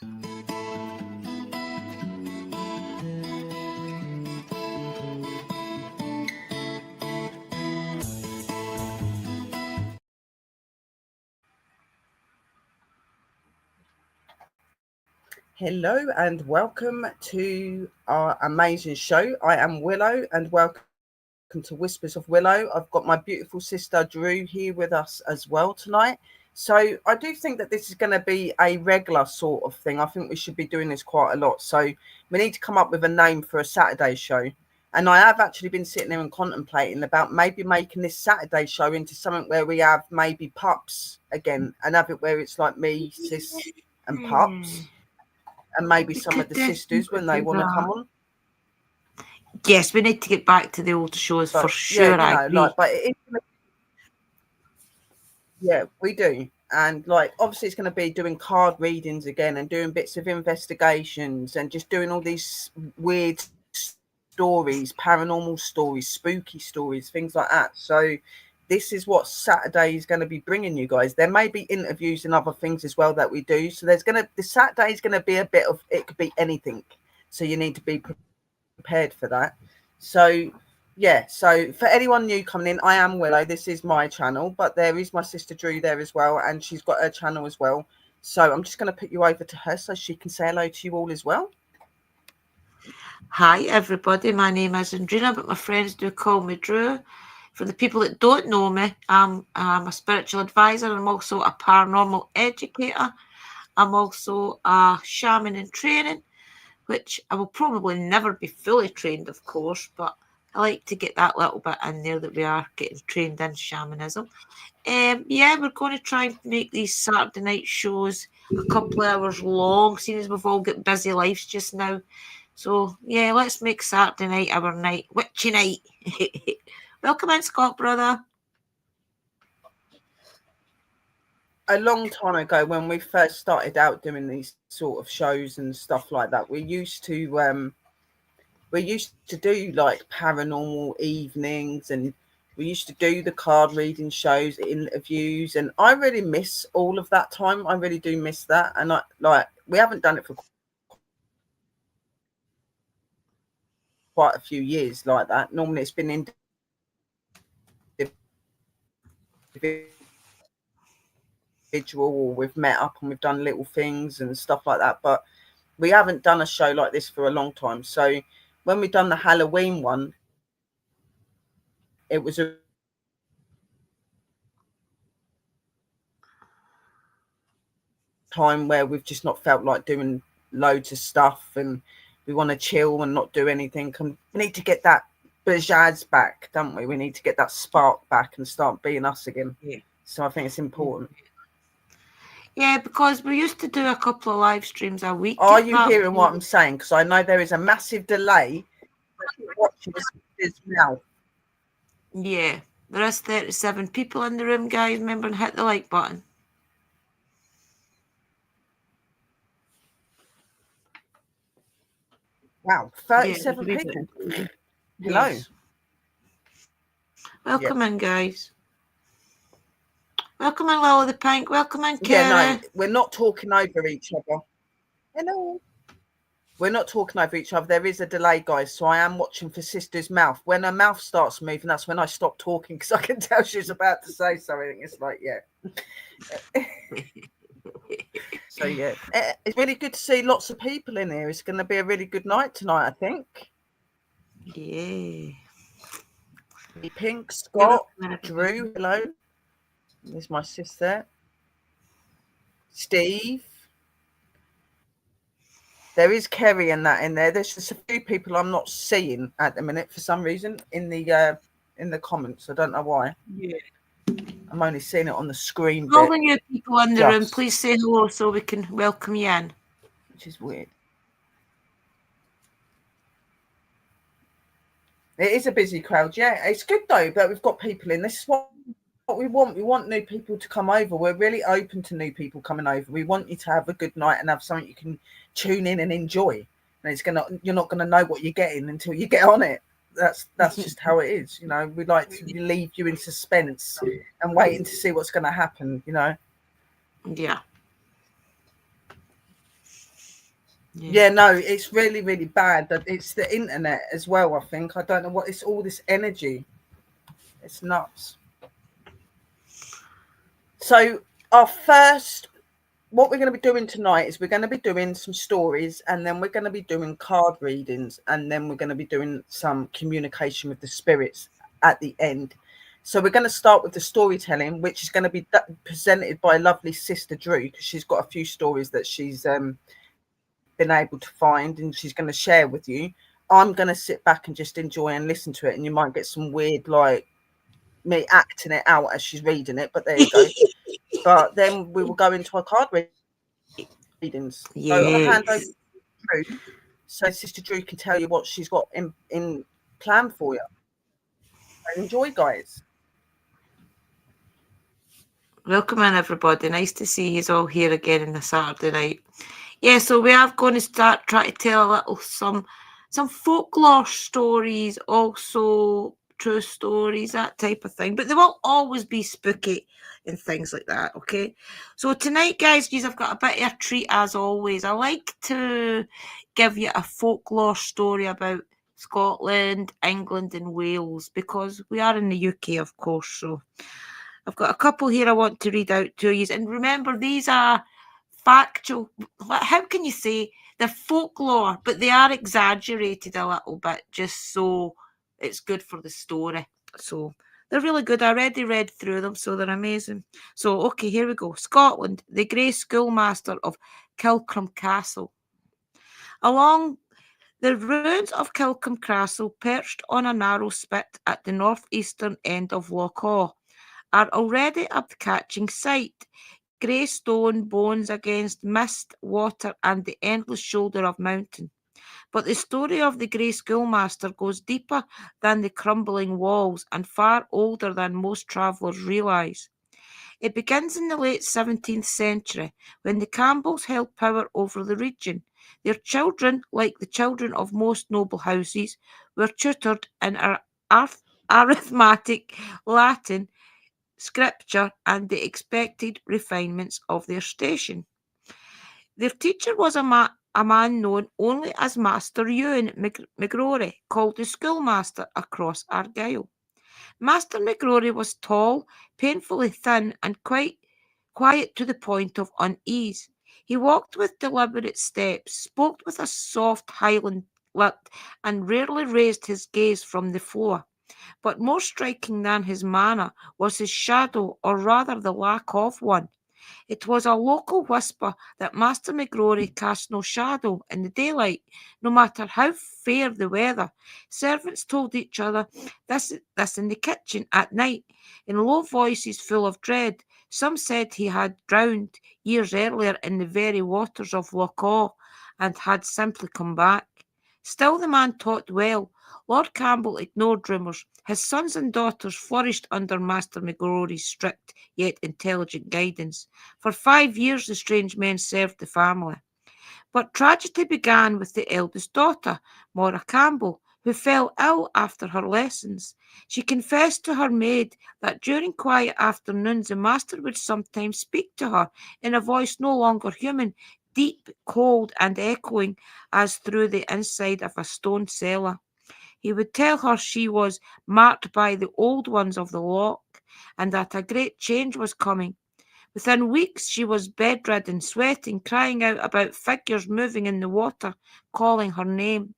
Hello and welcome to our amazing show. I am Willow and welcome to Whispers of Willow. I've got my beautiful sister Drew here with us as well tonight. So I do think that this is going to be a regular sort of thing. I think we should be doing this quite a lot. So we need to come up with a name for a Saturday show. And I have actually been sitting there and contemplating about maybe making this Saturday show into something where we have maybe pups again and have it where it's like me, sis and pups. And maybe some of the sisters when they want to come on. Yes, we need to get back to the old shows for sure. Yeah, I agree. Yeah, we do. And like obviously it's going to be doing card readings again and doing bits of investigations and just doing all these weird stories, paranormal stories, spooky stories, things like that. So this is what Saturday is going to be bringing you guys. There may be interviews and other things as well that we do. So the Saturday is going to be a bit of, it could be anything. So you need to be prepared for that. So yeah, so for anyone new coming in, I am Willow. This is my channel, but there is my sister Drew there as well. And she's got her channel as well. So I'm just going to put you over to her so she can say hello to you all as well. Hi, everybody. My name is Andrina, but my friends do call me Drew. For the people that don't know me, I'm a spiritual advisor. I'm also a paranormal educator. I'm also a shaman in training, which I will probably never be fully trained, of course, but I like to get that little bit in there that we are getting trained in shamanism. Yeah, we're going to try and make these Saturday night shows a couple of hours long, seeing as we've all got busy lives just now. So, yeah, let's make Saturday night our night, witchy night. Welcome in, Scott, brother. A long time ago when we first started out doing these sort of shows and stuff like that, we used to do like paranormal evenings and we used to do the card reading shows, interviews, and I really miss all of that time. I really do miss that. And we haven't done it for quite a few years like that. Normally it's been individual or we've met up and we've done little things and stuff like that, but we haven't done a show like this for a long time. So when we done the Halloween one, it was a time where we've just not felt like doing loads of stuff and we want to chill and not do anything. And we need to get that bajazz back, don't we? We need to get that spark back and start being us again. Yeah. So I think it's important. Yeah, because we used to do a couple of live streams a week. Are you hearing what I'm saying? Because I know there is a massive delay watching this now. Yeah, there is 37 people in the room, guys. Remember and hit the like button. Wow, 37 people. Hello. Yes. Welcome in, guys. Welcome in, Lila the Pink. Welcome in, Kara. Yeah, no, we're not talking over each other. Hello. We're not talking over each other. There is a delay, guys. So I am watching for Sister's mouth. When her mouth starts moving, that's when I stop talking because I can tell she's about to say something. It's like, yeah. So, yeah. It's really good to see lots of people in here. It's going to be a really good night tonight, I think. Yeah. Pink, Scott, Drew, hello. There's my sister. Steve. There is Kerry and that in there. There's just a few people I'm not seeing at the minute for some reason in the comments. I don't know why. Yeah. I'm only seeing it on the screen. All the new people in the room, please say hello so we can welcome you in. Which is weird. It is a busy crowd, yeah. It's good though, but we've got people in. This is what we want. We want new people to come over. We're really open to new people coming over. We want you to have a good night and have something you can tune in and enjoy. And you're not gonna know what you're getting until you get on it. That's just how it is, you know. We like to leave you in suspense and waiting to see what's gonna happen, you know. Yeah. Yeah. Yeah, no, it's really, really bad. That it's the internet as well. I think I don't know what it's all this energy. It's nuts. So our first, what we're going to be doing tonight is we're going to be doing some stories, and then we're going to be doing card readings, and then we're going to be doing some communication with the spirits at the end. So we're going to start with the storytelling, which is going to be presented by lovely Sister Drew, because she's got a few stories that she's been able to find and she's going to share with you. I'm going to sit back and just enjoy and listen to it, and you might get some weird, like me acting it out as she's reading it, but there you go. But then we will go into our card readings. So I'm going to hand over to Yes. Drew, so Sister Drew can tell you what she's got in plan for you. So enjoy, guys. Welcome in, everybody. Nice to see you all here again on the Saturday night. Yeah, so we are going to start trying to tell a little some folklore stories, also true stories, that type of thing. But they will always be spooky and things like that, okay? So tonight, guys, I've got a bit of a treat as always. I like to give you a folklore story about Scotland, England, and Wales because we are in the UK, of course. So I've got a couple here I want to read out to you. And remember, these are factual. How can you say they're folklore, but they are exaggerated a little bit just so it's good for the story. So they're really good. I already read through them, so they're amazing. So, okay, here we go. Scotland, the Grey Schoolmaster of Kilcrum Castle. Along the ruins of Kilcrum Castle, perched on a narrow spit at the northeastern end of Loch Awe, are already a catching sight. Grey stone bones against mist, water, and the endless shoulder of mountain. But the story of the Grey Schoolmaster goes deeper than the crumbling walls and far older than most travellers realise. It begins in the late 17th century when the Campbells held power over the region. Their children, like the children of most noble houses, were tutored in arithmetic, Latin, scripture, and the expected refinements of their station. Their teacher was a man known only as Master Ewan McGrory, called the schoolmaster across Argyll. Master McGrory was tall, painfully thin, and quite quiet to the point of unease. He walked with deliberate steps, spoke with a soft Highland lilt, and rarely raised his gaze from the floor. But more striking than his manner was his shadow, or rather the lack of one. It was a local whisper that Master McGrory cast no shadow in the daylight, no matter how fair the weather. Servants told each other this in the kitchen at night, in low voices full of dread. Some said he had drowned years earlier in the very waters of Loch Awe and had simply come back. Still, the man taught well. Lord Campbell ignored rumours. His sons and daughters flourished under Master McGrory's strict yet intelligent guidance. For 5 years the strange men served the family. But tragedy began with the eldest daughter, Maura Campbell, who fell ill after her lessons. She confessed to her maid that during quiet afternoons the master would sometimes speak to her in a voice no longer human, deep, cold, and echoing as through the inside of a stone cellar. He would tell her she was marked by the old ones of the loch, and that a great change was coming. Within weeks she was bedridden, sweating, crying out about figures moving in the water, calling her name.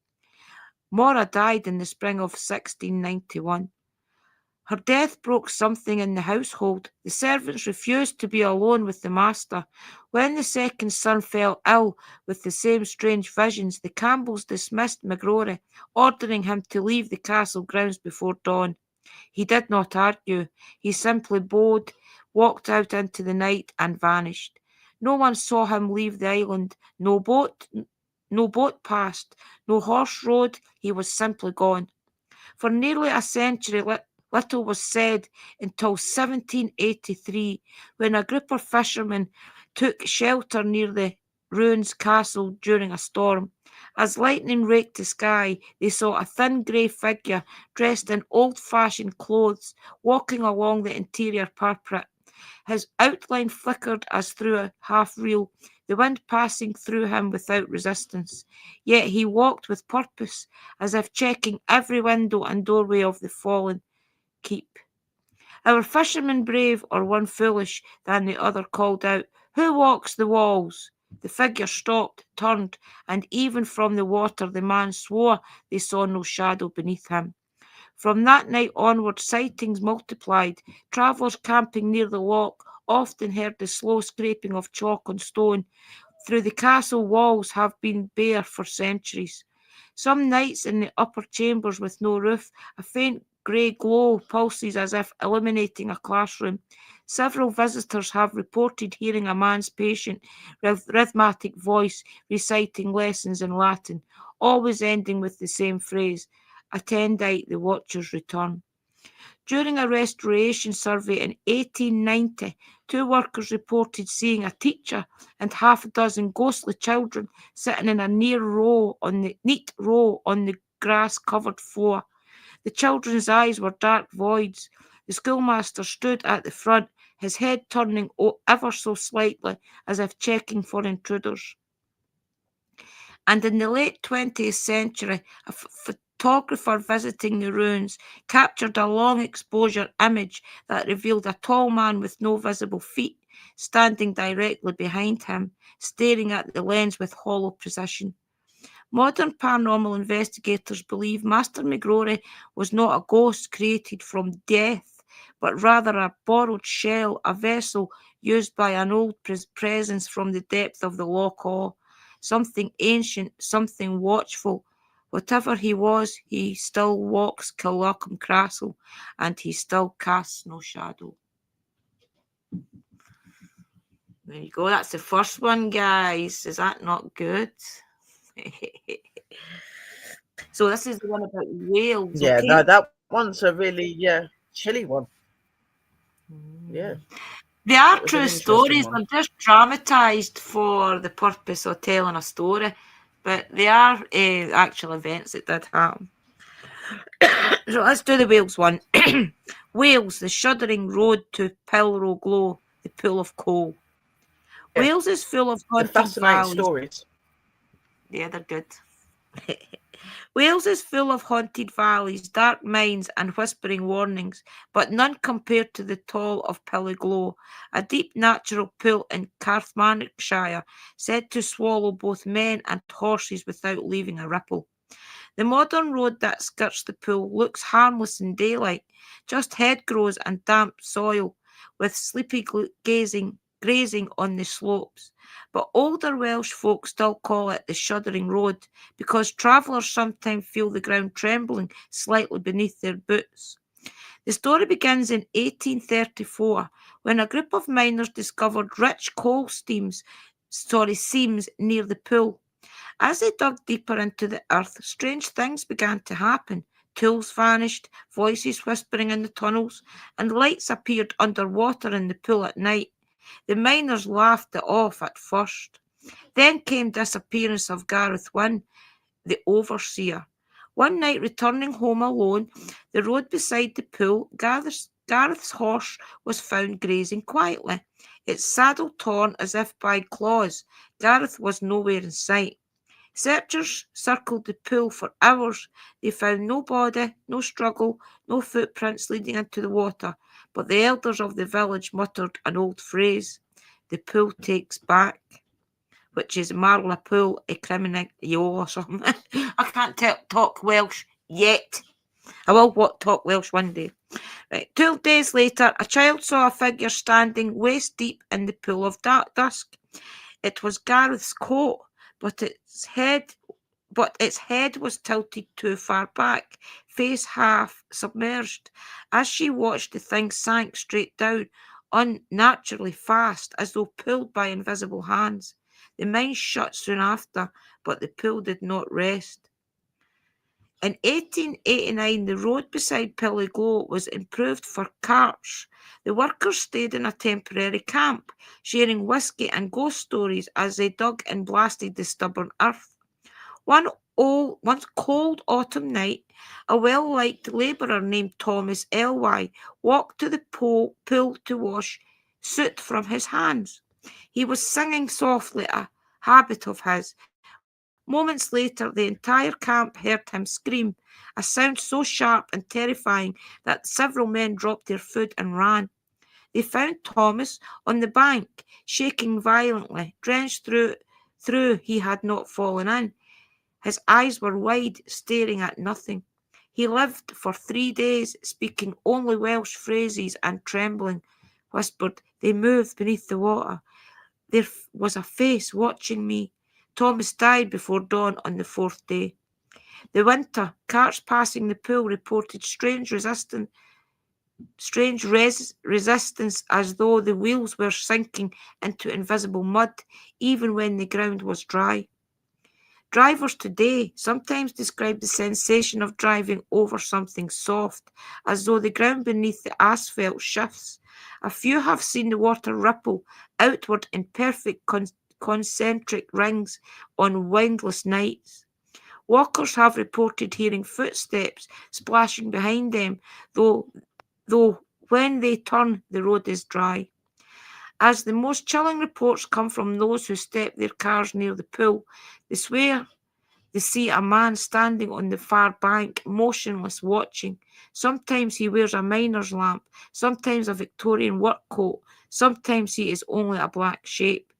Maura died in the spring of 1691. Her death broke something in the household. The servants refused to be alone with the master. When the second son fell ill with the same strange visions, the Campbells dismissed McGrory, ordering him to leave the castle grounds before dawn. He did not argue. He simply bowed, walked out into the night, and vanished. No one saw him leave the island. No boat passed. No horse rode. He was simply gone. For nearly a century, little was said until 1783, when a group of fishermen took shelter near the ruins castle during a storm. As lightning raked the sky, they saw a thin grey figure dressed in old-fashioned clothes walking along the interior parapet. His outline flickered as through a half-reel, the wind passing through him without resistance. Yet he walked with purpose, as if checking every window and doorway of the fallen keep. Our fishermen brave, or one foolish than the other, called out, "Who walks the walls?" The figure stopped, turned, and even from the water the man swore they saw no shadow beneath him. From that night onward sightings multiplied. Travellers camping near the loch often heard the slow scraping of chalk on stone. Through the castle walls have been bare for centuries. Some nights in the upper chambers with no roof, a faint grey glow pulses as if illuminating a classroom. Several visitors have reported hearing a man's patient, rhythmic voice reciting lessons in Latin, always ending with the same phrase, "Attendite the Watcher's return." During a restoration survey in 1890, two workers reported seeing a teacher and half a dozen ghostly children sitting in a neat row on the grass-covered floor. The children's eyes were dark voids. The schoolmaster stood at the front, his head turning ever so slightly as if checking for intruders. And in the late 20th century, a photographer visiting the ruins captured a long exposure image that revealed a tall man with no visible feet standing directly behind him, staring at the lens with hollow precision. Modern paranormal investigators believe Master McGrory was not a ghost created from death, but rather a borrowed shell, a vessel used by an old presence from the depth of the Loch Awe. Something ancient, something watchful. Whatever he was, he still walks Killarcombe Castle, and he still casts no shadow. There you go. That's the first one, guys. Is that not good? So this is the one about Wales. Yeah, okay? no, that one's a really chilly one. Yeah. They are That was an true interesting stories. one. They're just dramatised for the purpose of telling a story, but they are actual events that did happen. So let's do the Wales one. Wales, the shuddering road to Pilrow Glow, the pool of coal. Yeah. Wales is full of The haunted fascinating valleys. stories. Yeah, they're good. Wales is full of haunted valleys, dark mines, and whispering warnings, but none compared to the Toll of Pilliglow, a deep natural pool in Carmarthenshire, said to swallow both men and horses without leaving a ripple. The modern road that skirts the pool looks harmless in daylight, just hedgerows and damp soil, with sleepy grazing on the slopes. But older Welsh folk still call it the Shuddering Road, because travellers sometimes feel the ground trembling slightly beneath their boots. The story begins in 1834, when a group of miners discovered rich coal seams near the pool. As they dug deeper into the earth, strange things began to happen. Tools vanished, voices whispering in the tunnels, and lights appeared underwater in the pool at night. The miners laughed it off at first. Then came disappearance of Gareth Wynne, the overseer. One night, returning home alone, the road beside the pool, Gareth's horse was found grazing quietly, its saddle torn as if by claws. Gareth was nowhere in sight. Searchers circled the pool for hours. They found no body, no struggle, no footprints leading into the water, but the elders of the village muttered an old phrase, "The pool takes back," which is Marla pool a criminal or something. I can't talk Welsh yet. I will talk Welsh one day. Right. 12 days later, a child saw a figure standing waist deep in the pool of dusk. It was Gareth's coat, but its head was tilted too far back, face half submerged. As she watched, the thing sank straight down, unnaturally fast, as though pulled by invisible hands. The mine shut soon after, but the pool did not rest. In 1889, the road beside Pilliglow was improved for carts. The workers stayed in a temporary camp, sharing whisky and ghost stories as they dug and blasted the stubborn earth. One cold autumn night, a well-liked labourer named Thomas Elwye walked to the pool to wash soot from his hands. He was singing softly, a habit of his. Moments later, the entire camp heard him scream, a sound so sharp and terrifying that several men dropped their food and ran. They found Thomas on the bank, shaking violently, drenched through he had not fallen in. His eyes were wide, staring at nothing. He lived for 3 days, speaking only Welsh phrases and trembling, whispered, "They moved beneath the water. There was a face watching me." Thomas died before dawn on the 4th day. The winter, carts passing the pool reported strange resistance as though the wheels were sinking into invisible mud, even when the ground was dry. Drivers today sometimes describe the sensation of driving over something soft, as though the ground beneath the asphalt shifts. A few have seen the water ripple outward in perfect concentric rings on windless nights. Walkers have reported hearing footsteps splashing behind them, though when they turn, the road is dry. As the most chilling reports come from those who step their cars near the pool, they swear they see a man standing on the far bank, motionless, watching. Sometimes he wears a miner's lamp, sometimes a Victorian work coat, sometimes he is only a black shape.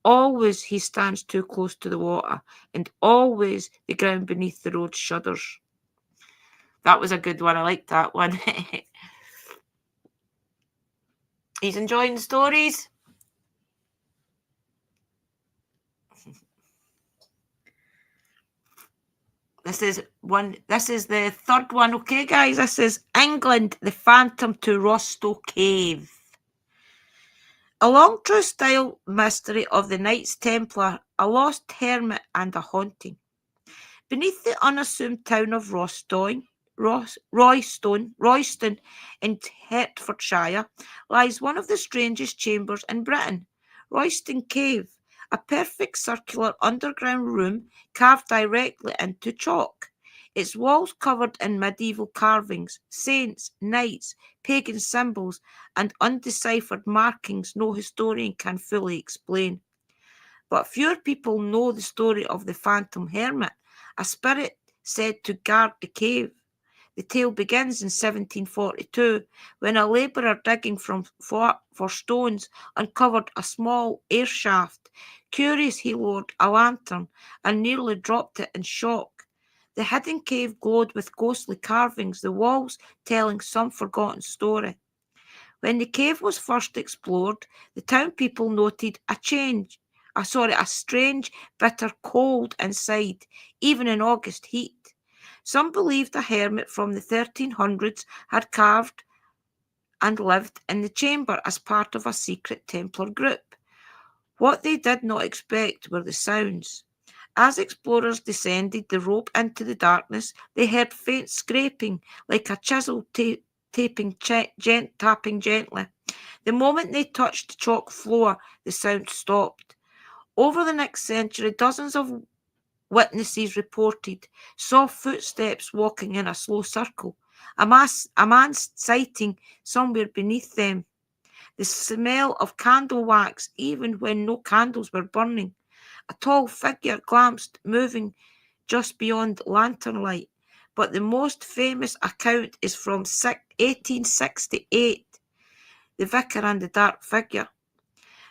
Always he stands too close to the water, and always the ground beneath the road shudders. That was a good one. I liked that one. He's enjoying the stories. This is the third one. Okay, guys, this is England, the Phantom to Rostow Cave. A long true style mystery of the Knights Templar, a lost hermit and a haunting. Beneath the unassuming town of Royston in Hertfordshire lies one of the strangest chambers in Britain, Royston Cave, a perfect circular underground room carved directly into chalk. Its walls covered in medieval carvings, saints, knights, pagan symbols, and undeciphered markings no historian can fully explain. But fewer people know the story of the Phantom Hermit, a spirit said to guard the cave. The tale begins in 1742 when a labourer digging for stones uncovered a small air shaft. Curious, he lowered a lantern and nearly dropped it in shock. The hidden cave glowed with ghostly carvings, the walls telling some forgotten story. When the cave was first explored, the town people noted a strange, bitter cold inside, even in August heat. Some believed a hermit from the 1300s had carved and lived in the chamber as part of a secret Templar group. What they did not expect were the sounds. As explorers descended the rope into the darkness, they heard faint scraping, like a chisel tapping gently. The moment they touched the chalk floor, the sound stopped. Over the next century, dozens of witnesses reported saw footsteps walking in a slow circle, a man sighting somewhere beneath them. The smell of candle wax, even when no candles were burning. A tall figure glanced, moving just beyond lantern light. But the most famous account is from 1868, The Vicar and the Dark Figure.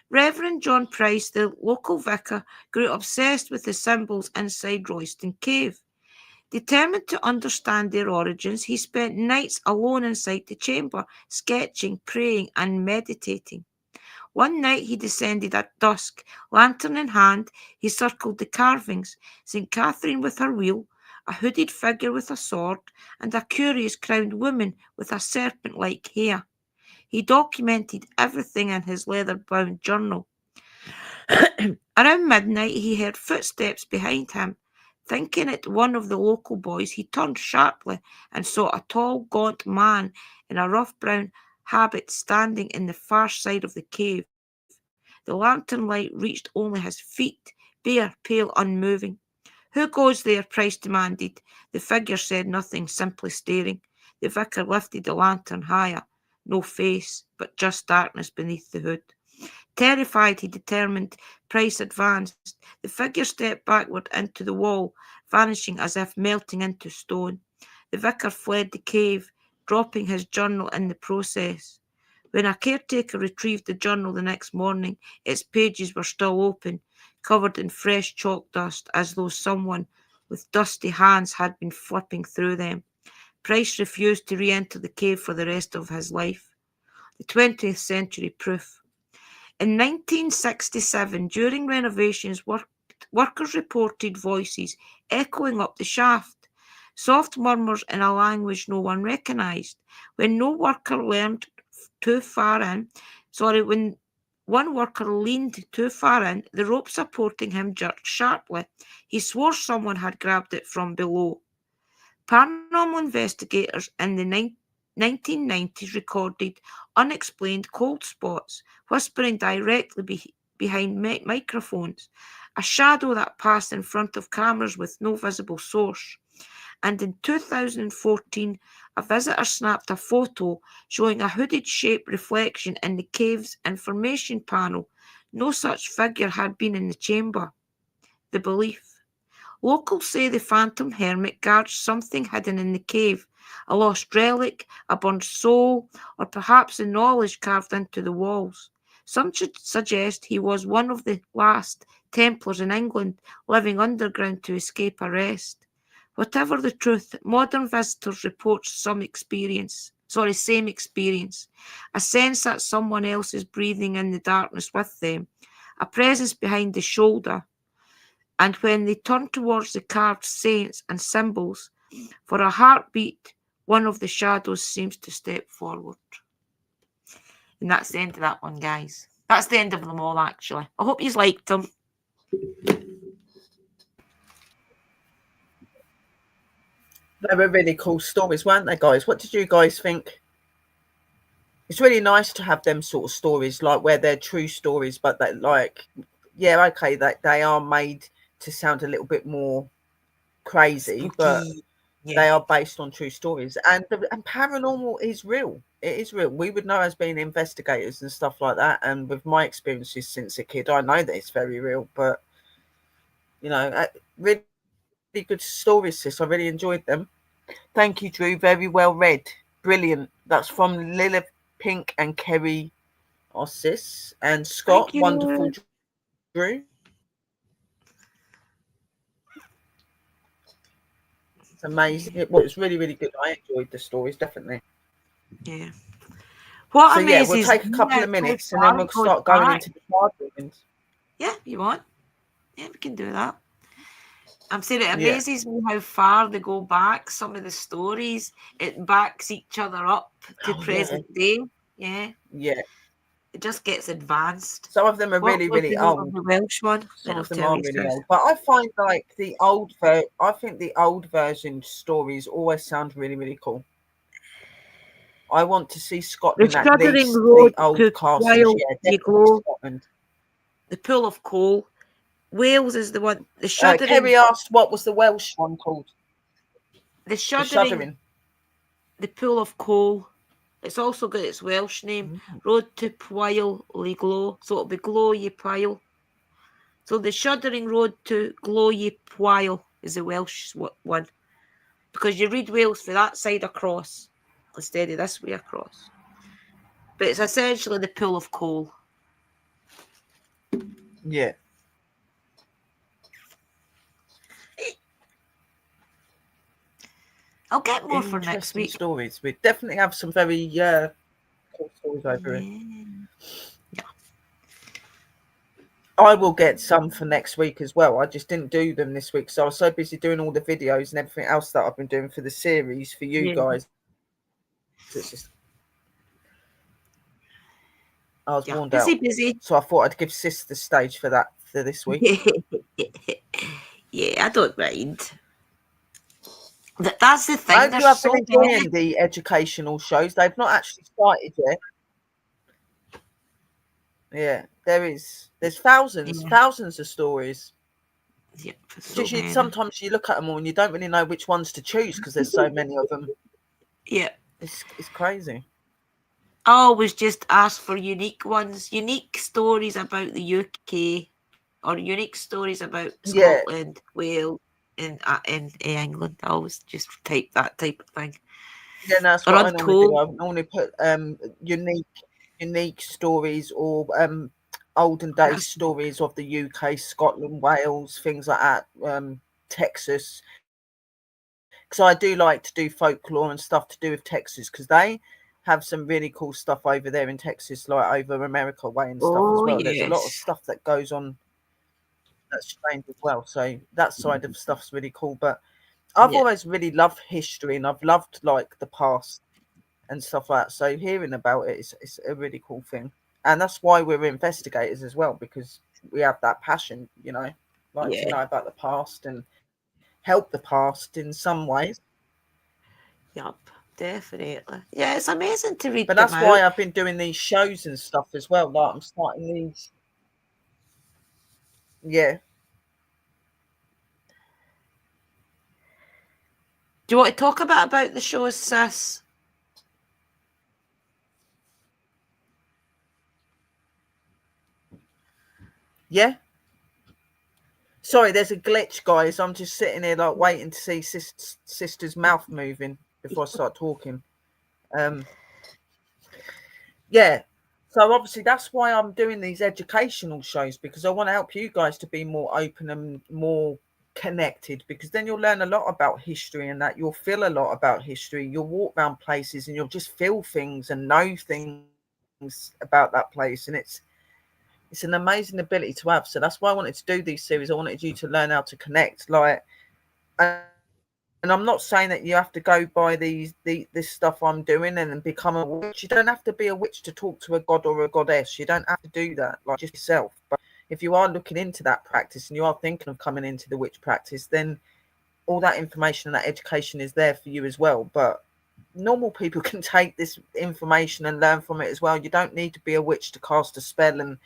Reverend John Price, the local vicar, grew obsessed with the symbols inside Royston Cave. Determined to understand their origins, he spent nights alone inside the chamber, sketching, praying, and meditating. One night he descended at dusk, lantern in hand. He circled the carvings, St. Catherine with her wheel, a hooded figure with a sword, and a curious crowned woman with a serpent-like hair. He documented everything in his leather-bound journal. Around midnight he heard footsteps behind him. Thinking it one of the local boys, he turned sharply and saw a tall, gaunt man in a rough brown habit standing in the far side of the cave. The lantern light reached only his feet, bare, pale, unmoving. "Who goes there?" Price demanded. The figure said nothing, simply staring. The vicar lifted the lantern higher. no face, but just darkness beneath the hood. Terrified, he determined Price advanced. The figure stepped backward into the wall, vanishing as if melting into stone. The vicar fled the cave, dropping his journal in the process. When a caretaker retrieved the journal the next morning, its pages were still open, covered in fresh chalk dust, as though someone with dusty hands had been flipping through them. Price refused to re-enter the cave for the rest of his life. The 20th century proof. In 1967, during renovations, workers reported voices echoing up the shaft, soft murmurs in a language no one recognised. When one worker leaned too far in, the rope supporting him jerked sharply. He swore someone had grabbed it from below. Paranormal investigators in the 1990s recorded unexplained cold spots, whispering directly behind microphones, a shadow that passed in front of cameras with no visible source. And in 2014, a visitor snapped a photo showing a hooded shaped reflection in the cave's information panel. No such figure had been in the chamber. The belief. Locals say the phantom hermit guards something hidden in the cave, a lost relic, a burned soul, or perhaps the knowledge carved into the walls. Some should suggest he was one of the last Templars in England living underground to escape arrest. Whatever the truth, modern visitors report same experience, a sense that someone else is breathing in the darkness with them, a presence behind the shoulder. And when they turn towards the carved saints and symbols, for a heartbeat, one of the shadows seems to step forward. And that's the end of that one, guys. That's the end of them all, actually. I hope you liked them. They were really cool stories, weren't they, guys? What did you guys think? It's really nice to have them sort of stories, like where they're true stories, but that, like, yeah, okay, that they are made to sound a little bit more crazy, Spooky. but Yeah. they are based on true stories. And paranormal is real. It is real. We would know as being investigators and stuff like that. And with my experiences since a kid, I know that it's very real. But, you know, really good stories, sis. I really enjoyed them. Thank you, Drew. Very well read. Brilliant. That's from Lilith Pink and Kerry, our sis. And Scott, wonderful, Drew. It's amazing. It was really, really good. I enjoyed the stories, definitely. Yeah. What so, yeah, amazes we'll take a couple of minutes and then we'll start going into the card readings. Yeah, you want? Yeah, we can do that. I'm saying it amazes me how far they go back. Some of the stories, it backs each other up to present day. Yeah. Yeah. It just gets advanced. Some of them are really, really old. The Welsh one. Some of them are really old. But I find like I think the old version stories always sound really, really cool. I want to see Scotland at least. The old castles, Scotland. The Pool of Coal. Wales is the one. The Shuddering. Kerry asked, what was the Welsh one called? The Shuddering. The Pool of Coal. It's also got its Welsh name. Road to Pwyl Liglo. So it'll be Glo y Pwyl. So the Shuddering Road to Glo y Pwyl is the Welsh one. Because you read Wales for that side across instead of this way across. But it's essentially the Pool of Coal. Yeah. I'll get more for next week. Stories. We definitely have some very cool stories over it. Yeah. I will get some for next week as well. I just didn't do them this week, so I was so busy doing all the videos and everything else that I've been doing for the series for you guys. It's just I was worn out. Busy. So I thought I'd give Sis the stage for that for this week. Yeah, I don't mind. That's the thing. I hope you have been enjoying the educational shows. They've not actually started yet. Yeah, there's thousands of stories. Yeah, sometimes you look at them all and you don't really know which ones to choose because there's so many of them. Yeah, it's crazy. I always just ask for unique ones, unique stories about the UK, or unique stories about Yeah, Scotland, Wales, in England. I always just type that type of thing. yeah, that's Or what I normally do. untold. I normally put unique stories or olden day That's stories of the UK, Scotland, Wales, things like that, Texas. Because I do like to do folklore and stuff to do with Texas, because they have some really cool stuff over there in Texas, like over America way and stuff as oh well. There's a lot of yes, stuff that goes on that's strange as well. So that side of stuff's really cool. But I've yeah, always really loved history, and I've loved like the past and stuff like that. So hearing about it is a really cool thing, and that's why we're investigators as well, because we have that passion, like to yeah, know about the past and help the past in some ways. yup, definitely. Yeah, it's amazing to read But them that's out. why I've been doing these shows and stuff as well. Like I'm starting these, yeah, Do you want to talk about the shows, sis? yeah. Sorry, there's a glitch, guys. I'm just sitting here like waiting to see sister's mouth moving before I start talking. Um, yeah. So obviously that's why I'm doing these educational shows, because I want to help you guys to be more open and more connected, because then you'll learn a lot about history, and that you'll feel a lot about history. You'll walk around places and you'll just feel things and know things about that place, and it's an amazing ability to have. So that's why I wanted to do these series. I wanted you to learn how to connect, like, and I'm not saying that you have to go by this stuff I'm doing and then become a witch. You don't have to be a witch to talk to a god or a goddess. You don't have to do that, like, just yourself. But if you are looking into that practice and you are thinking of coming into the witch practice, then all that information and that education is there for you as well. But normal people can take this information and learn from it as well. You don't need to be a witch to cast a spell and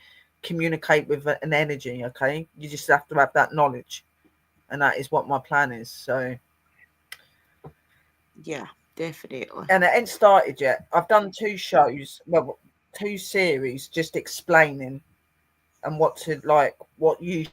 communicate with an energy. Okay, you just have to have that knowledge, and that is what my plan is. So, Yeah, definitely. and it ain't started yet. I've done 2 shows, well, 2 series, just explaining and what you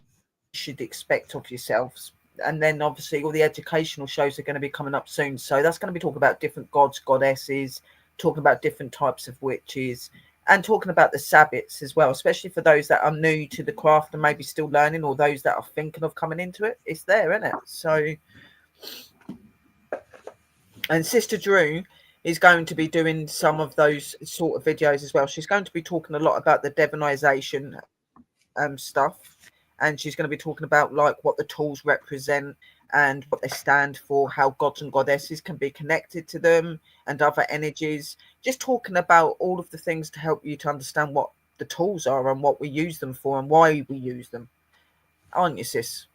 should expect of yourselves. And then obviously all the educational shows are going to be coming up soon. So that's going to be talking about different gods, goddesses, talking about different types of witches, and talking about the Sabbats as well, especially for those that are new to the craft and maybe still learning, or those that are thinking of coming into it. It's there, isn't it? So, and Sister Drew is going to be doing some of those sort of videos as well. She's going to be talking a lot about the divinization stuff, and she's going to be talking about like what the tools represent and what they stand for, how gods and goddesses can be connected to them and other energies. Just talking about all of the things to help you to understand what the tools are and what we use them for and why we use them. Aren't you, sis?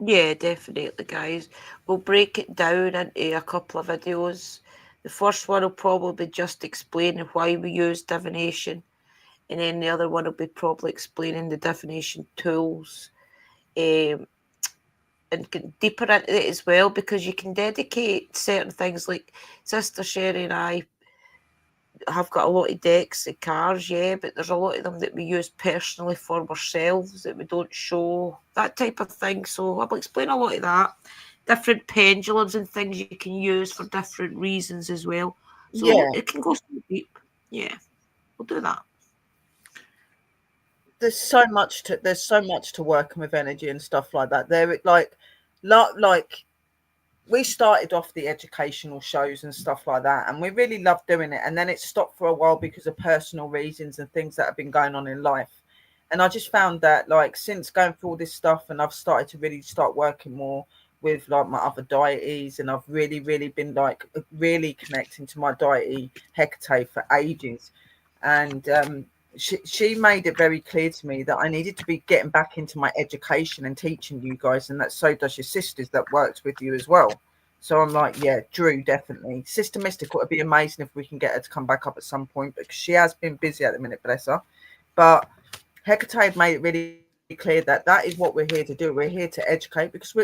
Yeah, definitely, guys. We'll break it down into a couple of videos. The first one will probably be just explaining why we use divination, and then the other one will be probably explaining the divination tools, um, and get deeper into it as well, because you can dedicate certain things. Like Sister Sherry and I have got a lot of decks of cards, yeah, but there's a lot of them that we use personally for ourselves that we don't show, that type of thing. So I'll explain a lot of that. Different pendulums and things you can use for different reasons as well. So Yeah. it can go so deep. Yeah, we'll do that. There's so much to working with energy and stuff like that. Like we started off the educational shows and stuff like that, and we really loved doing it, and then it stopped for a while because of personal reasons and things that have been going on in life. And I just found that, like, since going through all this stuff, and I've started to really start working more with like my other deities, and I've really been like really connecting to my deity Hecate for ages. And she made it very clear to me that I needed to be getting back into my education and teaching you guys, and that so does your sisters that worked with you as well. So I'm like, yeah, Drew, definitely. Sister Mystical, it'd be amazing if we can get her to come back up at some point, because she has been busy at the minute, bless her. But Hecate made it really clear that that is what we're here to do. We're here to educate, because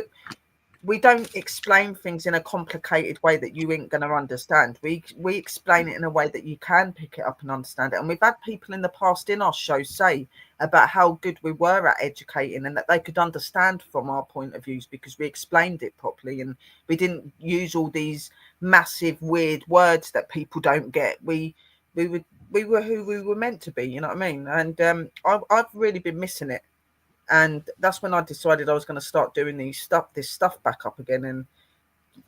we don't explain things in a complicated way that you ain't going to understand. We explain it in a way that you can pick it up and understand it. And we've had people in the past in our show say about how good we were at educating and that they could understand from our point of views because we explained it properly and we didn't use all these massive weird words that people don't get. We were who we were meant to be, you know what I mean? And I've really been missing it. And that's when I decided I was going to start doing this stuff back up again, and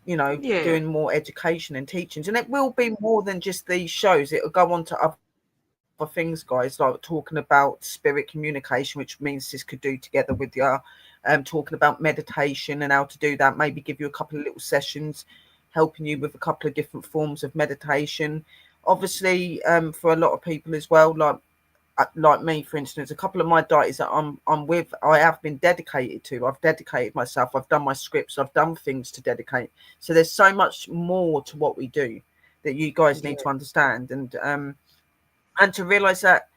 Yeah. doing more education and teachings. And it will be more than just these shows. It'll go on to other things, guys, like talking about spirit communication, which means this could do together with you. Talking about meditation and how to do that. Maybe give you a couple of little sessions, helping you with a couple of different forms of meditation. Obviously, for a lot of people as well, like me, for instance, a couple of my deities that I'm with, I have been dedicated to. I've dedicated myself. I've done my scripts. I've done things to dedicate. So there's so much more to what we do that you guys need to understand, and to realize that,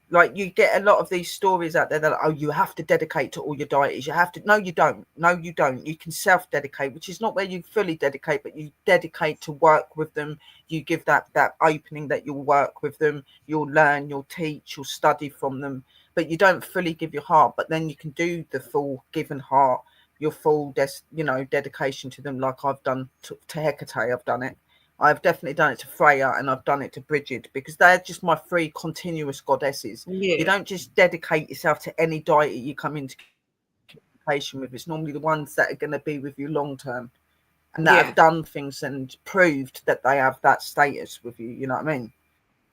like, you get a lot of these stories out there that, oh, you have to dedicate to all your deities. You have to. No, you don't. No, you don't. You can self-dedicate, which is not where you fully dedicate, but you dedicate to work with them. You give that opening that you'll work with them. You'll learn. You'll teach. You'll study from them. But you don't fully give your heart. But then you can do the full given heart, your full dedication to them, like I've done to Hecate. I've done it. I've definitely done it to Freya, and I've done it to Bridget, because they're just my three continuous goddesses. Yeah. You don't just dedicate yourself to any deity you come into communication with. It's normally the ones that are going to be with you long term and that have done things and proved that they have that status with you. You know what I mean?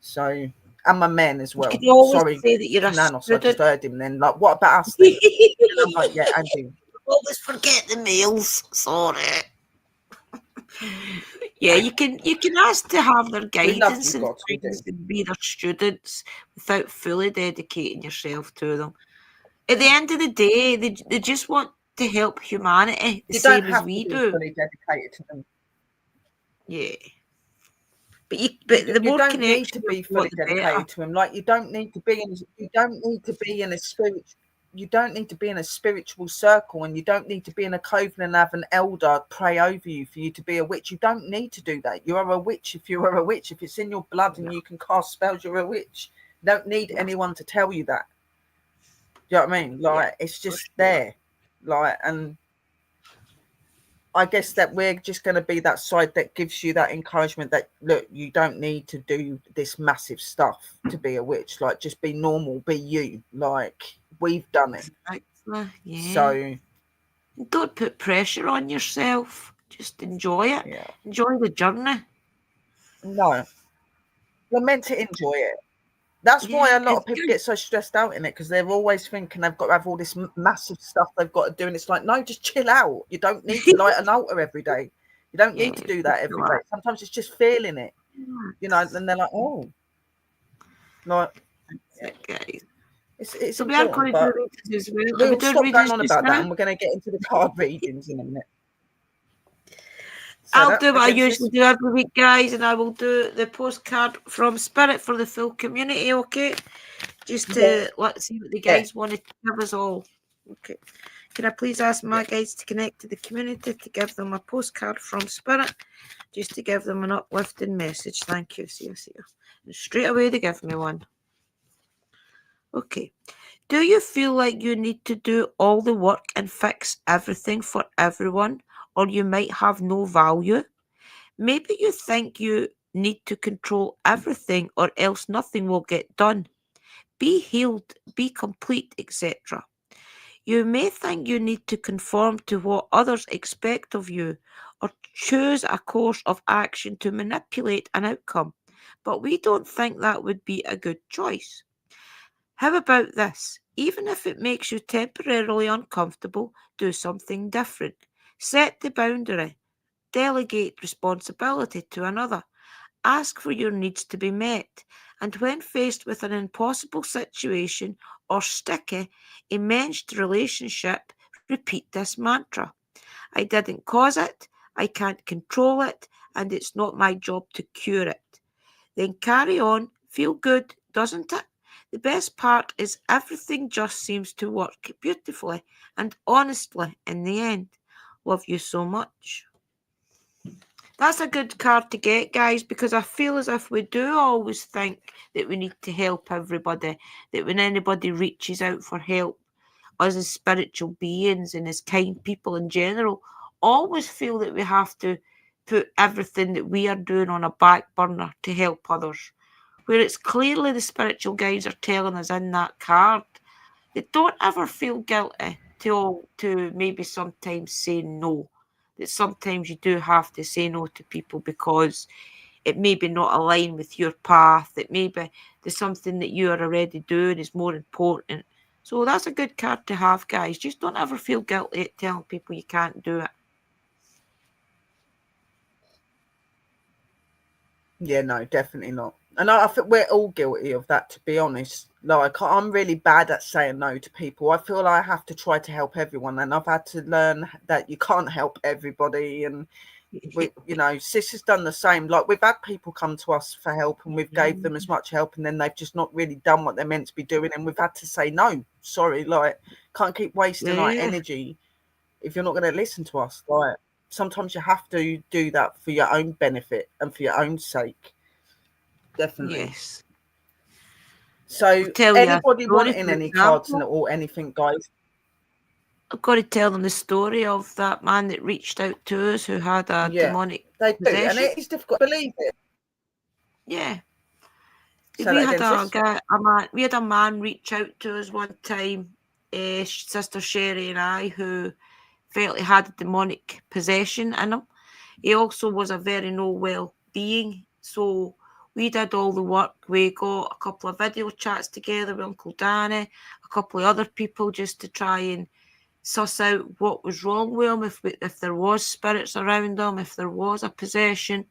So, and my men as well. You can always Sorry, say that you're a Nanos, I just student. heard him then. Like, what about us then? And I'm like, yeah, Andy. Always forget the males. Sorry. Yeah, you can ask to have their We love guidance you, and gods, we do. things and be their students without fully dedicating yourself to them. At the end of the day, they just want to help humanity the You don't same as have to we be do. fully dedicated to them. Yeah. But the You more don't need to connection be you've fully got, the better. dedicated to him. Like, you don't need to be in a spirit. You don't need to be in a spiritual circle, and you don't need to be in a coven and have an elder pray over you for you to be a witch. You don't need to do that. You are a witch if you are a witch. If it's in your blood and you can cast spells, you're a witch. You don't need anyone to tell you that. Do you know what I mean? Like, it's just there. Like, and I guess that we're just going to be that side that gives you that encouragement that, look, you don't need to do this massive stuff to be a witch. Like, just be normal, be you. Like, we've done it. Exactly. Yeah. So don't put pressure on yourself. Just enjoy it. yeah, Enjoy the journey. no, you're meant to enjoy it. That's why a lot of people get so stressed out in it, because they're always thinking they've got to have all this massive stuff they've got to do, and it's like, no, just chill out. You don't need to light an altar every day. You don't need to do that every day. Sometimes it's just feeling it, and they're like, oh, like, guys. It's so we are important, going to but do readings as well. we'll stop going on about that, and we're going to get into the card readings in a minute. So I'll do what I usually do every week, guys, and I will do the postcard from Spirit for the full community, okay? Just to let's see what the guys wanted to give us all. Okay. Can I please ask my guys to connect to the community to give them a postcard from Spirit, just to give them an uplifting message? Thank you. See you. And straight away they give me one. Okay. Do you feel like you need to do all the work and fix everything for everyone, or you might have no value? Maybe you think you need to control everything, or else nothing will get done. Be healed, be complete, etc. You may think you need to conform to what others expect of you, or choose a course of action to manipulate an outcome, but we don't think that would be a good choice. How about this? Even if it makes you temporarily uncomfortable, do something different. Set the boundary. Delegate responsibility to another. Ask for your needs to be met. And when faced with an impossible situation or sticky, enmeshed relationship, repeat this mantra. I didn't cause it, I can't control it, and it's not my job to cure it. Then carry on. Feel good, doesn't it? The best part is everything just seems to work beautifully and honestly in the end. Love you so much. That's a good card to get, guys, because I feel as if we do always think that we need to help everybody, that when anybody reaches out for help, us as spiritual beings and as kind people in general, always feel that we have to put everything that we are doing on a back burner to help others. Where it's clearly the spiritual guides are telling us in that card that don't ever feel guilty to maybe sometimes say no. That sometimes you do have to say no to people because it may be not aligned with your path. That maybe there's something that you are already doing is more important. So that's a good card to have, guys. Just don't ever feel guilty at telling people you can't do it. Yeah, no, definitely not. And I think we're all guilty of that, to be honest. Like, I'm really bad at saying no to people. I feel I have to try to help everyone, and I've had to learn that you can't help everybody. And we, you know, Sis has done the same. Like, we've had people come to us for help, and we've gave them as much help, and then they've just not really done what they're meant to be doing, and we've had to say no. Sorry, like, can't keep wasting our Yeah, energy if you're not going to listen to us. Like, sometimes you have to do that for your own benefit and for your own sake. Definitely. yes. I'll So, tell you a anybody story, wanting for any cards example. or anything, guys? I've got to tell them the story of that man that reached out to us who had a Yeah, demonic they do, and possession. it is difficult to believe it. Yeah, Say we that had again, a sis. guy, a man, we had a man reach out to us one time, Sister Sherry and I, who felt he had a demonic possession in him. He also was a very no well being, so we did all the work. We got a couple of video chats together with Uncle Danny, a couple of other people, just to try and suss out what was wrong with him, if there was spirits around him, if there was a possession.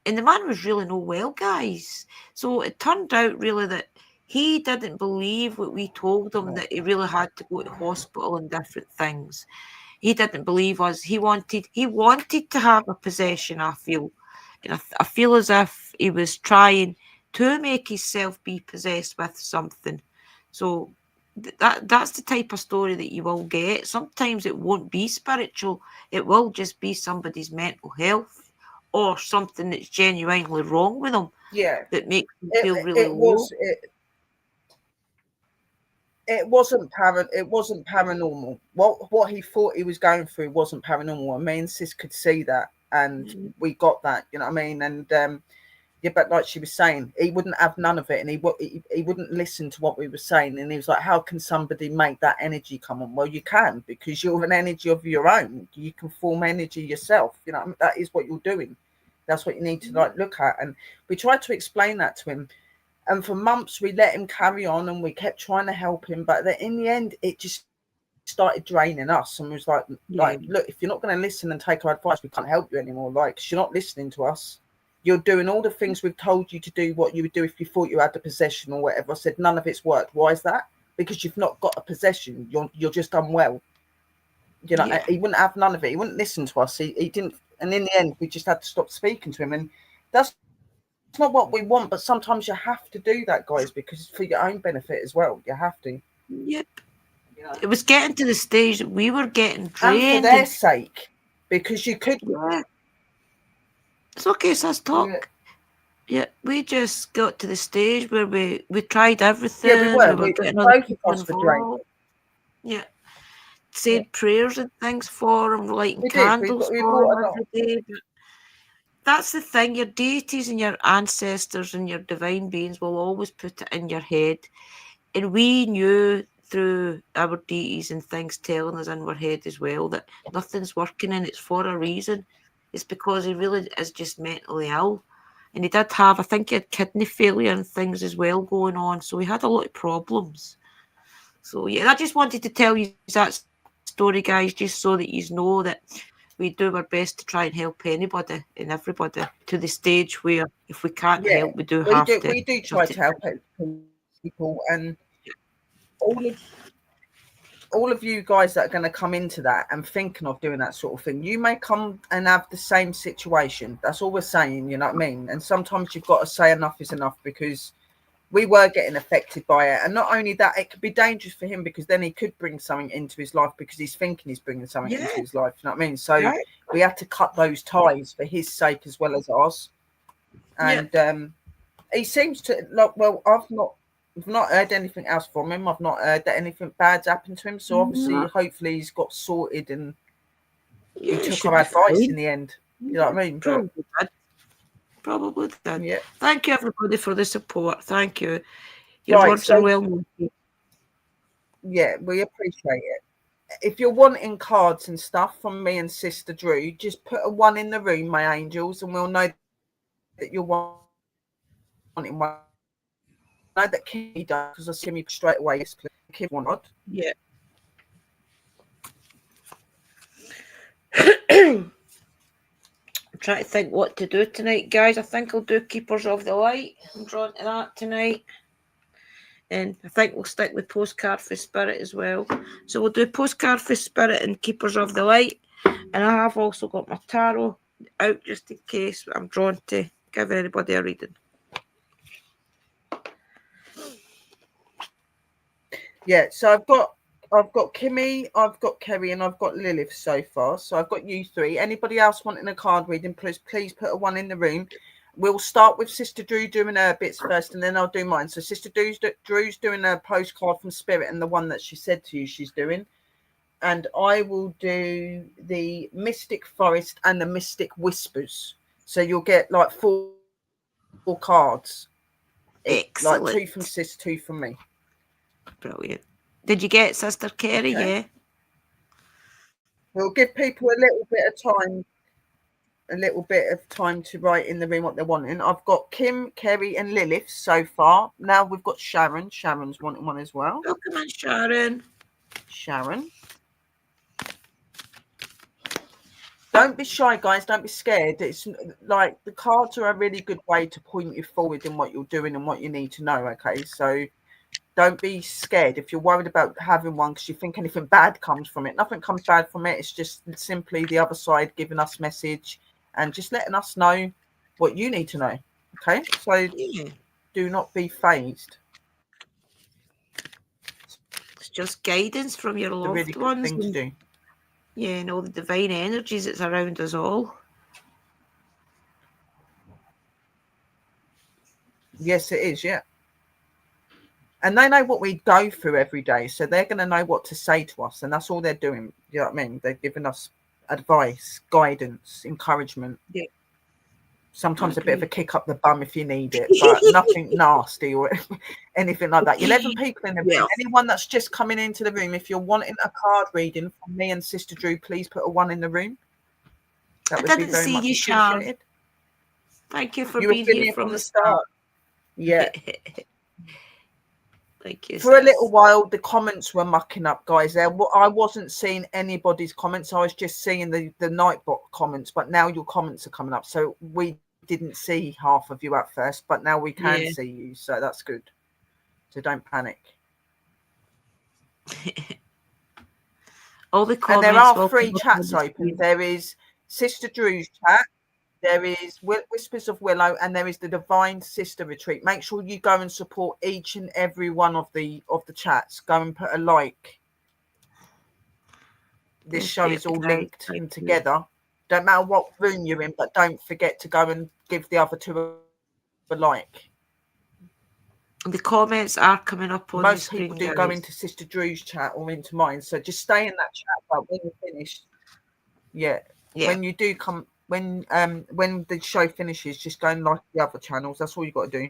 And the man was really no well, guys. So it turned out really that he didn't believe what we told him, Right. that he really had to go to hospital and different things. He didn't believe us. He wanted to have a possession, I feel. And I feel as if he was trying to make himself be possessed with something. So that's the type of story that you will get. Sometimes it won't be spiritual. It will just be somebody's mental health or something that's genuinely wrong with them Yeah, that makes them it feel really it low. was it wasn't paranormal. What he thought he was going through wasn't paranormal. And me and Sis could see that, and Mhm. we got that. You know what I mean? And yeah, but like she was saying, he wouldn't have none of it, and he wouldn't listen to what we were saying. And he was like, "How can somebody make that energy come on?" Well, you can, because you're an energy of your own. You can form energy yourself. You know, that is what you're doing. That's what you need to like look at. And we tried to explain that to him, and for months we let him carry on, and we kept trying to help him. But in the end, it just started draining us, and was Yeah, look, if you're not going to listen and take our advice, we can't help you anymore. Like, 'cause you're not listening to us. You're doing all the things we've told you to do, what you would do if you thought you had the possession or whatever. I said none of it's worked. Why is that? Because you've not got a possession. You're just unwell. You know, yeah, he wouldn't have none of it. He wouldn't listen to us. He didn't. And in the end, we just had to stop speaking to him. And that's not what we want. But sometimes you have to do that, guys, because it's for your own benefit as well. You have to. yep. It was getting to the stage that we were getting And for drained their and sake, because you could. yeah, it's okay, sis, Yeah, talk. Yeah, we just got to the stage where we tried yeah, we everything. were. We were We getting other both of people us were drained. involved. Yeah, Yeah, said prayers and things for him, lighting we did. candles We for him brought a lot. every day. But that's the thing, your deities and your ancestors and your divine beings will always put it in your head. And we knew through our deities and things telling us in our head as well that nothing's working and it's for a reason. It's because he really is just mentally ill. And he did have, I think he had kidney failure and things as well going on. So he had a lot of problems. So yeah, I just wanted to tell you that story, guys, just so that you know that we do our best to try and help anybody and everybody to the stage where if we can't help, Yeah, we do have to we do shut try it to help down. people, and all of all of you guys that are going to come into that and thinking of doing that sort of thing, you may come and have the same situation. That's all we're saying, you know what I mean? And sometimes you've got to say enough is enough, because we were getting affected by it. And not only that, it could be dangerous for him because then he could bring something into his life because he's thinking he's bringing something into his life. You know what I mean? So we had to cut those ties for his sake as well as ours. And he seems to like. Well, I've not heard anything else from him. I've not heard that anything bad's happened to him. So obviously, hopefully, he's got sorted and he took our advice in the end. You know what I mean? Probably did. Yeah. Thank you, everybody, for the support. Thank you. Your words are well noted. Yeah, we appreciate it. If you're wanting cards and stuff from me and Sister Drew, just put a 1 in the room, my angels, and we'll know that you're wanting one. I know that Kimmy does because I see me straight away. Yes, please. Kim wanted. Yeah. I'm trying to think what to do tonight, guys. I think I'll do Keepers of the Light. I'm drawn to that tonight. And I think we'll stick with Postcard for Spirit as well. So we'll do Postcard for Spirit and Keepers of the Light. And I have also got my tarot out just in case I'm drawn to give anybody a reading. Yeah, so I've got Kimmy, I've got Kerry, and I've got Lilith so far. So I've got you 3. Anybody else wanting a card reading, please put a 1 in the room. We'll start with Sister Drew doing her bits first, and then I'll do mine. So Sister Drew's doing a postcard from Spirit, and the one that she said to you she's doing. And I will do the Mystic Forest and the Mystic Whispers. So you'll get like 4 cards. Excellent. Like 2 from Sis, 2 from me. Brilliant. Did you get Sister Kerry? Okay. Yeah. We'll give people a little bit of time to write in the room what they're wanting. I've got Kim, Kerry, and Lilith so far. Now we've got Sharon. Sharon's wanting one as well. Welcome on, Sharon. Sharon. Don't be shy, guys. Don't be scared. It's like the cards are a really good way to point you forward in what you're doing and what you need to know. Okay, so don't be scared if you're worried about having one because you think anything bad comes from it. Nothing comes bad from it. It's just simply the other side giving us message and just letting us know what you need to know. Okay, so do not be phased. It's just guidance from your loved really good ones. Thing to do. Yeah, and all the divine energies that's around us all. Yes, it is. Yeah. And they know what we go through every day, so they're going to know what to say to us, and that's all they're doing. You know what I mean? They're giving us advice, guidance, encouragement. Yeah. Sometimes a bit of a kick up the bum if you need it, but nothing nasty or anything like that. 11 people in the room. Yeah. Anyone that's just coming into the room, if you're wanting a card reading from me and Sister Drew, please put a 1 in the room. That would be very much appreciated. Thank you for being here from the start. Yeah. Thank you. For a little while, the comments were mucking up, guys. I wasn't seeing anybody's comments. I was just seeing the Nightbot comments, but now your comments are coming up. So we didn't see half of you at first, but now we can see you. So that's good. So don't panic. All the comments. And there are 3 chats open. There is Sister Drew's chat. There is Whispers of Willow, and there is the Divine Sister Retreat. Make sure you go and support each and every one of the chats. Go and put a like. This show is all linked in together. Don't matter what room you're in, but don't forget to go and give the other 2 a like. The comments are coming up on Most the screen, people do go into Sister Drew's chat or into mine, so just stay in that chat. But when you're finished, when you do come. When the show finishes, just go and like the other channels. That's all you got to do.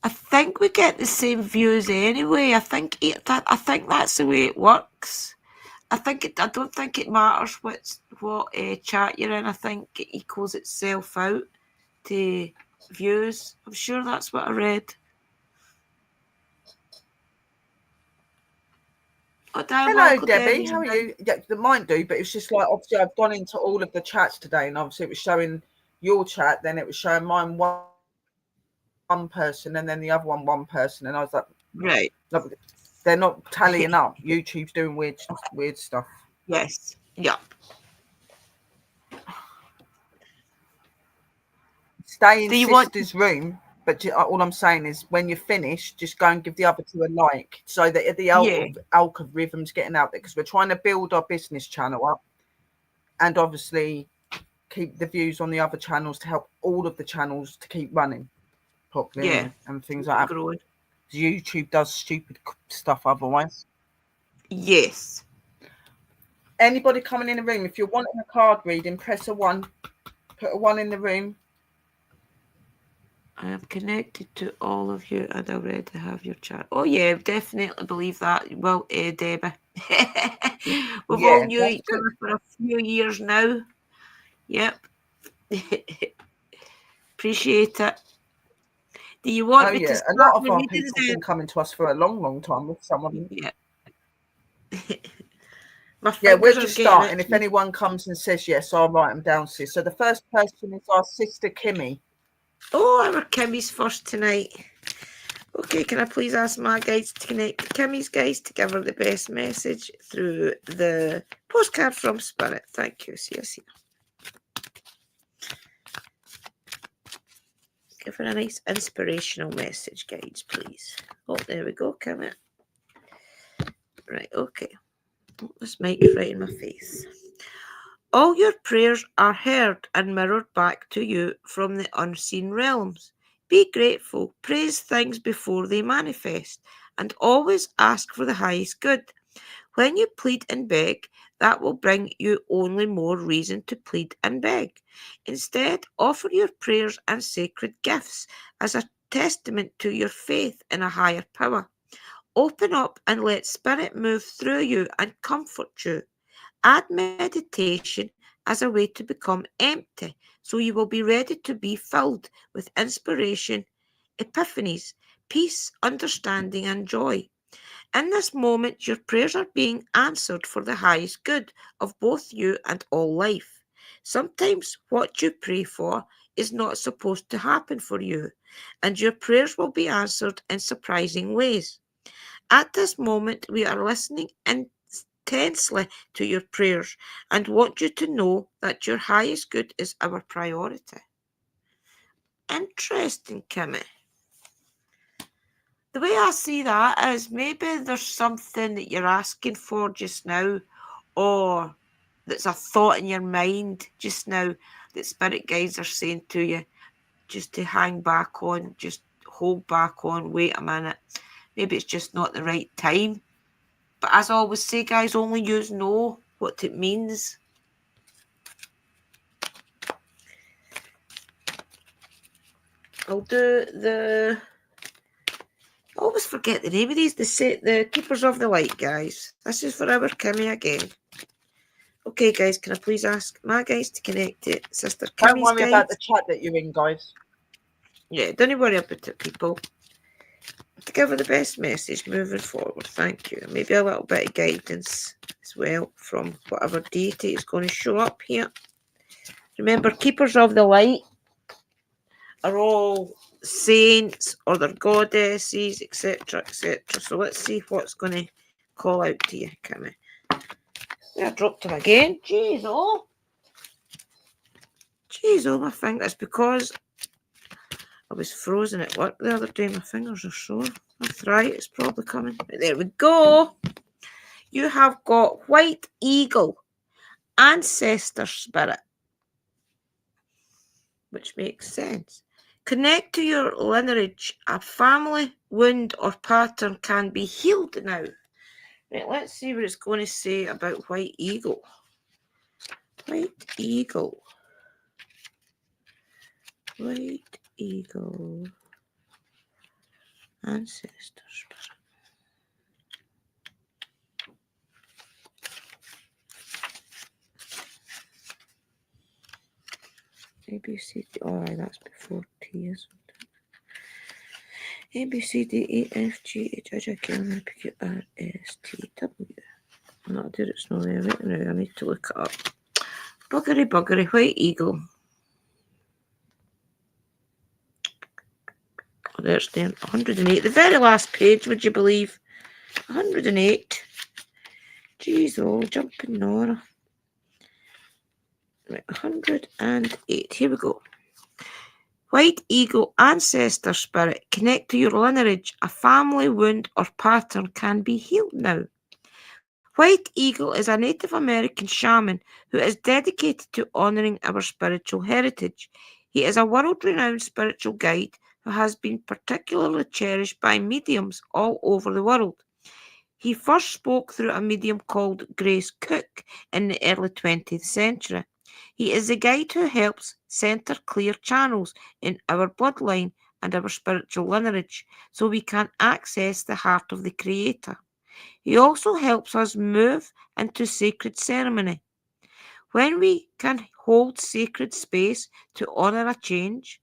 I think we get the same views anyway. I think that's the way it works. I don't think it matters what chat you're in. I think it equals itself out to views. I'm sure that's what I read. Hello, Debbie. How are you? Yeah, the mine do, but it's just like obviously I've gone into all of the chats today, and obviously it was showing your chat, then it was showing mine one person, and then the other one person, and I was like, right, they're not tallying up. YouTube's doing weird stuff. Yes. Yeah. Stay in Do you want? sister's room, but all I'm saying is when you're finished, just go and give the other two a like so that the Yeah, algorithm's getting out there, because we're trying to build our business channel up and obviously keep the views on the other channels to help all of the channels to keep running properly yeah, and things like that. growing. YouTube does stupid stuff otherwise. Yes. Anybody coming in the room, if you're wanting a card reading, press a 1. Put a 1 in the room. I am connected to all of you and already have your chat. Oh yeah, definitely believe that. Well, Debbie. We've all knew each other for a few years now. Yep. Appreciate it. Do you want me to start? A lot of our people have been coming to us for a long time with some of them. Yeah. We're just starting. If anyone comes and says yes, I'll write them down, sis. So the first person is our sister Kimmy. Oh, our Kimmy's first tonight. Okay, can I please ask my guides to connect to Kimmy's guys to give her the best message through the postcard from Spirit? Thank you. See you soon. Give her a nice inspirational message, guides, please. Oh, there we go, Kimmy. Right, okay. Oh, this mic is right in my face. All your prayers are heard and mirrored back to you from the unseen realms. Be grateful, praise things before they manifest, and always ask for the highest good. When you plead and beg, that will bring you only more reason to plead and beg. Instead, offer your prayers and sacred gifts as a testament to your faith in a higher power. Open up and let Spirit move through you and comfort you. Add meditation as a way to become empty, so you will be ready to be filled with inspiration, epiphanies, peace, understanding, and joy. In this moment, your prayers are being answered for the highest good of both you and all life. Sometimes what you pray for is not supposed to happen for you, and your prayers will be answered in surprising ways. At this moment, we are listening intensely to your prayers and want you to know that your highest good is our priority. Interesting, Kimmy. The way I see that is maybe there's something that you're asking for just now, or that's a thought in your mind just now that spirit guides are saying to you just to hang back on, just hold back on, wait a minute. Maybe it's just not the right time. But as I always say, guys, only you know what it means. I'll do the... I always forget the name of these. The Keepers of the Light, guys. This is for our Kimmy again. Okay, guys, can I please ask my guys to connect it? Sister Kimmy's Don't worry about the chat that you're in, guys. Yeah, don't worry about it, people. To give her the best message moving forward. Thank you. Maybe a little bit of guidance as well from whatever deity is going to show up here. Remember, Keepers of the Light are all saints or their goddesses, etc., etc. So let's see what's going to call out to you, Kimmy. I dropped him again. Jeez, oh. Jeez, oh, my finger. It's because I was frozen at work the other day. My fingers are sore. Arthritis probably coming. Right, there we go. You have got White Eagle, Ancestor Spirit, which makes sense. Connect to your lineage. A family wound or pattern can be healed now. Right, let's see what it's going to say about White Eagle. White Eagle. White Eagle. Ancestor Spirit. A, B, C, D. Oh, that's before T, isn't it? A, B, C, D, E, F, G, H, I, J, K, L, M, N, P, Q, R, S, T, W. No, dude, it's not there right now. I need to look it up. Buggery, White Eagle. Oh, there's there. 108. The very last page, would you believe? 108. Jeez, oh, jumping Nora. Right, 108. Here we go. White Eagle Ancestor Spirit, connect to your lineage. A family wound or pattern can be healed now. White Eagle is a Native American shaman who is dedicated to honouring our spiritual heritage. He is a world-renowned spiritual guide who has been particularly cherished by mediums all over the world. He first spoke through a medium called Grace Cook in the early 20th century. He is the guide who helps center clear channels in our bloodline and our spiritual lineage so we can access the heart of the Creator. He also helps us move into sacred ceremony. When we can hold sacred space to honor a change,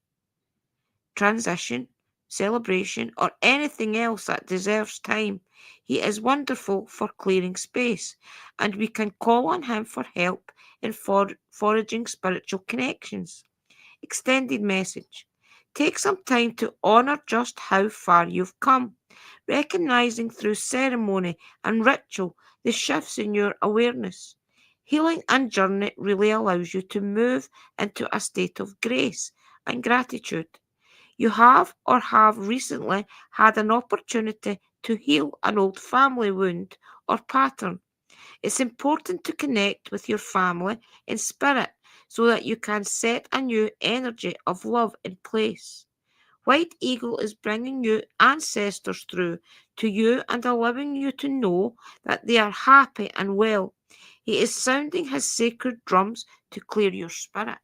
transition, celebration, or anything else that deserves time, he is wonderful for clearing space, and we can call on him for help in foraging spiritual connections. Extended message. Take some time to honor just how far you've come, recognizing through ceremony and ritual the shifts in your awareness. Healing and journey really allows you to move into a state of grace and gratitude. You have or have recently had an opportunity to heal an old family wound or pattern. It's important to connect with your family in spirit so that you can set a new energy of love in place. White Eagle is bringing you ancestors through to you and allowing you to know that they are happy and well. He is sounding his sacred drums to clear your spirit.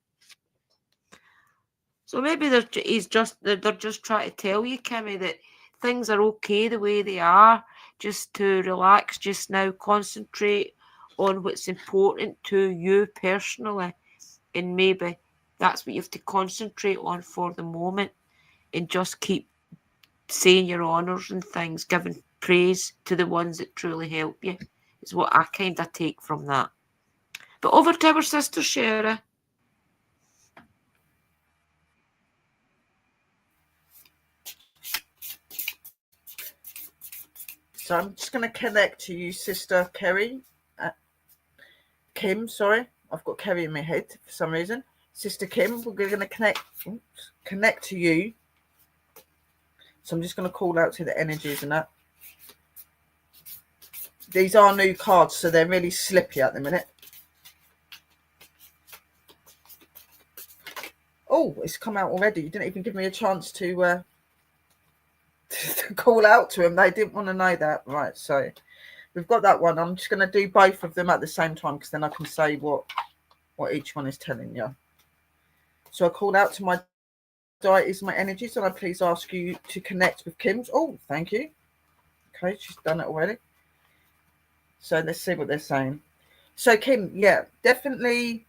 So maybe they're just trying to tell you, Kimmy, that things are okay the way they are. Just to relax, just now concentrate on what's important to you personally, and maybe that's what you have to concentrate on for the moment, and just keep saying your honours and things, giving praise to the ones that truly help you, is what I kind of take from that. But over to our sister Shara. So I'm just going to connect to you, Sister Kim, sorry. I've got Kerry in my head for some reason. Sister Kim, we're going to connect to you. So I'm just going to call out to the energies and that. These are new cards, so they're really slippy at the minute. Oh, it's come out already. You didn't even give me a chance to call out to them. They didn't want to know that. Right, so we've got that one. I'm just going to do both of them at the same time because then I can say what each one is telling you. So I called out to my deities, my energies, and I please ask you to connect with Kim's. Oh, thank you. Okay, she's done it already. So let's see what they're saying. So Kim, yeah, definitely.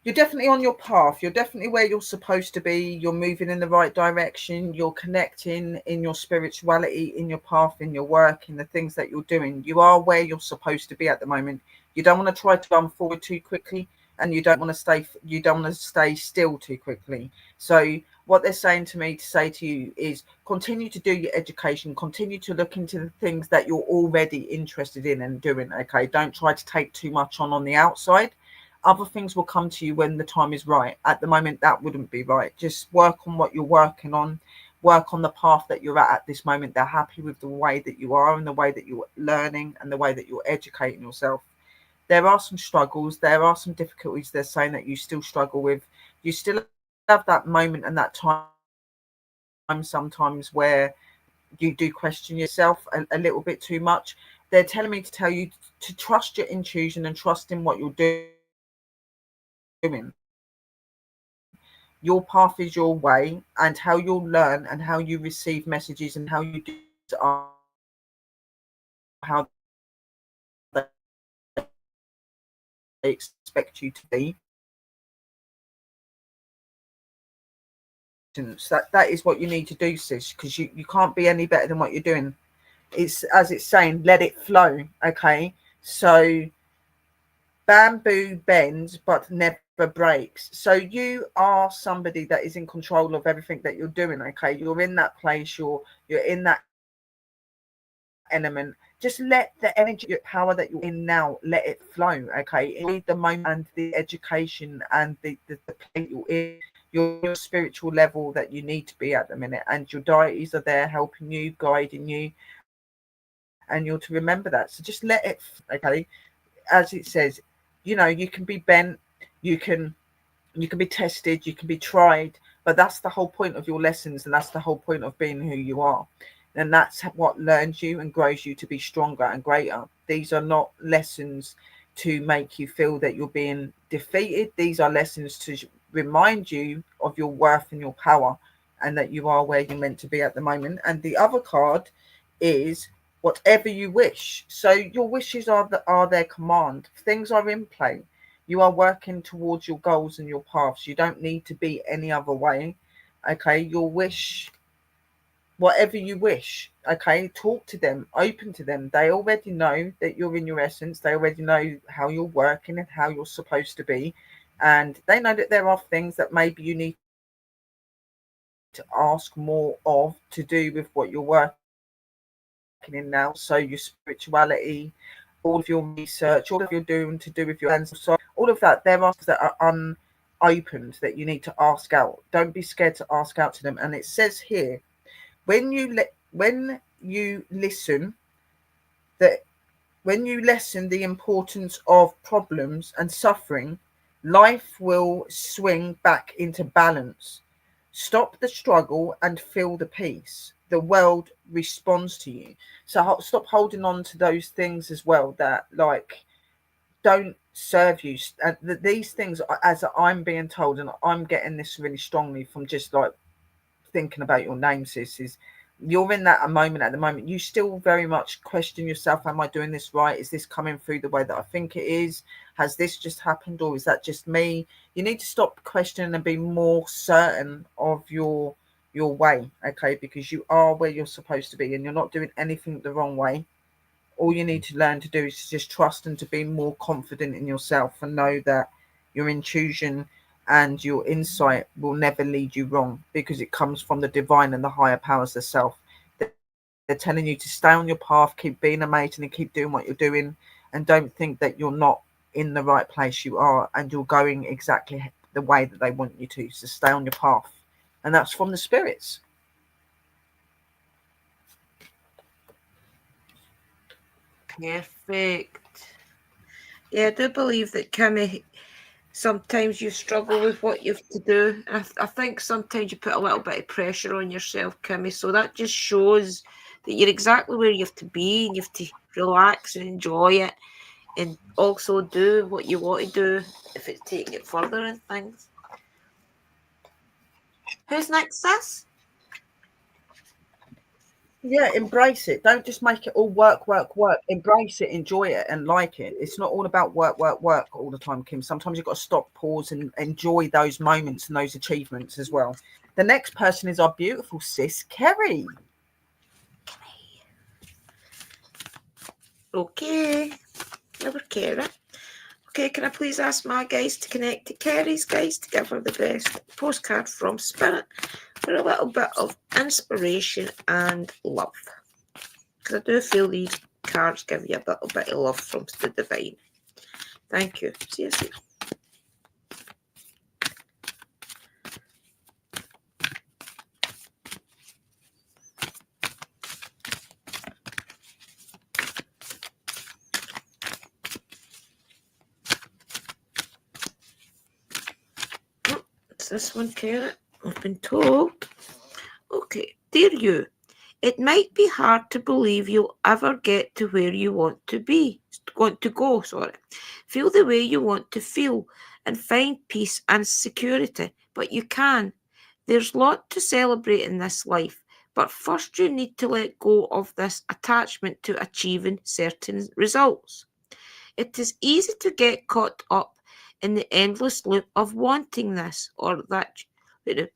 You're definitely on your path. You're definitely where you're supposed to be. You're moving in the right direction. You're connecting in your spirituality, in your path, in your work, in the things that you're doing. You are where you're supposed to be at the moment. You don't want to try to run forward too quickly, and you don't want to stay still too quickly. So what they're saying to me to say to you is continue to do your education, continue to look into the things that you're already interested in and doing. Okay, don't try to take too much on the outside. Other things will come to you when the time is right. At the moment, that wouldn't be right. Just work on what you're working on, work on the path that you're at this moment. They're happy with the way that you are and the way that you're learning and the way that you're educating yourself. There are some struggles, there are some difficulties they're saying that you still struggle with. You still have that moment and that time sometimes where you do question yourself a little bit too much. They're telling me to tell you to trust your intuition and trust in what you're doing. Your path is your way, and how you'll learn and how you receive messages and how you do are how they expect you to be. That is what you need to do, sis, because you can't be any better than what you're doing. It's as it's saying, let it flow. Okay, so bamboo bends but never breaks. So you are somebody that is in control of everything that you're doing. Okay, you're in that place, you're in that element. Just let the energy, your power that you're in now, let it flow. Okay, enjoy the moment and the education and the place you're in. you're your spiritual level that you need to be at the minute, and your deities are there helping you, guiding you, and you're to remember that. So just let it, okay? As it says, you can be bent, you can you can be tested, you can be tried, but that's the whole point of your lessons, and that's the whole point of being who you are. And that's what learns you and grows you to be stronger and greater. These are not lessons to make you feel that you're being defeated. These are lessons to remind you of your worth and your power, and that you are where you're meant to be at the moment. And the other card is whatever you wish. So your wishes are their command. Things are in play. You are working towards your goals and your paths. You don't need to be any other way. Okay, your wish, whatever you wish. Okay, talk to them, open to them. They already know that you're in your essence. They already know how you're working and how you're supposed to be. And they know that there are things that maybe you need to ask more of to do with what you're working in now. So your spirituality, all of your research, all of your doing to do with your plans, all of that. There are things that are unopened that you need to ask out. Don't be scared to ask out to them. And it says here, when you listen, that when you lessen the importance of problems and suffering, life will swing back into balance. Stop the struggle and feel the peace. The world responds to you. So stop holding on to those things as well that like don't serve you. And these things, as I'm being told, and I'm getting this really strongly from just like thinking about your name, sis, is you're in that moment at the moment. You still very much question yourself. Am I doing this right? Is this coming through the way that I think it is? Has this just happened, or is that just me? You need to stop questioning and be more certain of your way, okay? Because you are where you're supposed to be, and you're not doing anything the wrong way. All you need to learn to do is to just trust and to be more confident in yourself, and know that your intuition and your insight will never lead you wrong, because it comes from the divine and the higher powers of self. They're telling you to stay on your path, keep being amazing, and keep doing what you're doing, and don't think that you're not in the right place. You are, and you're going exactly the way that they want you to. So stay on your path, and that's from the spirits. Perfect. Yeah, I do believe that, Kimmy, sometimes you struggle with what you have to do. And I think sometimes you put a little bit of pressure on yourself, Kimmy. So that just shows that you're exactly where you have to be, and you have to relax and enjoy it, and also do what you want to do if it's taking it further and things. Who's next, sis? Yeah, embrace it. Don't just make it all work, work, work. Embrace it, enjoy it, and like it. It's not all about work, work, work all the time, Kim. Sometimes you've got to stop, pause, and enjoy those moments and those achievements as well. The next person is our beautiful sis, Kerry. Okay, never care it. Okay, can I please ask my guys to connect to Kerry's guys to give her the best postcard from Spirit for a little bit of inspiration and love? Because I do feel these cards give you a little bit of love from the divine. Thank you. See you soon. It's this one, Carrot. I've been told. Okay, dear you, it might be hard to believe you'll ever get to where you want to go, sorry. Feel the way you want to feel and find peace and security, but you can. There's lot to celebrate in this life, but first you need to let go of this attachment to achieving certain results. It is easy to get caught up in the endless loop of wanting this or that. Wait, no,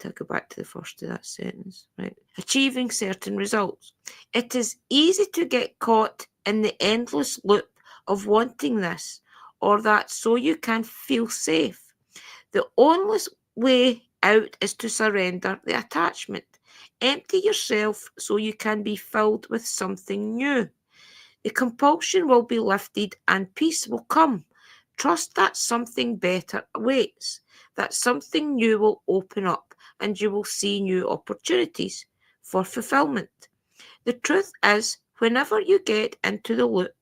to go back to the first of that sentence, right? Achieving certain results. It is easy to get caught in the endless loop of wanting this or that so you can feel safe. The only way out is to surrender the attachment. Empty yourself so you can be filled with something new. The compulsion will be lifted and peace will come. Trust that something better awaits. that something new will open up and you will see new opportunities for fulfillment. The truth is, whenever you get into the loop,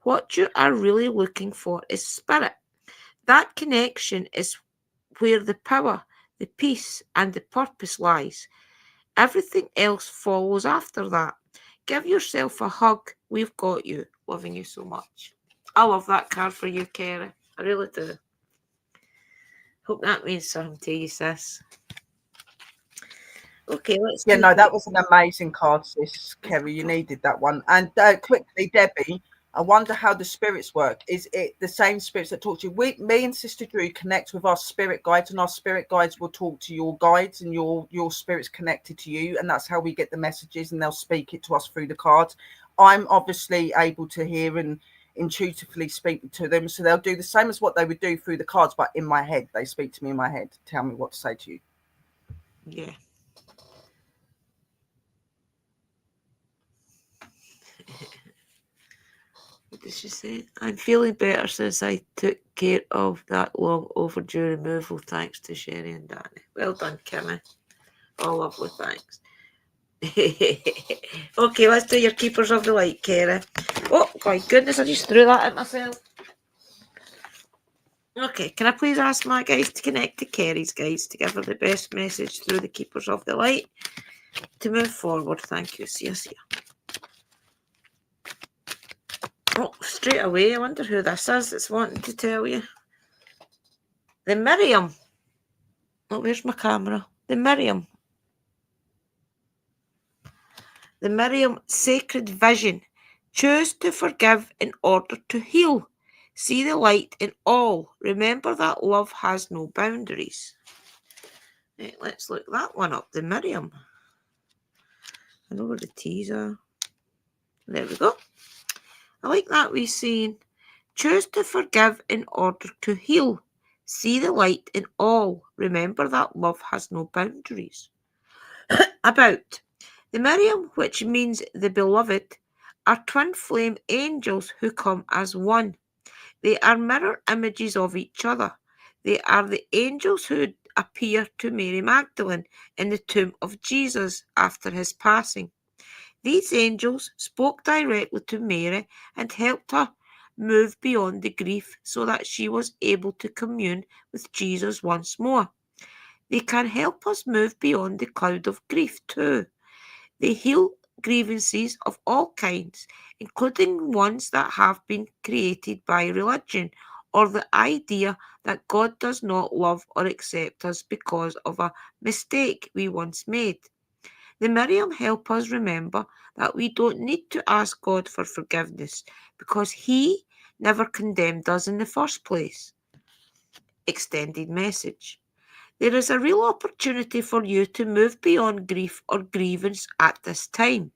what you are really looking for is spirit. That connection is where the power, the peace, and the purpose lies. Everything else follows after that. Give yourself a hug. We've got you. Loving you so much. I love that card for you, Kerry. I really do. Hope that means something to you, sis. Okay, let's Yeah, do no, that was an amazing card, sis, Kerry. You needed that one. And quickly, Debbie, I wonder how the spirits work. Is it the same spirits that talk to you? Me and Sister Drew connect with our spirit guides, and our spirit guides will talk to your guides, and your spirits connected to you, and that's how we get the messages, and they'll speak it to us through the cards. I'm obviously able to hear and intuitively speak to them, so they'll do the same as what they would do through the cards, but in my head. They speak to me in my head, tell me what to say to you. Yeah. What did she say? I'm feeling better since I took care of that long overdue removal, thanks to Sherry and Danny. Well done, Kimmy. Oh, lovely, thanks. Okay, let's do your Keepers of the Light, Kerry. Oh, my goodness, I just threw that at myself. Okay, can I please ask my guys to connect to Kerry's guys to give her the best message through the Keepers of the Light to move forward? Thank you. See you. Oh, straight away, I wonder who this is that's wanting to tell you. The Miriam. Oh, where's my camera? The Miriam. The Miriam Sacred Vision. Choose to forgive in order to heal. See the light in all. Remember that love has no boundaries. Right, let's look that one up. The Miriam. I know where the T's are. There we go. I like that wee saying. Choose to forgive in order to heal. See the light in all. Remember that love has no boundaries. About. The Miriam, which means the beloved, are twin flame angels who come as one. They are mirror images of each other. They are the angels who appear to Mary Magdalene in the tomb of Jesus after his passing. These angels spoke directly to Mary and helped her move beyond the grief so that she was able to commune with Jesus once more. They can help us move beyond the cloud of grief too. They heal grievances of all kinds, including ones that have been created by religion or the idea that God does not love or accept us because of a mistake we once made. The Miriam help us remember that we don't need to ask God for forgiveness because He never condemned us in the first place. Extended message. There is a real opportunity for you to move beyond grief or grievance at this time.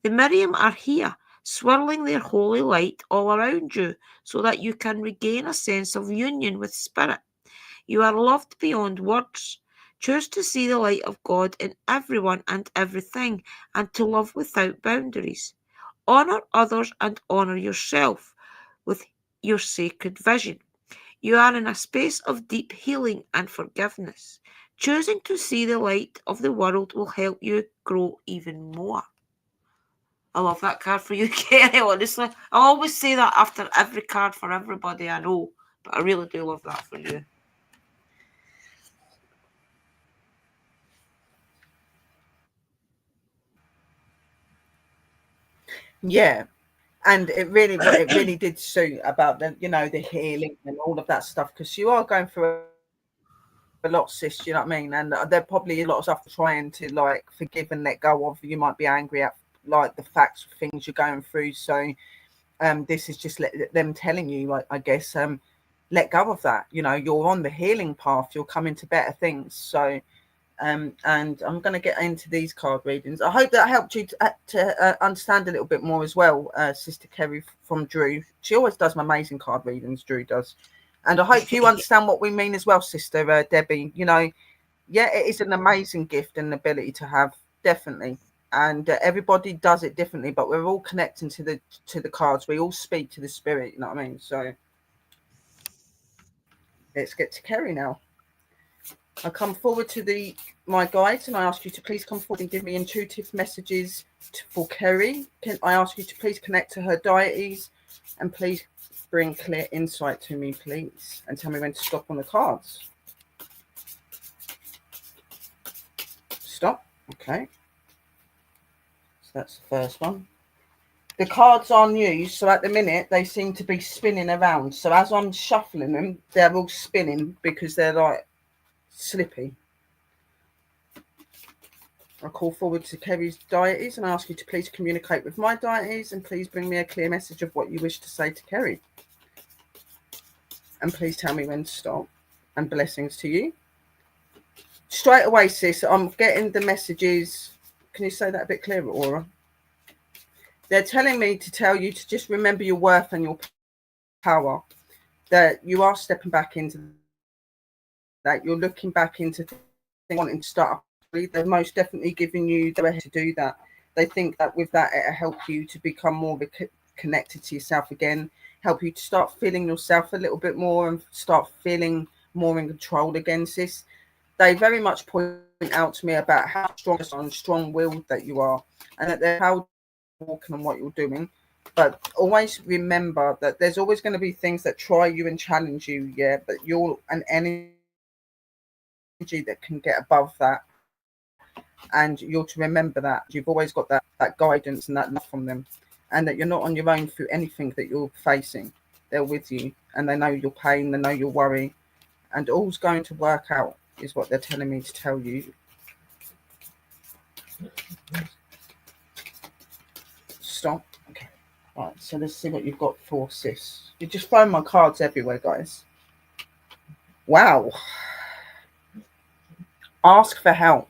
The Miriam are here, swirling their holy light all around you so that you can regain a sense of union with Spirit. You are loved beyond words. Choose to see the light of God in everyone and everything and to love without boundaries. Honour others and honour yourself with your sacred vision. You are in a space of deep healing and forgiveness. Choosing to see the light of the world will help you grow even more. I love that card for you, Kerry, honestly. I always say that after every card for everybody I know, but I really do love that for you. Yeah, and it really did suit about the the healing and all of that stuff, because you are going through a lot, sis. You know what I mean? And there probably is a lot of stuff trying to like forgive and let go of. You might be angry at like the facts of things you're going through. So this is just them telling you, like, I guess, let go of that. You're on the healing path. You're coming to better things. So and I'm going to get into these card readings. I hope that helped you to understand a little bit more as well, Sister Kerry from Drew. She always does amazing card readings, Drew does. And I hope you understand what we mean as well, Sister Debbie. Yeah, it is an amazing gift and ability to have, definitely. And everybody does it differently, but we're all connecting to the cards. We all speak to the spirit, you know what I mean? So let's get to Kerry now. I come forward to my guides and I ask you to please come forward and give me intuitive messages for Kerry. I ask you to please connect to her deities and please bring clear insight to me, please, and tell me when to stop on the cards. Stop. Okay. So that's the first one. The cards are new, so at the minute they seem to be spinning around. So as I'm shuffling them, they're all spinning because they're like slippy. I call forward to Kerry's deities and ask you to please communicate with my deities and please bring me a clear message of what you wish to say to Kerry. And please tell me when to stop. And blessings to you. Straight away, sis, I'm getting the messages. Can you say that a bit clearer, Aura? They're telling me to tell you to just remember your worth and your power. That you are stepping back into that. You're looking back into wanting to start up. They're most definitely giving you the way to do that. They think that with that, it'll help you to become more connected to yourself again, help you to start feeling yourself a little bit more and start feeling more in control again, sis. They very much point out to me about how strong and strong-willed that you are and that they're how you're walking and what you're doing. But always remember that there's always going to be things that try you and challenge you, yeah, but you're an energy that can get above that. And you're to remember that you've always got that guidance and that love from them, and that you're not on your own through anything that you're facing. They're with you and they know your pain, they know your worry, and all's going to work out is what they're telling me to tell you. Stop. Okay. Right, so let's see what you've got for sis. You're just throwing my cards everywhere, guys. Wow. Ask for help.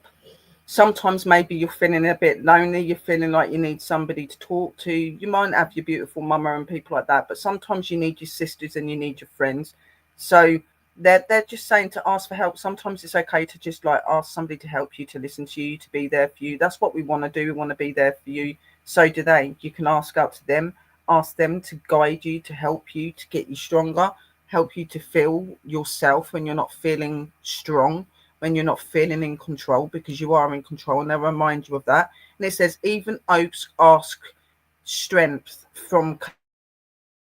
Sometimes maybe you're feeling a bit lonely, you're feeling like you need somebody to talk to. You might have your beautiful mama and people like that, but sometimes you need your sisters and you need your friends. So they're just saying to ask for help. Sometimes it's okay to just like ask somebody to help you, to listen to you, to be there for you. That's what we want to do. We want to be there for you. So do they. You can ask out to them, ask them to guide you, to help you, to get you stronger, help you to feel yourself when you're not feeling strong, when you're not feeling in control, because you are in control, and they'll remind you of that. And it says, even oaks ask strength from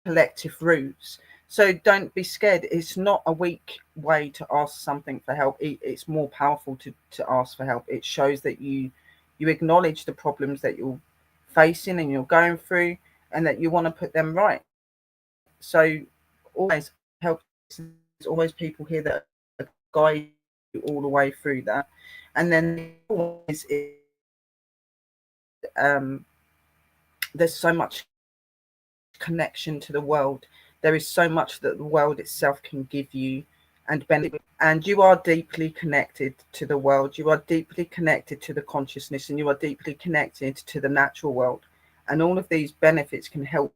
collective roots. So don't be scared. It's not a weak way to ask something for help. It's more powerful to ask for help. It shows that you acknowledge the problems that you're facing and you're going through, and that you want to put them right. So always help. There's always people here that guide you all the way through that. And then always there's so much connection to the world. There is so much that the world itself can give you and benefit. And you are deeply connected to the world. You are deeply connected to the consciousness, and you are deeply connected to the natural world. And all of these benefits can help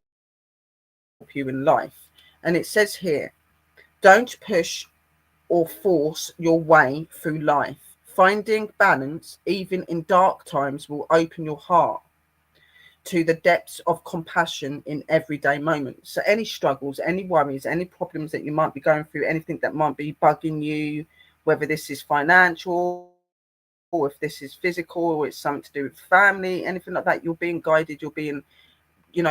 you in life. And it says here, don't push or force your way through life. Finding balance, even in dark times, will open your heart to the depths of compassion in everyday moments. So any struggles, any worries, any problems that you might be going through, anything that might be bugging you, whether this is financial or if this is physical or it's something to do with family, anything like that, you're being guided, you're being,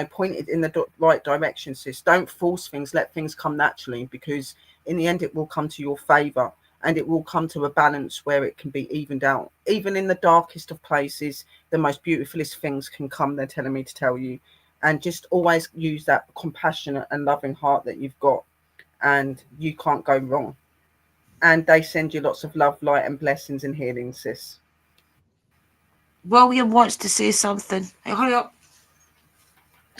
pointed in the right direction, sis. Don't force things, let things come naturally, because in the end it will come to your favor. And it will come to a balance where it can be evened out. Even in the darkest of places, the most beautifulest things can come, they're telling me to tell you. And just always use that compassionate and loving heart that you've got, and you can't go wrong. And they send you lots of love, light and blessings and healing, sis. William wants to say something. Hey, hurry up.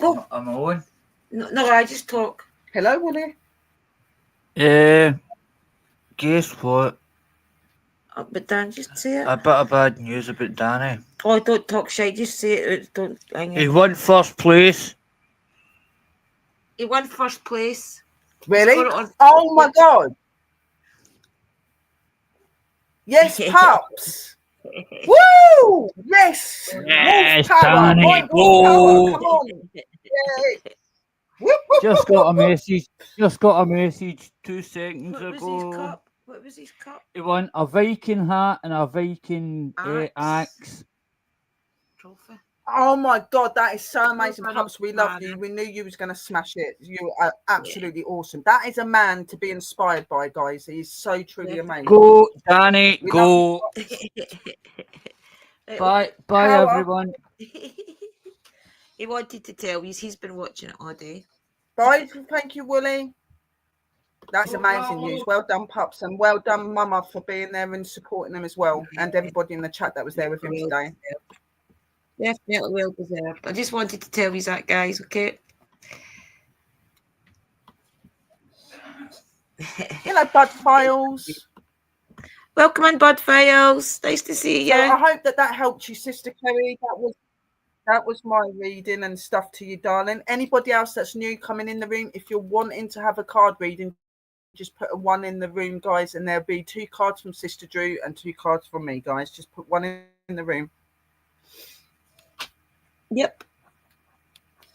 Oh. I'm on. No, I just talk. Hello, Willie. Guess what? But Dan, just say it. A bit of bad news about Danny. Oh, don't talk shit. Just say it. Don't hang He it. won first place. He won first place. Really? Oh my God. Yes, pups. Woo! Yes. Yes, Wolf power. Danny. Right, wolf Whoa. power. Come on. Yeah. Whoop, whoop, Just whoop, got a whoop. message. Just got a message 2 seconds What was his ago. cup? What was his cup? He won a Viking hat and a Viking axe. Trophy. Oh my God, that is so amazing, Well done, Pups. We loved Dana. you. We knew you was going to smash it. You are absolutely awesome. That is a man to be inspired by, guys. He's so truly amazing. Go, Danny, We go. love you. Bye, Power. everyone. He wanted to tell you he's been watching it all day. Bye. Thank you, Willie. That's amazing news. Well done, Pups, and well done, Mama, for being there and supporting them as well, and everybody in the chat that was there with him today. Definitely well deserved. I just wanted to tell you that, guys, okay? Hello, Bud Files. Welcome in, Bud Files. Nice to see you. So I hope that helped you, Sister Kerry. That was my reading and stuff to you, darling. Anybody else that's new coming in the room, if you're wanting to have a card reading, just put a 1 in the room, guys, and there'll be 2 cards from Sister Drew and 2 cards from me, guys. Just put 1 in the room. Yep.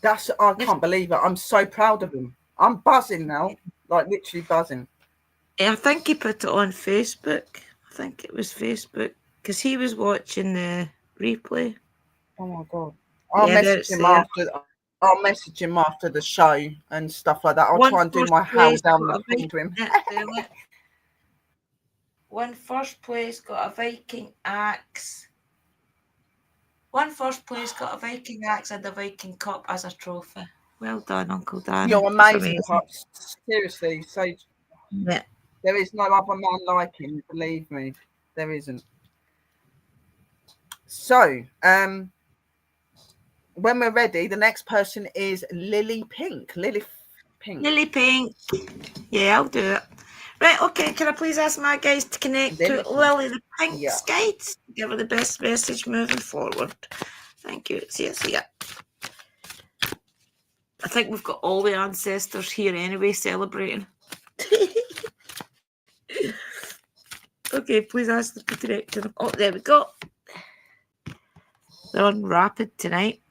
I can't believe it. I'm so proud of him. I'm buzzing now, like literally buzzing. I think he put it on Facebook. I think it was Facebook because he was watching the replay. Oh my God. I'll message him after the show and stuff like that. I'll try and do my howl down the thing to him. One first place got a Viking axe. One first place got a Viking axe and a Viking cup as a trophy. Well done, Uncle Dan. You're amazing, Pops. Seriously. So yeah. There is no other man like him, believe me. There isn't. So, when we're ready, the next person is Lily Pink. Lily Pink. Yeah, I'll do it. Right, okay. Can I please ask my guys to connect to Lily the Pink's guides? Give her the best message moving forward. Thank you. See ya. I think we've got all the ancestors here anyway celebrating. Okay, please ask them to connect to them. Oh, there we go. They're on rapid tonight.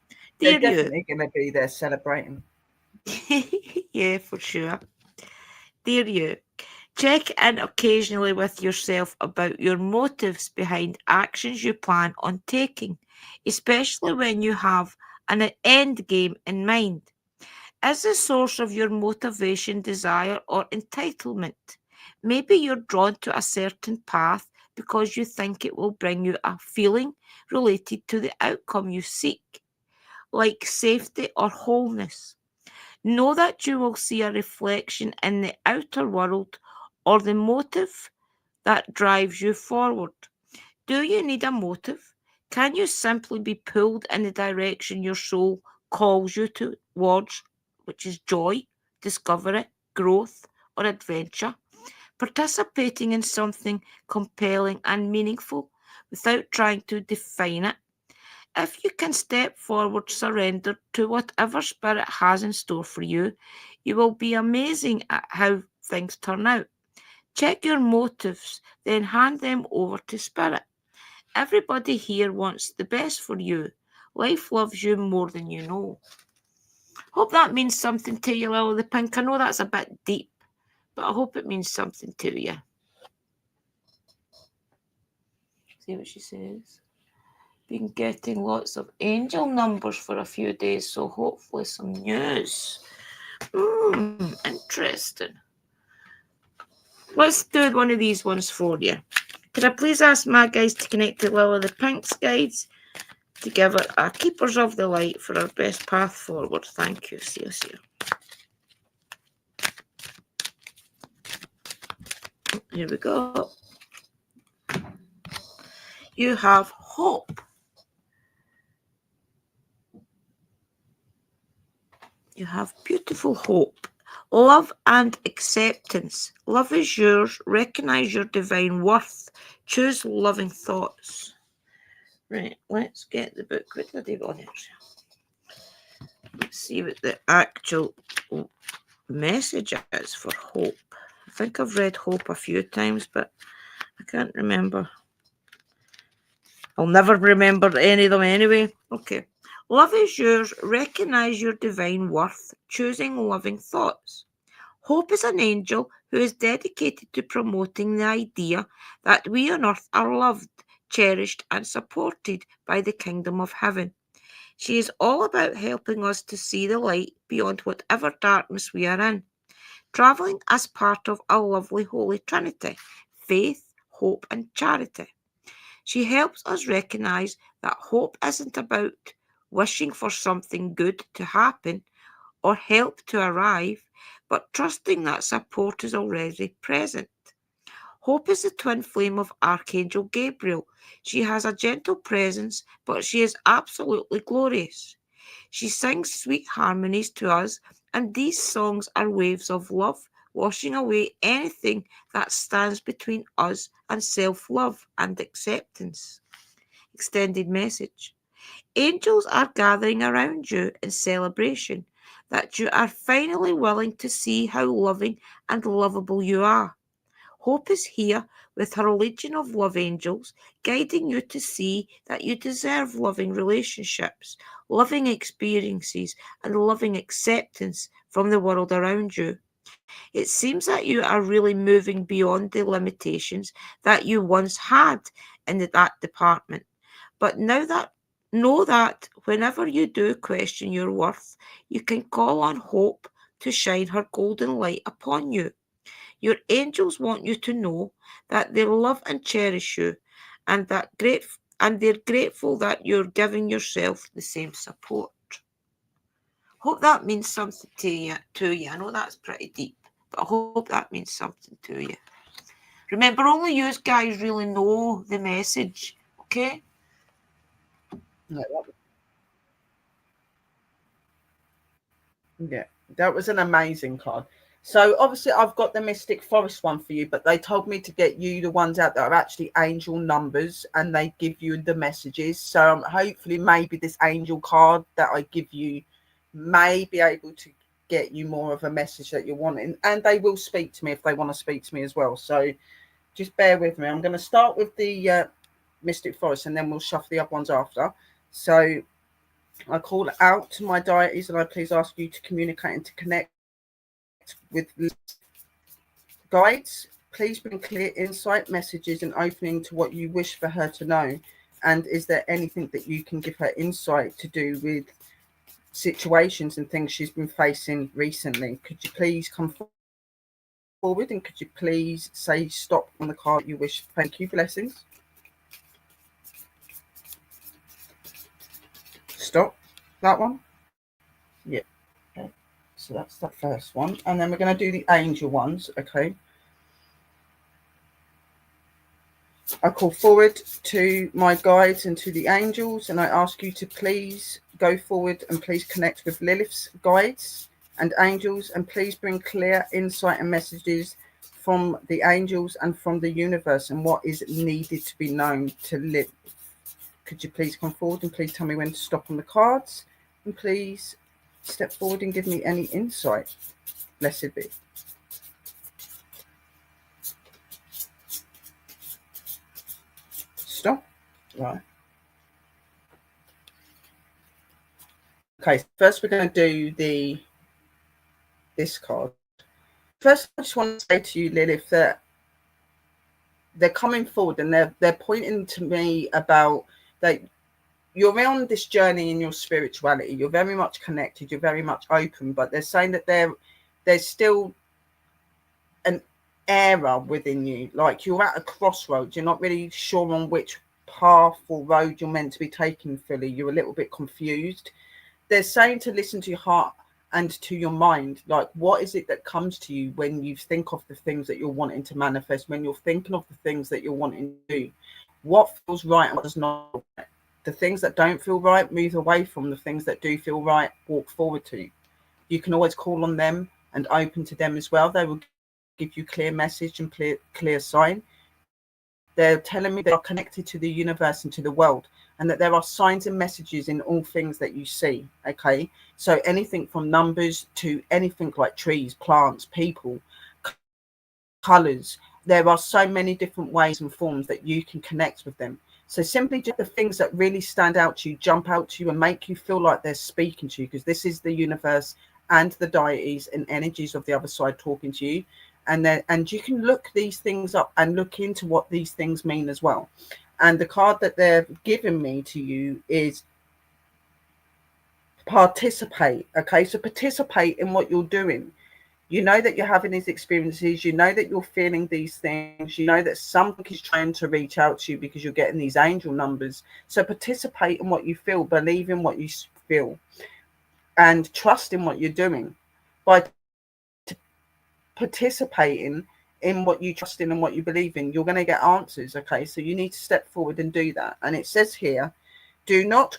They're definitely going to be there celebrating. Yeah, for sure. Dear you, check in occasionally with yourself about your motives behind actions you plan on taking, especially when you have an end game in mind. Is the source of your motivation desire or entitlement? Maybe you're drawn to a certain path because you think it will bring you a feeling related to the outcome you seek, like safety or wholeness. Know that you will see a reflection in the outer world or the motive that drives you forward. Do you need a motive? Can you simply be pulled in the direction your soul calls you towards, which is joy, discovery, growth, or adventure? Participating in something compelling and meaningful without trying to define it. If you can step forward, surrender to whatever spirit has in store for you, you will be amazing at how things turn out. Check your motives, then hand them over to spirit. Everybody here wants the best for you. Life loves you more than you know. Hope that means something to you, Lily the Pink. I know that's a bit deep, but I hope it means something to you. See what she says. Been getting lots of angel numbers for a few days, so hopefully some news. Interesting. Let's do one of these ones for you. Can I please ask my guys to connect to Lily the Pink's guides to give her a Keepers of the Light for our best path forward? Thank you. See you. Here we go. You have hope. You have beautiful hope. Love and acceptance. Love is yours. Recognize your divine worth. Choose loving thoughts. Right, let's get the book. Where did I go there? Let's see what the actual message is for hope. I think I've read hope a few times, but I can't remember. I'll never remember any of them anyway. Okay. Love is yours. Recognize your divine worth. Choosing loving thoughts. Hope is an angel who is dedicated to promoting the idea that we on earth are loved, cherished, and supported by the kingdom of heaven. She is all about helping us to see the light beyond whatever darkness we are in, travelling as part of a lovely Holy Trinity: faith, hope, and charity. She helps us recognise that hope isn't about wishing for something good to happen or help to arrive, but trusting that support is already present. Hope is the twin flame of Archangel Gabriel. She has a gentle presence, but she is absolutely glorious. She sings sweet harmonies to us, and these songs are waves of love, washing away anything that stands between us and self love and acceptance. Extended message. Angels are gathering around you in celebration that you are finally willing to see how loving and lovable you are. Hope is here with her legion of love angels, guiding you to see that you deserve loving relationships, loving experiences, and loving acceptance from the world around you. It seems that you are really moving beyond the limitations that you once had in that department. But now that know that whenever you do question your worth, you can call on hope to shine her golden light upon you. Your angels want you to know that they love and cherish you, and they're grateful that you're giving yourself the same support. Hope that means something to you. I know that's pretty deep, but I hope that means something to you. Remember, only you guys really know the message, okay? Yeah, that was an amazing card. So obviously I've got the Mystic Forest one for you, but they told me to get you the ones out that are actually angel numbers and they give you the messages. So hopefully maybe this angel card that I give you may be able to get you more of a message that you're wanting. And they will speak to me if they want to speak to me as well. So just bear with me. I'm going to start with the Mystic Forest and then we'll shuffle the other ones after. So I call out to my deities and I please ask you to communicate and to connect with guides. Please bring clear insight, messages, and opening to what you wish for her to know. And is there anything that you can give her insight to do with situations and things she's been facing recently? Could you please come forward and could you please say stop on the card you wish? Thank you. Blessings. Stop. That one? Yeah. Okay. So that's the first one. And then we're going to do the angel ones. Okay. I call forward to my guides and to the angels, and I ask you to please go forward and please connect with Lilith's guides and angels, and please bring clear insight and messages from the angels and from the universe and what is needed to be known to Lilith. Could you please come forward and please tell me when to stop on the cards, and please step forward and give me any insight. Blessed be. Stop. Right. Okay, first we're going to do this card. First, I just want to say to you, Lilith, that they're coming forward and they're pointing to me about that you're on this journey in your spirituality. You're very much connected. You're very much open, but they're saying that there's still an error within you. Like you're at a crossroads. You're not really sure on which path or road you're meant to be taking fully. You're a little bit confused. They're saying to listen to your heart and to your mind. Like, what is it that comes to you when you think of the things that you're wanting to manifest, when you're thinking of the things that you're wanting to do? What feels right and what does not? The things that don't feel right, move away from. The things that do feel right, walk forward to. You can always call on them and open to them as well. They will give you clear message and clear sign. They're telling me they are connected to the universe and to the world, and that there are signs and messages in all things that you see. Okay, so anything from numbers to anything like trees, plants, people, colors. There are so many different ways and forms that you can connect with them. So simply just the things that really stand out to you, jump out to you and make you feel like they're speaking to you, because this is the universe and the deities and energies of the other side talking to you. and you can look these things up and look into what these things mean as well. And the card that they're giving me to you is participate. Okay, so participate in what you're doing. You know that you're having these experiences, you know that you're feeling these things, you know that something is trying to reach out to you because you're getting these angel numbers. So participate in what you feel, believe in what you feel, and trust in what you're doing. By participating in what you trust in and what you believe in, you're going to get answers. Okay, so you need to step forward and do that. And it says here, do not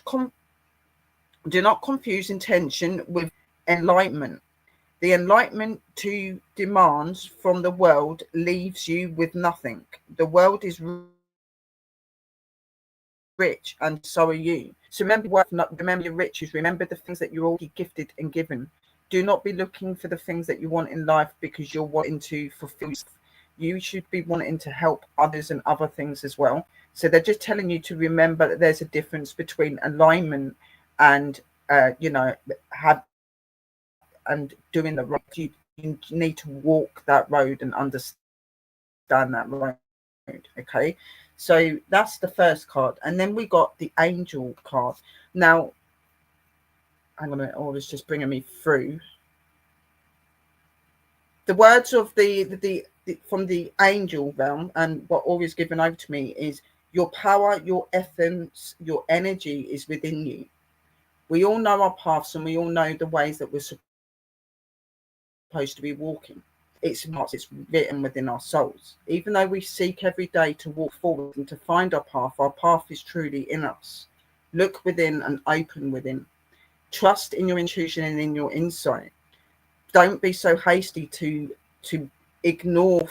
confuse intention with enlightenment. The enlightenment to demands from the world leaves you with nothing. The world is rich and so are you. So remember your riches, remember the things that you're already gifted and given. Do not be looking for the things that you want in life because you're wanting to fulfill yourself. You should be wanting to help others and other things as well. So they're just telling you to remember that there's a difference between alignment and doing the right. You need to walk that road and understand that road. Okay, so that's the first card, and then we got the angel card. Now, hang on a minute, oh, it's just bringing me through the words of the from the angel realm, and what always given over to me is your power, your essence, your energy is within you. We all know our paths and we all know the ways that we're supposed to be walking. It's written within our souls. Even though we seek every day to walk forward and to find our path is truly in us. Look within and open within. Trust in your intuition and in your insight. Don't be so hasty to ignore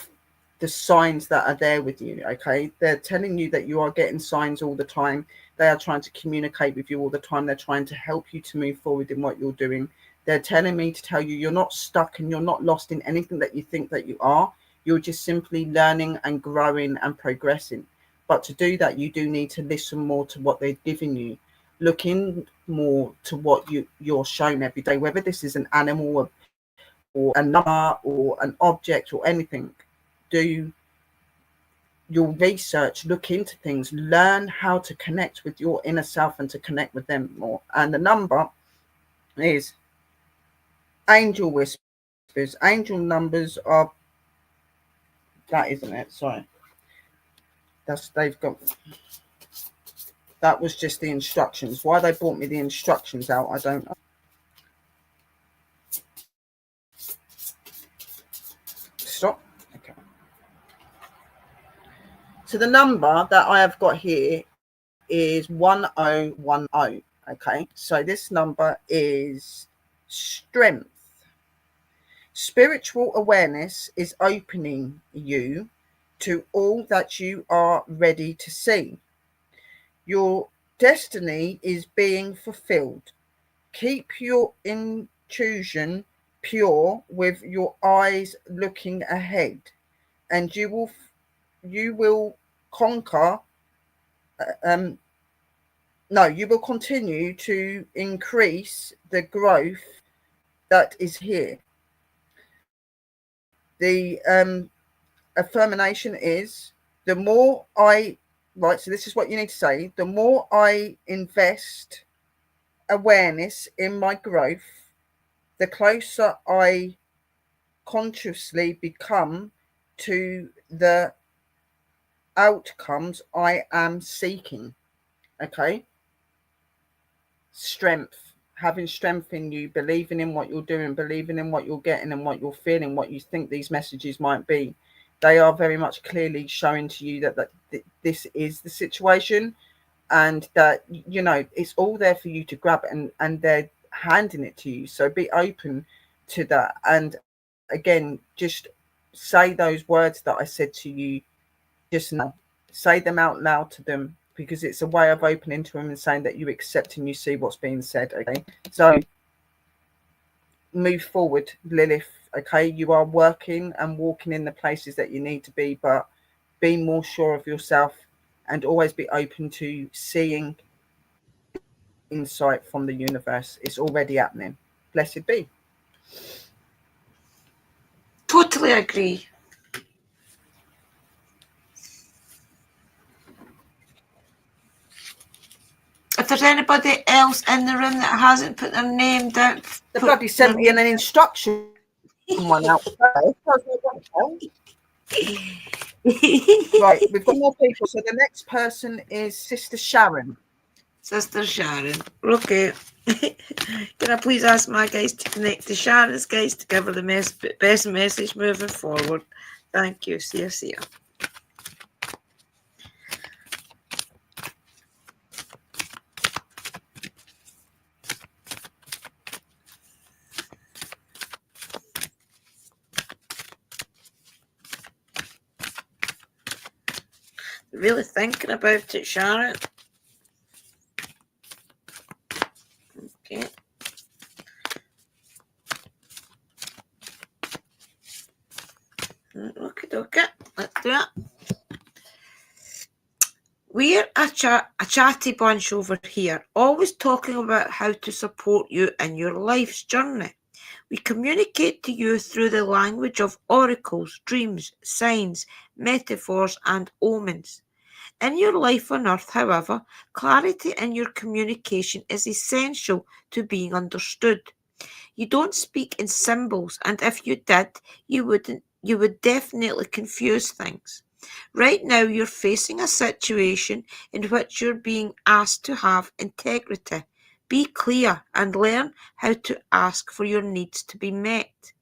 the signs that are there with you. Okay, they're telling you that you are getting signs all the time. They are trying to communicate with you all the time. They're trying to help you to move forward in what you're doing. They're telling me to tell you you're not stuck and you're not lost in anything that you think that you are. You're just simply learning and growing and progressing. But to do that, you do need to listen more to what they're giving you. Look in more to what you're shown every day, whether this is an animal or a number or an object or anything. Do your research, look into things, learn how to connect with your inner self and to connect with them more. And the number is angel whispers. Angel numbers are, that isn't it, sorry, that was just the instructions. Why they brought me the instructions out, I don't know. Stop. Okay, so the number that I have got here is 1010. Okay, so this number is strength. Spiritual awareness is opening you to all that you are ready to see. Your destiny is being fulfilled. Keep your intuition pure with your eyes looking ahead, and you will conquer. You will continue to increase the growth that is here. The affirmation is the more I, right, so this is what you need to say, the more I invest awareness in my growth, the closer I consciously become to the outcomes I am seeking. Okay, strength, having strength in you, believing in what you're doing, believing in what you're getting and what you're feeling, what you think these messages might be. They are very much clearly showing to you that this is the situation, and that it's all there for you to grab, and they're handing it to you. So be open to that, and again, just say those words that I said to you just now. Say them out loud to them, because it's a way of opening to them and saying that you accept and you see what's being said. Okay, so move forward, Lilith. Okay, you are working and walking in the places that you need to be, but be more sure of yourself and always be open to seeing insight from the universe. It's already happening. Blessed be. Totally agree. If there's anybody else in the room that hasn't put their name down, The bloody sent me an instruction one out. Right, we've got more people. So the next person is Sister Sharon. Sister Sharon. Okay. Can I please ask my guys to connect to Sharon's guys to give her the best message moving forward? Thank you. See you. See you. Really thinking about it, Sharon. Okay. Okay. Let's do it. We're a chatty bunch over here, always talking about how to support you in your life's journey. We communicate to you through the language of oracles, dreams, signs, metaphors, and omens. In your life on earth, however, clarity in your communication is essential to being understood. You don't speak in symbols, and if you did, you would definitely confuse things. Right now, you're facing a situation in which you're being asked to have integrity. Be clear and learn how to ask for your needs to be met.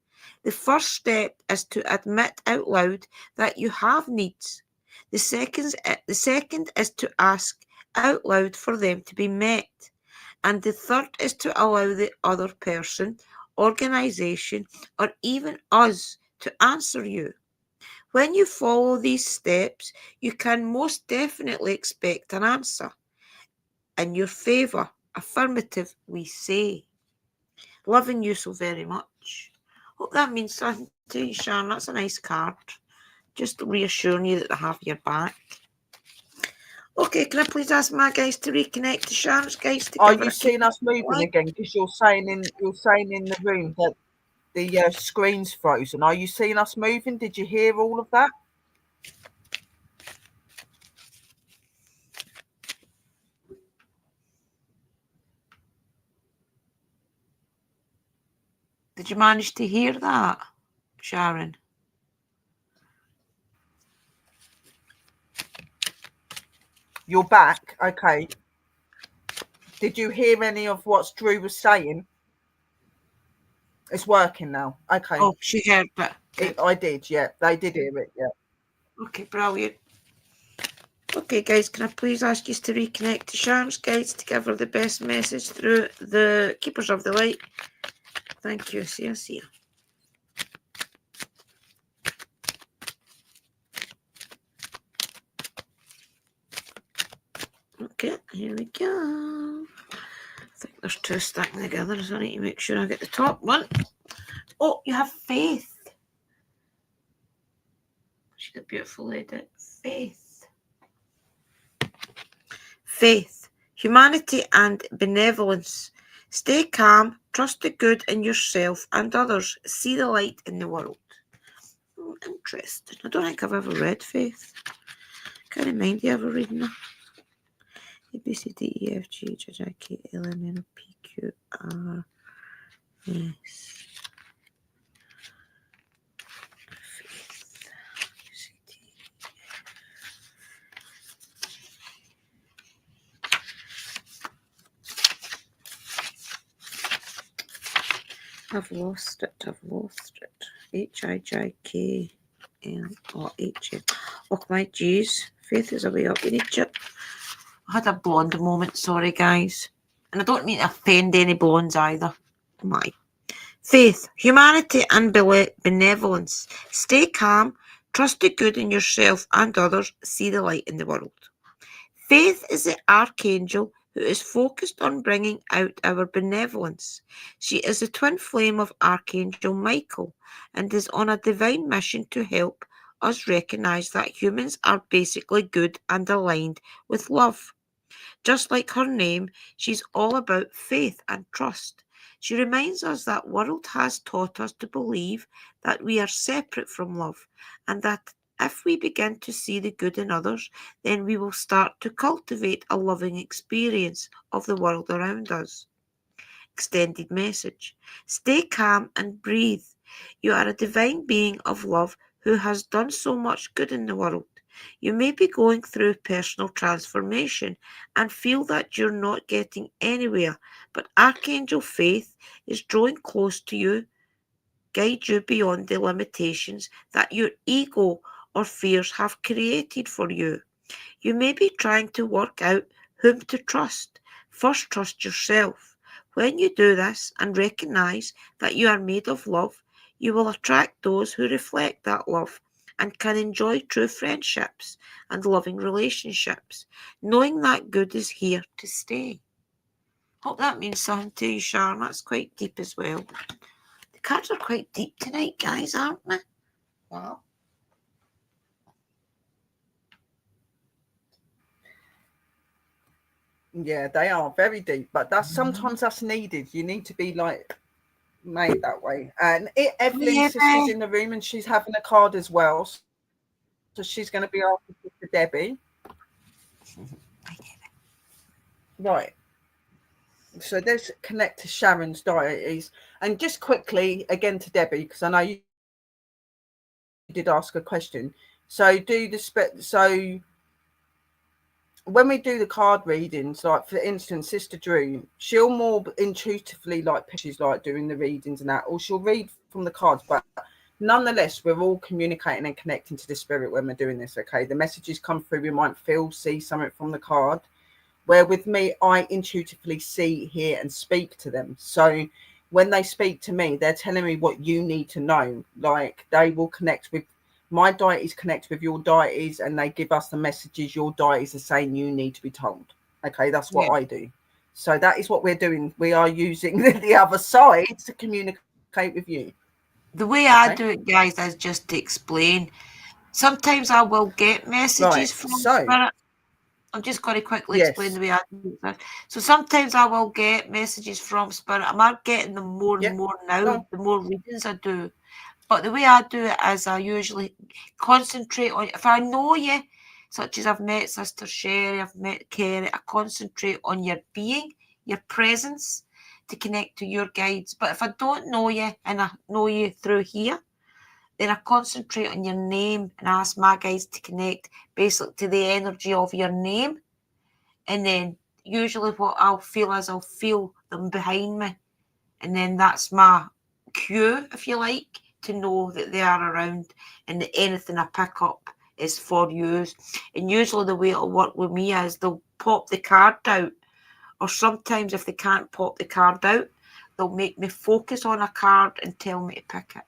The first step is to admit out loud that you have needs. The second is to ask out loud for them to be met. And the third is to allow the other person, organization, or even us to answer you. When you follow these steps, you can most definitely expect an answer. In your favour, affirmative, we say. Loving you so very much. Hope that means something to you, Sharon. That's a nice card. Just reassuring you that they have your back. Okay, can I please ask my guys to reconnect to Sharon's guys? Are you seeing us moving again? Because you're saying in the room that the screen's frozen. Are you seeing us moving? Did you hear all of that? Did you manage to hear that, Sharon? You're back. Okay. Did you hear any of what Drew was saying? It's working now. Okay. Oh, she heard it. I did, yeah. They did hear it, yeah. Okay, brilliant. Okay, guys, can I please ask you to reconnect to Sharon's guides to give her the best message through the Keepers of the Light? Thank you. See you. Okay, here we go. I think there's two stacking together, so I need to make sure I get the top one. Oh, you have Faith. She's a beautiful lady. Faith, humanity and benevolence. Stay calm, trust the good in yourself and others. See the light in the world. Interesting. I don't think I've ever read Faith. Can't remind you ever reading that. A, B, C, D, E, F, G, H, I, K, L, M, N, O, P, Q, R, S. I've lost it. H-I-J-K-L-O-H. Oh, my G's. Faith is away up in Egypt. I had a blonde moment, sorry, guys. And I don't mean to offend any blondes either. My. Faith, humanity and benevolence. Stay calm, trust the good in yourself and others, see the light in the world. Faith is the archangel who is focused on bringing out our benevolence. She is the twin flame of Archangel Michael and is on a divine mission to help us recognize that humans are basically good and aligned with love. Just like her name, she's all about faith and trust. She reminds us that world has taught us to believe that we are separate from love, and that if we begin to see the good in others, then we will start to cultivate a loving experience of the world around us. Extended message. Stay calm and breathe. You are a divine being of love who has done so much good in the world. You may be going through personal transformation and feel that you're not getting anywhere, but Archangel Faith is drawing close to you, guide you beyond the limitations that your ego or fears have created for you. You may be trying to work out whom to trust. First, trust yourself. When you do this and recognize that you are made of love, you will attract those who reflect that love and can enjoy true friendships and loving relationships, knowing that good is here to stay. Hope that means something to you, Sharon. That's quite deep as well. The cards are quite deep tonight, guys, aren't they? Wow. Yeah, they are very deep, but that's sometimes that's needed. You need to be like made that way. And Evelyn's sister's in the room, and she's having a card as well, so she's going to be after Sister Debbie. Right. So let's connect to Sharon's diaries, and just quickly again to Debbie, because I know you did ask a question. So so when we do the card readings, like for instance, Sister Drew, she'll more intuitively like she's like doing the readings and that, or she'll read from the cards, but nonetheless, we're all communicating and connecting to the spirit when we're doing this. Okay, the messages come through, we might see something from the card, where with me, I intuitively see, hear, and speak to them. So when they speak to me, they're telling me what you need to know. Like they will connect with my deities, connect with your deities, and they give us the messages your deities are saying you need to be told. Okay, that's what I do. So that is what we're doing. We are using the other side to communicate with you. The way I do it, guys, is just to explain. Sometimes I will get messages from spirit. I'm just going to quickly explain the way I do it. So sometimes I will get messages from spirit. I'm getting them more and more now, the more readings I do. But the way I do it is I usually concentrate on, if I know you, such as I've met Sister Sherry, I've met Kerry, I concentrate on your being, your presence, to connect to your guides. But if I don't know you and I know you through here, then I concentrate on your name and ask my guides to connect basically to the energy of your name. And then usually what I'll feel is I'll feel them behind me. And then that's my cue, if you like, to know that they are around and that anything I pick up is for you. And usually the way it'll work with me is they'll pop the card out, or sometimes if they can't pop the card out, they'll make me focus on a card and tell me to pick it.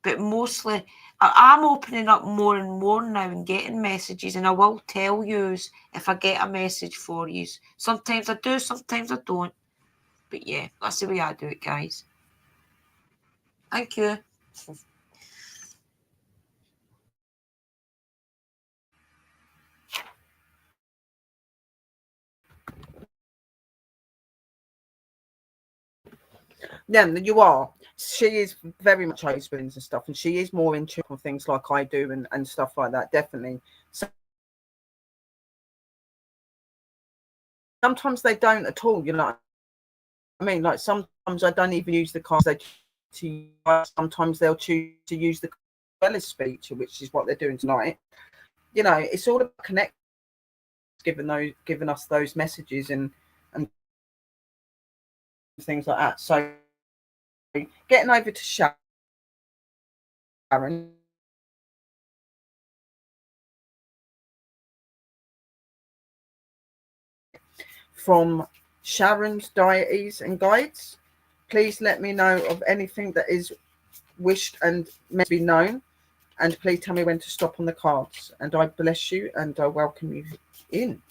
But mostly I'm opening up more and more now and getting messages, and I will tell you if I get a message for you. Sometimes I do, sometimes I don't. But yeah, that's the way I do it, guys. Thank you. Yeah, you are. She is very much open and stuff, and she is more in tune with things like I do and stuff like that, definitely. So sometimes they don't at all, you know. I mean, like sometimes I don't even use the cards. Sometimes they'll choose to use the Bella's speech, which is what they're doing tonight. You know, it's all about connect, giving us those messages and things like that. So getting over to Sharon. From Sharon's deities and guides, please let me know of anything that is wished and meant to be known, and please tell me when to stop on the cards, and I bless you and I welcome you in.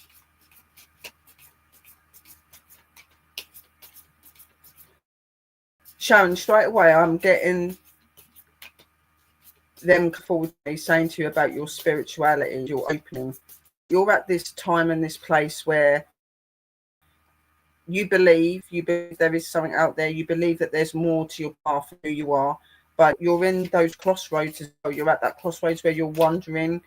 Sharon, straight away I'm getting them forward to me saying to you about your spirituality, your opening. You're at this time and this place where you believe there is something out there. You believe that there's more to your path of who you are, but you're in those crossroads as well. You're at that crossroads where you're wondering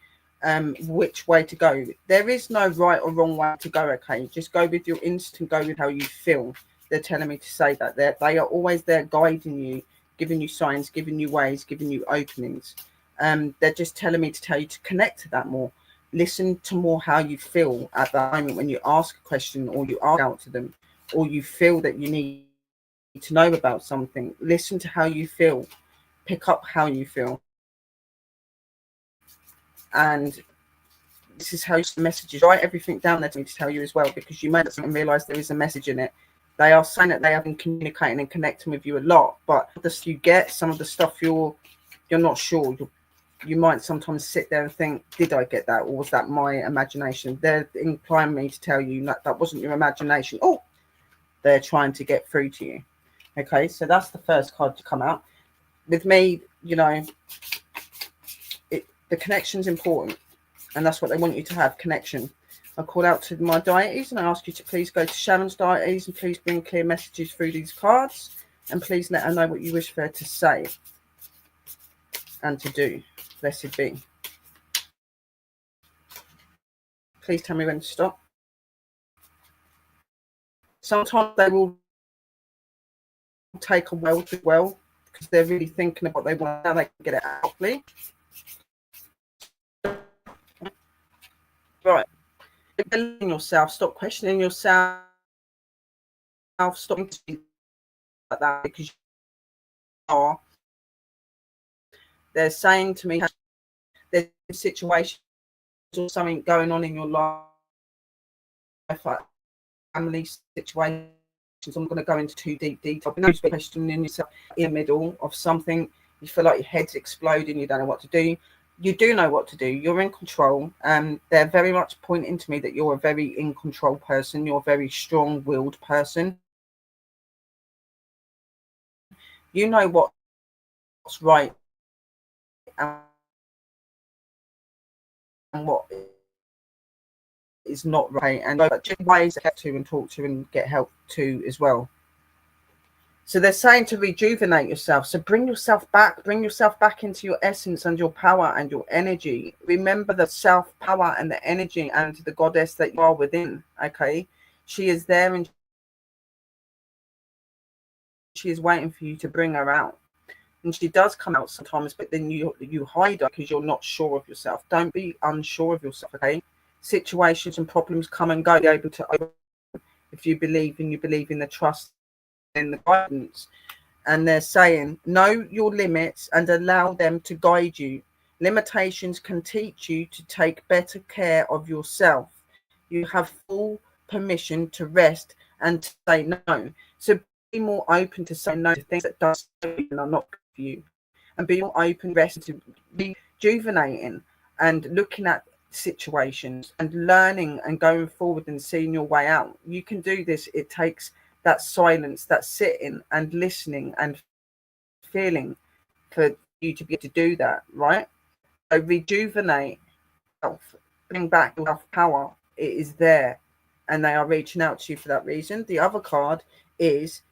which way to go. There is no right or wrong way to go. Okay, just go with your instinct, go with how you feel. They're telling me to say that they are always there guiding you, giving you signs, giving you ways, giving you openings. They're just telling me to tell you to connect to that more. Listen to more how you feel at that moment when you ask a question or you ask out to them, or you feel that you need to know about something. Listen to how you feel, pick up how you feel, and this is how you send messages. Write everything down there to me to tell you as well, because you may not realize there is a message in it. They are saying that they have been communicating and connecting with you a lot, but the stuff you get, some of the stuff you're not sure. You might sometimes sit there and think, did I get that, or was that my imagination? They're inclining me to tell you that wasn't your imagination. Oh, they're trying to get through to you. Okay, so that's the first card to come out. With me, you know, the connection's important, and that's what they want you to have, connection. I call out to my deities and I ask you to please go to Sharon's deities and please bring clear messages through these cards, and please let her know what you wish for her to say and to do. Blessed be. Please tell me when to stop. Sometimes they will take a while to well, because they're really thinking of what they want, how they can get it out properly. Right. Believe in yourself. Stop questioning yourself. Stop thinking like that, because you are. They're saying to me, there's situations or something going on in your life, like family situations. I'm going to go into too deep detail. But no questioning yourself in the middle of something. You feel like your head's exploding. You don't know what to do. You do know what to do. You're in control. They're very much pointing to me that you're a very in control person. You're a very strong-willed person. You know what's right and what is not right, and just ways to get to and talk to and get help to as well. So they're saying to rejuvenate yourself. So bring yourself back into your essence and your power and your energy. Remember the self power and the energy and the goddess that you are within. Okay, she is there and she is waiting for you to bring her out. And she does come out sometimes, but then you hide her because you're not sure of yourself. Don't be unsure of yourself. Okay, situations and problems come and go. Be able to open if you believe in the trust and the guidance. And they're saying know your limits and allow them to guide you. Limitations can teach you to take better care of yourself. You have full permission to rest and to say no. So be more open to say no to things that don't serve you and are not good for you, and be more open, rest to rejuvenating and looking at situations and learning and going forward and seeing your way out. You can do this. It takes that silence, that sitting and listening and feeling for you to be able to do that, right? So rejuvenate self, bring back your self power. It is there, and they are reaching out to you for that reason. The other card is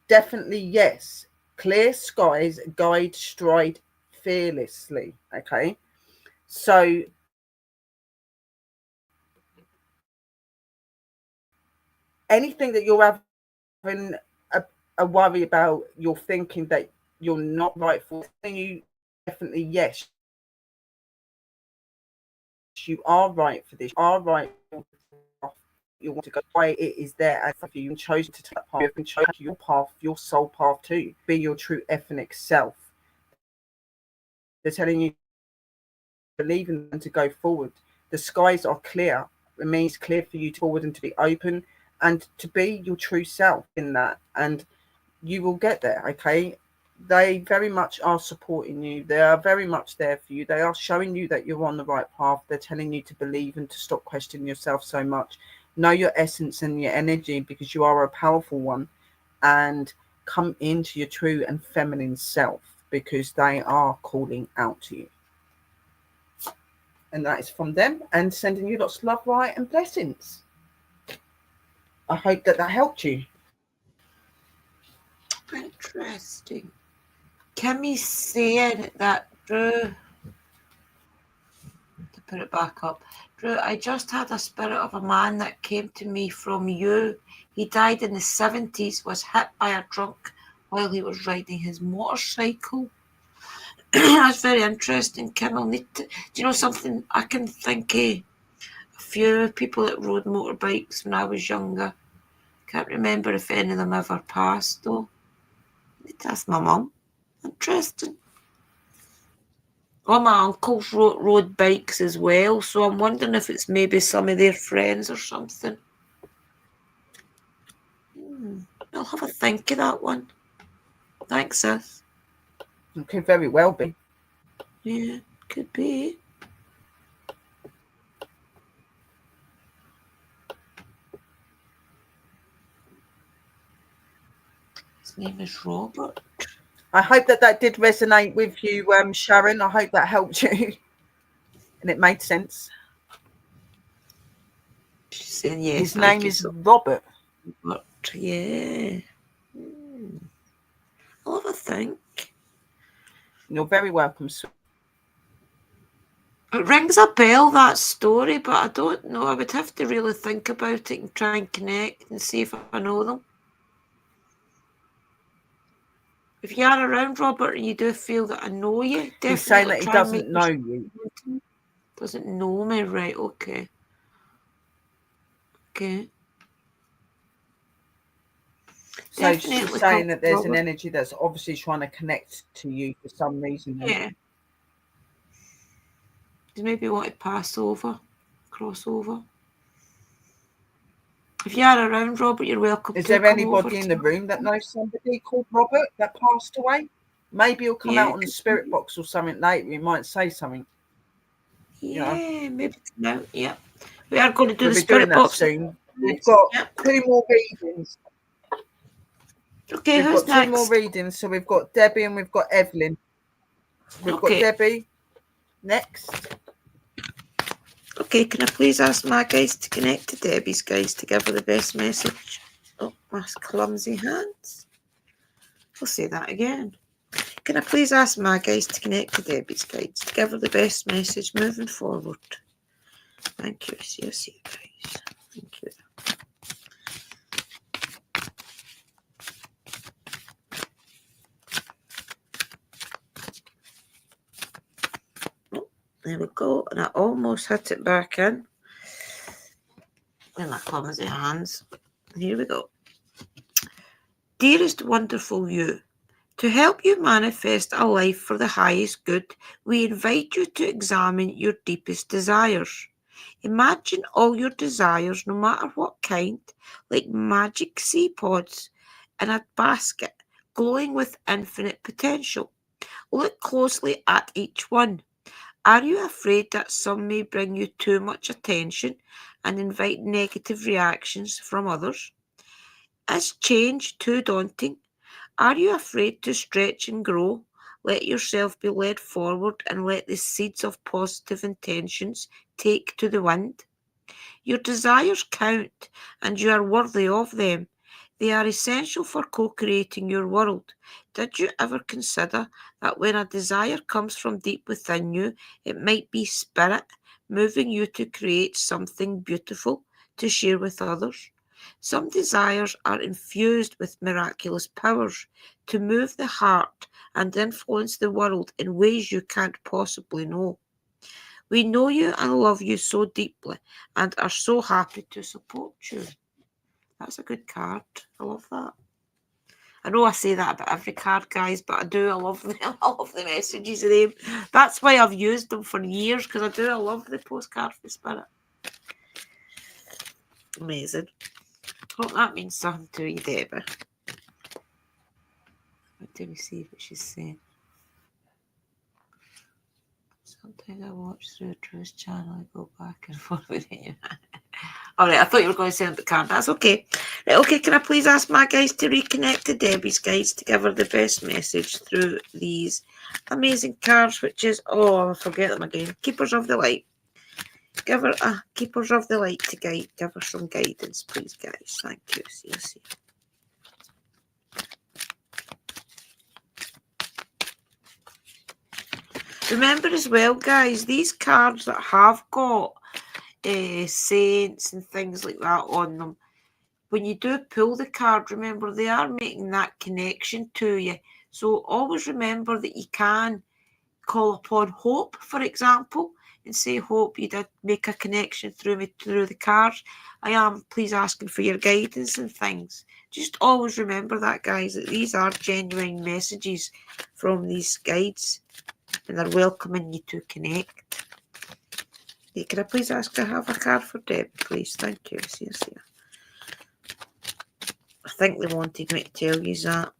definitely yes. Clear skies, guide, stride fearlessly. Okay, so anything that you're having a worry about, you're thinking that you're not right for, you definitely yes, you are right for this. You are right. You want to go away. It is there, and for you, chosen to take that path. You have been chosen your path, your soul path too. Be your true ethnic self. They're telling you to believe in and to go forward. The skies are clear. It means clear for you to forward and to be open and to be your true self in that, and you will get there. Okay, they very much are supporting you. They are very much there for you. They are showing you that you're on the right path. They're telling you to believe and to stop questioning yourself so much. Know your essence and your energy, because you are a powerful one, and come into your true and feminine self, because they are calling out to you. And that is from them, and sending you lots of love, light and blessings. I hope that helped you. Interesting. Kimmy's saying that, Drew, to put it back up, Drew, I just had a spirit of a man that came to me from you. He died in the 70s, was hit by a drunk while he was riding his motorcycle. That's very interesting, Kim. I'll need to, do you know something? I can think of a few people that rode motorbikes when I was younger. Can't remember if any of them ever passed, though. That's my mum. Interesting. All my uncles rode bikes as well, so I'm wondering if it's maybe some of their friends or something. I'll have a think of that one. Thanks, sis. It could very well be. Yeah, could be. His name is Robert. I hope that did resonate with you, Sharon. I hope that helped you and it made sense. She's saying yes. His name is Robert. Robert, yeah. I'll have a think. You're very welcome, sir. It rings a bell, that story, but I don't know. I would have to really think about it and try and connect and see if I know them. If you are around, Robert, and you do feel that I know you, definitely. He's saying that he doesn't know you. Doesn't know me, right? Okay. Okay. So she's saying that there's an energy that's obviously trying to connect to you for some reason. Yeah. Does maybe want to cross over. If you are around, Robert, you're welcome. Is there anybody in the room that knows somebody called Robert that passed away? Maybe he'll come out on the spirit box or something later. He might say something. Yeah, maybe no. Yeah, we are going to do we'll the spirit box soon. We've got 2 more readings. Okay, we've got 2 more readings. So we've got Debbie and we've got Evelyn. We've got Debbie next. Okay, can I please ask my guys to connect to Debbie's guys to give her the best message? Oh, my clumsy hands. I'll say that again. Can I please ask my guys to connect to Debbie's guys to give her the best message moving forward? Thank you. See you guys. Thank you. There we go, and I almost hit it back in. In my clumsy hands. Here we go. Dearest wonderful you, to help you manifest a life for the highest good, we invite you to examine your deepest desires. Imagine all your desires, no matter what kind, like magic sea pods in a basket, glowing with infinite potential. Look closely at each one. Are you afraid that some may bring you too much attention and invite negative reactions from others? Is change too daunting? Are you afraid to stretch and grow? Let yourself be led forward and let the seeds of positive intentions take to the wind. Your desires count and you are worthy of them. They are essential for co-creating your world. Did you ever consider that when a desire comes from deep within you, it might be spirit moving you to create something beautiful to share with others? Some desires are infused with miraculous powers to move the heart and influence the world in ways you can't possibly know. We know you and love you so deeply and are so happy to support you. That's a good card. I love that. I know I say that about every card, guys, but I do. I love them. I love the messages of them. That's why I've used them for years, because I do. I love the postcard for Spirit. Amazing. Hope that means something to you, Deborah. What do we see what she's saying? Sometimes I watch through Drew's channel. I go back and forth with you. All right, I thought you were going to send the card. That's okay. Right, okay, can I please ask my guys to reconnect to Debbie's guys to give her the best message through these amazing cards, which is, oh, I forget them again. Keepers of the Light. Give her a keepers of the light to guide. Give her some guidance, please, guys. Thank you. See. Remember as well, guys, these cards that have got saints and things like that on them, when you do pull the card, remember they are making that connection to you. So always remember that you can call upon Hope, for example, and say, Hope, you did make a connection through the cards. I am please asking for your guidance and things. Just always remember that, guys, that these are genuine messages from these guides, and they're welcoming you to connect. Hey, can I please ask to have a card for Deb, please? Thank you. See. I think they wanted me to tell you that.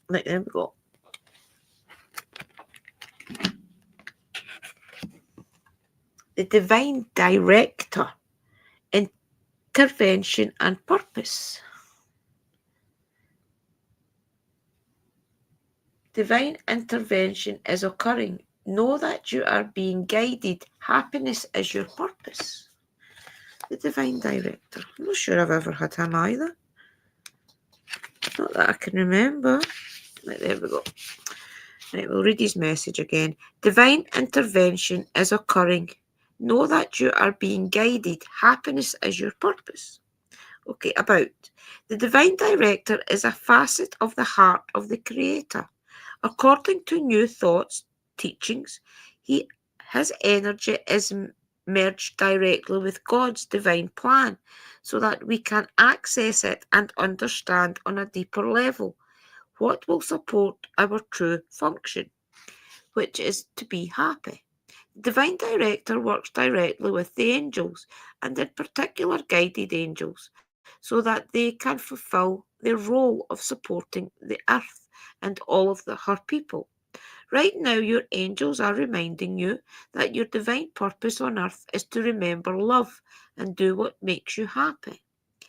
Right, there we go. The Divine Director, Intervention and Purpose. Divine intervention is occurring. Know that you are being guided. Happiness is your purpose. The Divine Director. I'm not sure I've ever had him either. Not that I can remember. Right, there we go. Right, we'll read his message again. Divine intervention is occurring. Know that you are being guided. Happiness is your purpose. Okay, about. The Divine Director is a facet of the heart of the Creator. According to New Thought's teachings, his energy is merged directly with God's divine plan so that we can access it and understand on a deeper level what will support our true function, which is to be happy. The Divine Director works directly with the angels, and in particular guided angels, so that they can fulfill their role of supporting the earth and all of her people. Right now, your angels are reminding you that your divine purpose on earth is to remember love and do what makes you happy.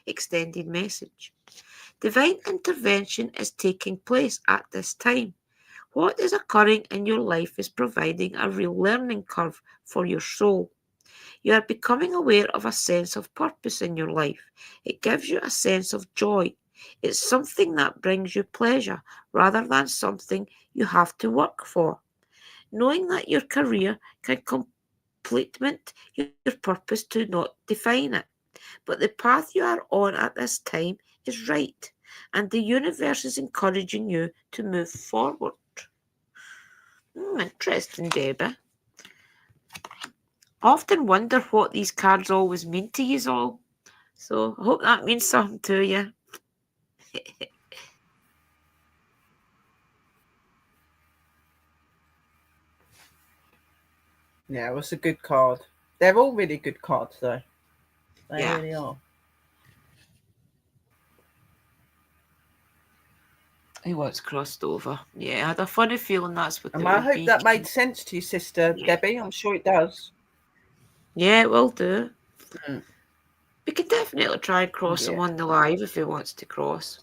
Extended message. Divine intervention is taking place at this time. What is occurring in your life is providing a real learning curve for your soul. You are becoming aware of a sense of purpose in your life. It gives you a sense of joy. It's something that brings you pleasure rather than something you have to work for. Knowing that your career can complement your purpose to not define it. But the path you are on at this time is right, and the universe is encouraging you to move forward. Interesting, Debbie. I often wonder what these cards always mean to you all. So I hope that means something to you. Yeah, it was a good card. They're all really good cards, though. They Yeah. really are. He was crossed over. Yeah, I had a funny feeling that's what And it I would hope be. that made sense to you, Sister Debbie. I'm sure it does. Yeah, it will do. Mm. We can definitely try and cross him on the live if he wants to cross.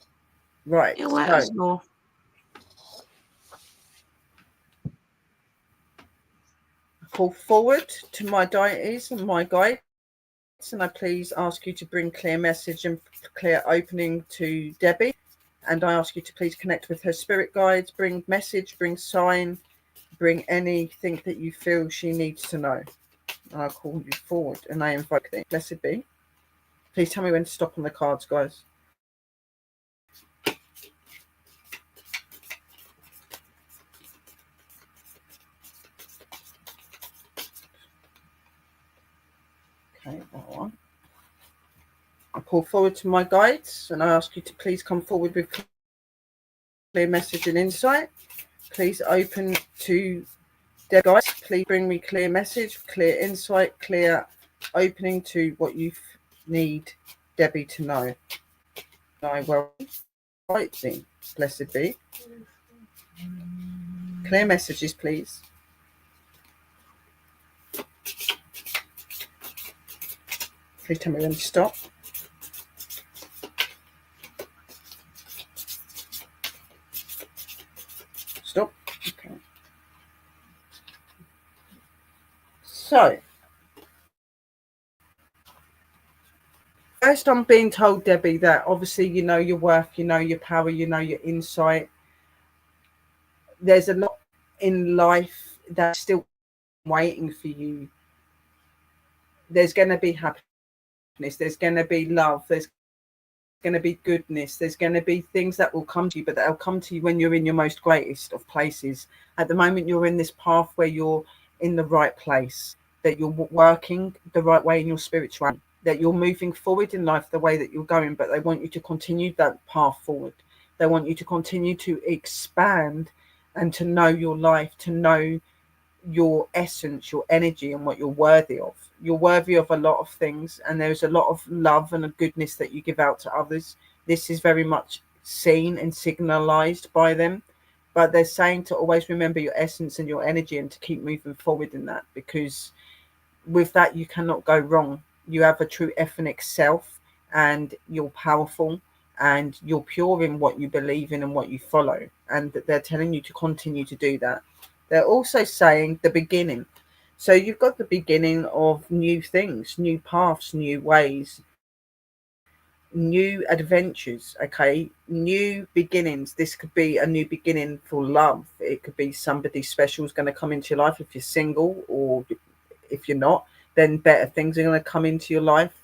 Right. He'll let us know. Call forward to my deities and my guides, and I please ask you to bring clear message and clear opening to Debbie. And I ask you to please connect with her spirit guides, bring message, bring sign, bring anything that you feel she needs to know. And I'll call you forward and I invoke thee. Blessed be. Please tell me when to stop on the cards, guys. Okay, that one. I call forward to my guides and I ask you to please come forward with clear message and insight. Please open to their guides. Please bring me clear message, clear insight, clear opening to what you need Debbie to know. I will write thee. Blessed be. Clear messages, please. Please tell me when to stop. Stop. Okay. So, First, I'm being told, Debbie, that obviously you know your worth, you know your power, you know your insight. There's a lot in life that's still waiting for you. There's going to be happiness, there's going to be love, there's going to be goodness, there's going to be things that will come to you, but they'll come to you when you're in your most greatest of places. At the moment, you're in this path where you're in the right place, that you're working the right way in your spirituality, that you're moving forward in life the way that you're going, but they want you to continue that path forward. They want you to continue to expand and to know your life, to know your essence, your energy, and what you're worthy of. You're worthy of a lot of things, and there's a lot of love and a goodness that you give out to others. This is very much seen and signalized by them, but they're saying to always remember your essence and your energy and to keep moving forward in that, because with that you cannot go wrong. You have a true ethnic self, and you're powerful, and you're pure in what you believe in and what you follow, and they're telling you to continue to do that. They're also saying the beginning. So you've got the beginning of new things, new paths, new ways, new adventures, okay? New beginnings. This could be a new beginning for love. It could be somebody special is going to come into your life if you're single, or if you're not, then better things are going to come into your life.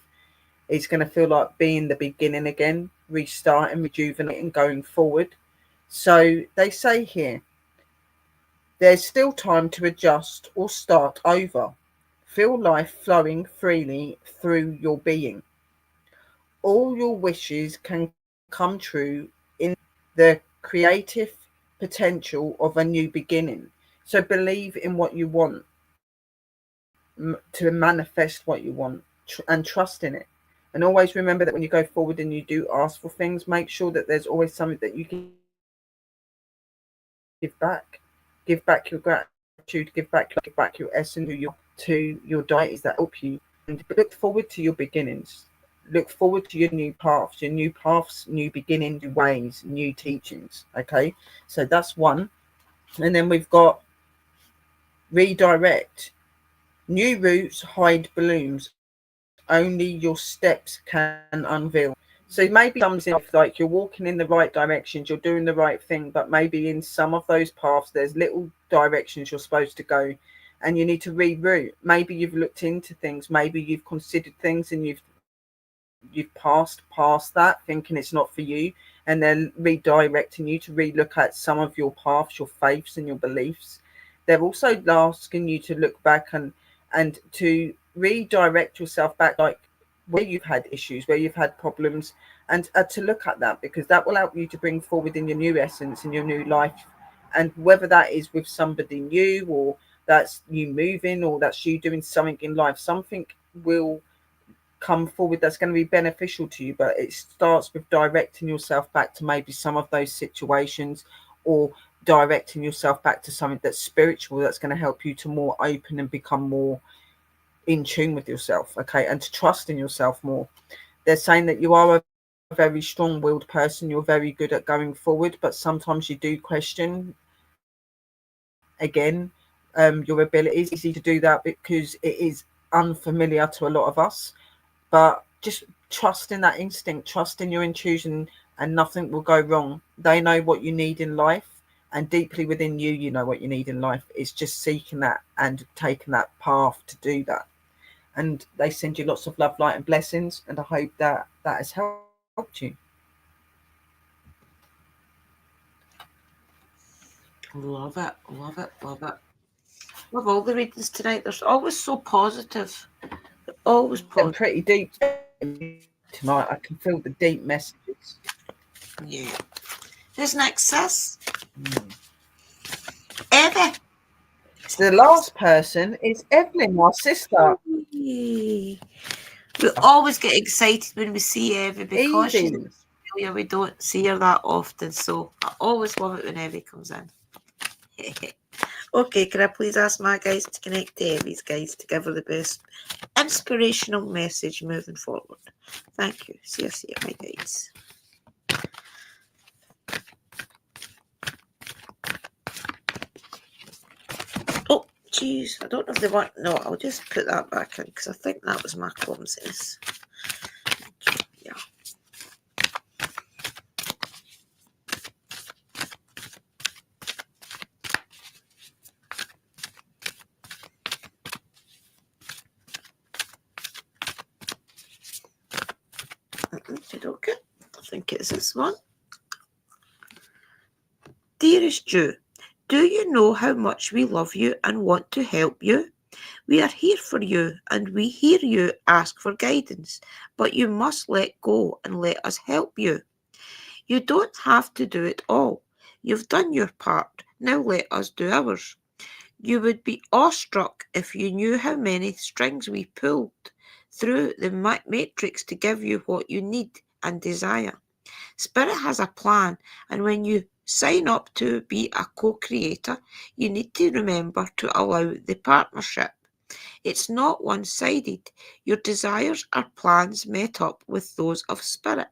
It's going to feel like being the beginning again, restarting, rejuvenating, going forward. So they say here, there's still time to adjust or start over. Feel life flowing freely through your being. All your wishes can come true in the creative potential of a new beginning. So believe in what you want, to manifest what you want, and trust in it. And always remember that when you go forward and you do ask for things, make sure that there's always something that you can give back. Give back your gratitude, give back your essence to your deities that help you. And look forward to your beginnings. Look forward to your new paths, new beginnings, new ways, new teachings. Okay, so that's one. And then we've got redirect. New routes hide blooms. Only your steps can unveil. So maybe something like you're walking in the right directions, you're doing the right thing, but maybe in some of those paths there's little directions you're supposed to go, and you need to reroute. Maybe you've looked into things, maybe you've considered things, and you've passed past that thinking it's not for you, and then redirecting you to relook at some of your paths, your faiths and your beliefs. They're also asking you to look back and to redirect yourself back, like where you've had issues, where you've had problems, and to look at that, because that will help you to bring forward in your new essence, in your new life. And whether that is with somebody new, or that's you moving, or that's you doing something in life, something will come forward that's going to be beneficial to you. But it starts with directing yourself back to maybe some of those situations, or directing yourself back to something that's spiritual, that's going to help you to more open and become more in tune with yourself, okay, and to trust in yourself more. They're saying that you are a very strong-willed person, you're very good at going forward, but sometimes you do question again your abilities. It's easy to do that because it is unfamiliar to a lot of us, but just trust in that instinct, trust in your intuition, and nothing will go wrong. They know what you need in life, and deeply within you, you know what you need in life. It's just seeking that and taking that path to do that. And they send you lots of love, light and blessings, and I hope that that has helped you. Love it, love it, love it. Love all the readings tonight. They're always so positive. They're always They're positive. pretty deep tonight. I can feel the deep messages. Yeah. Who's next, sis? Evie. So the last person is Evelyn, our sister. Yay. We always get excited when we see Evie because she's in Evie. Australia. We don't see her that often, so I always love it when Evie comes in. Okay, can I please ask my guys to connect to Evie's guys to give her the best inspirational message moving forward? Thank you. See you, my guys. Oh, geez, I don't know if they want. No, I'll just put that back in because I think that was my clumsiness. Thank you. is this one? Dearest Jew, do you know how much we love you and want to help you? We are here for you and we hear you ask for guidance, but you must let go and let us help you. You don't have to do it all. You've done your part. Now let us do ours. You would be awestruck if you knew how many strings we pulled through the matrix to give you what you need and desire. Spirit has a plan, and when you sign up to be a co-creator, you need to remember to allow the partnership. It's not one-sided. Your desires are plans met up with those of Spirit.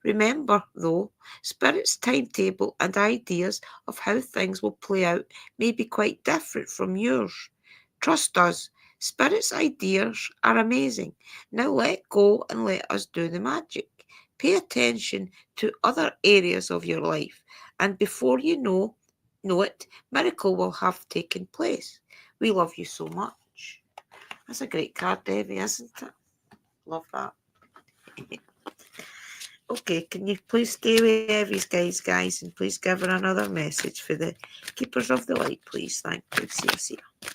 Remember, though, Spirit's timetable and ideas of how things will play out may be quite different from yours. Trust us, Spirit's ideas are amazing. Now let go and let us do the magic. Pay attention to other areas of your life, and before you know it, miracle will have taken place. We love you so much. That's a great card, Debbie, isn't it? Love that. Okay, can you please stay with Evie's guys, and please give her another message for the Keepers of the Light, please. Thank you. See you.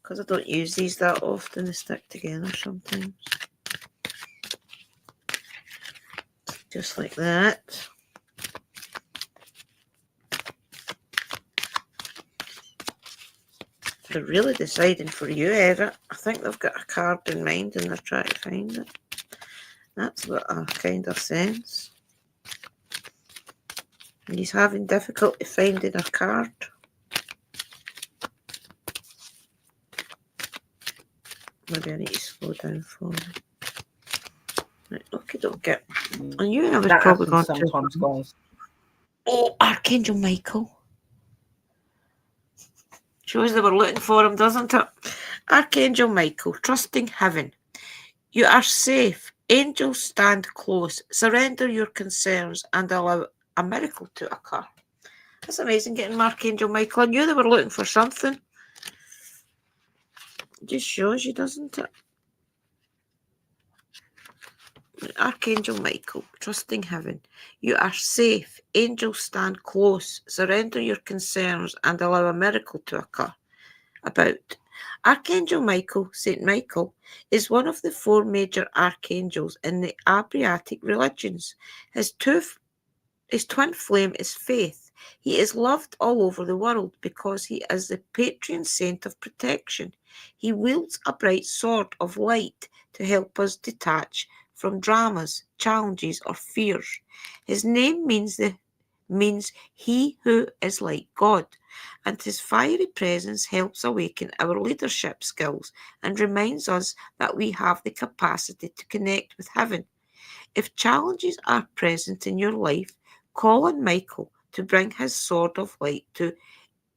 Because I don't use these that often, they stick together sometimes. Just like that. They're really deciding for you, Eva. I think they've got a card in mind and they're trying to find it. That's what I kind of sense. And he's having difficulty finding a card. Maybe I need to slow down for him. Right, okay. I knew I was that probably going sometimes, to. guys. Oh, Archangel Michael. Shows they were looking for him, doesn't it? Archangel Michael, trusting heaven. You are safe. Angels stand close. Surrender your concerns and allow a miracle to occur. That's amazing getting Archangel Michael. I knew they were looking for something. It just shows you, doesn't it? Archangel Michael, trusting heaven. You are safe. Angels stand close. Surrender your concerns and allow a miracle to occur. About Archangel Michael, Saint Michael, is one of the 4 major archangels in the Abrahamic religions. His twin flame is faith. He is loved all over the world because he is the patron saint of protection. He wields a bright sword of light to help us detach from dramas, challenges, or fears. His name means he who is like God, and his fiery presence helps awaken our leadership skills and reminds us that we have the capacity to connect with heaven. If challenges are present in your life, call on Michael to bring his sword of light to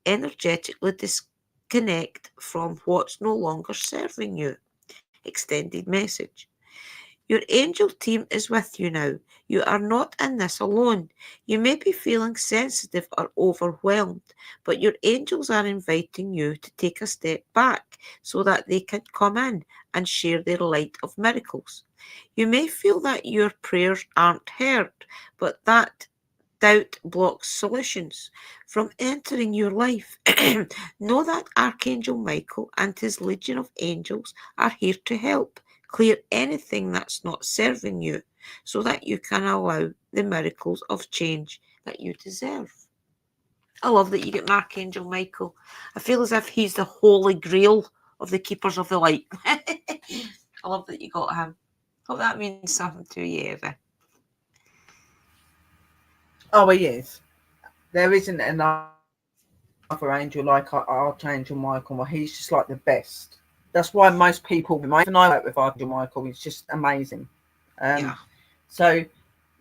energetically disconnect from what's no longer serving you. Extended message. Your angel team is with you now. You are not in this alone. You may be feeling sensitive or overwhelmed, but your angels are inviting you to take a step back so that they can come in and share their light of miracles. You may feel that your prayers aren't heard, but that doubt blocks solutions from entering your life. Know that Archangel Michael and his legion of angels are here to help clear anything that's not serving you so that you can allow the miracles of change that you deserve. I love that you get Archangel Michael. I feel as if he's the holy grail of the Keepers of the Light. I love that you got him. Hope that means something to you, Eva. Oh, he is. There isn't another angel like Archangel Michael. Well, he's just like the best. That's why most people, even I work with Archangel Michael, he's just amazing. So,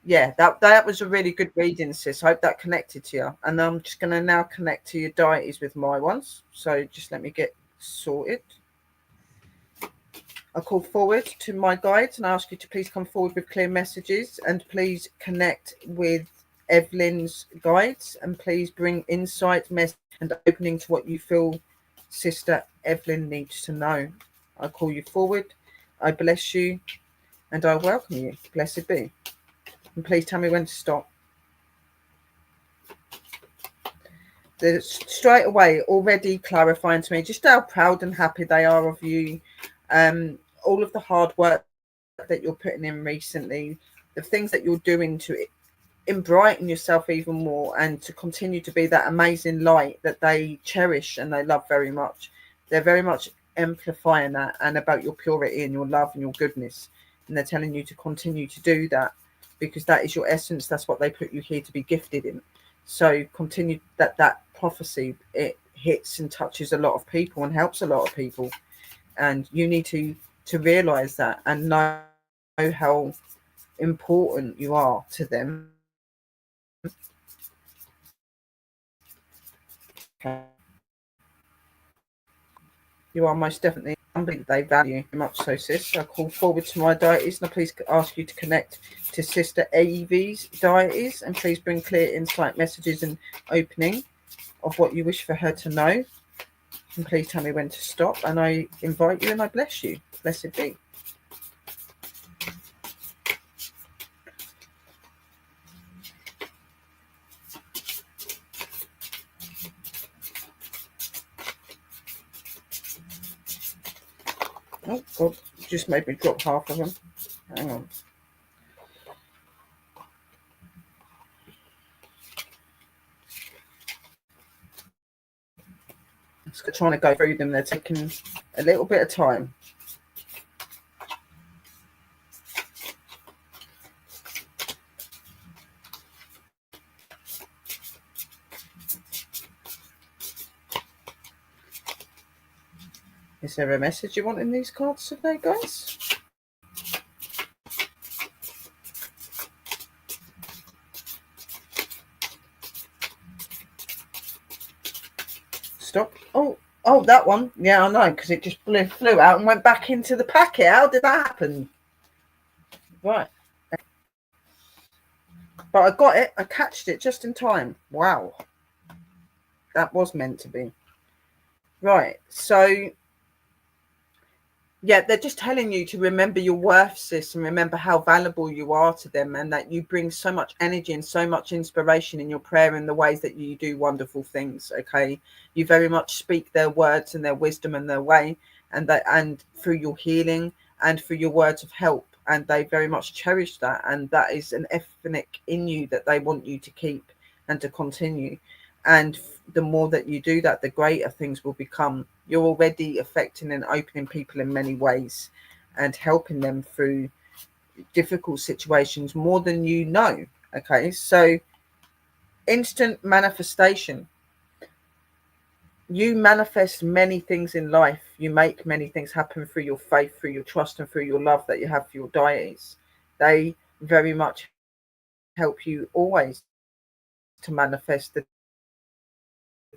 yeah, that was a really good reading, sis. I hope that connected to you. And I'm just going to now connect to your deities with my ones. So just let me get sorted. I call forward to my guides and ask you to please come forward with clear messages, and please connect with Evelyn's guides, and please bring insight, message and opening to what you feel Sister Evelyn needs to know. I call you forward, I bless you, and I welcome you. Blessed be. And please tell me when to stop. They're straight away already clarifying to me just how proud and happy they are of you. All of the hard work that you're putting in recently, the things that you're doing to brighten yourself even more, and to continue to be that amazing light that they cherish and they love very much. They're very much amplifying that, and about your purity and your love and your goodness, and they're telling you to continue to do that, because that is your essence. That's what they put you here to be gifted in. So continue that prophecy. It hits and touches a lot of people and helps a lot of people, and you need to realize that and know how important you are to them. You are most definitely somebody that they value very much. So, sis, I call forward to my deities, and I please ask you to connect to Sister Evie's deities, and please bring clear insight, messages and opening of what you wish for her to know. And please tell me when to stop, and I invite you and I bless you. Blessed be. Oh God, just made me drop half of them. Hang on. Just trying to go through them. They're taking a little bit of time. Is there a message you want in these cards today, guys? Stop. Oh, that one. Yeah, I know, because it just flew out and went back into the packet. How did that happen? Right. But I got it. I catched it just in time. Wow. That was meant to be. Right. So, yeah, they're just telling you to remember your worth, sis, and remember how valuable you are to them, and that you bring so much energy and so much inspiration in your prayer and the ways that you do wonderful things. Okay, you very much speak their words and their wisdom and their way, and through your healing and through your words of help, and they very much cherish that, and that is an ethnic in you that they want you to keep and to continue. And the more that you do that, the greater things will become. You're already affecting and opening people in many ways and helping them through difficult situations more than you know. Okay, so instant manifestation. You manifest many things in life. You make many things happen through your faith, through your trust, and through your love that you have for your deities. They very much help you always to manifest the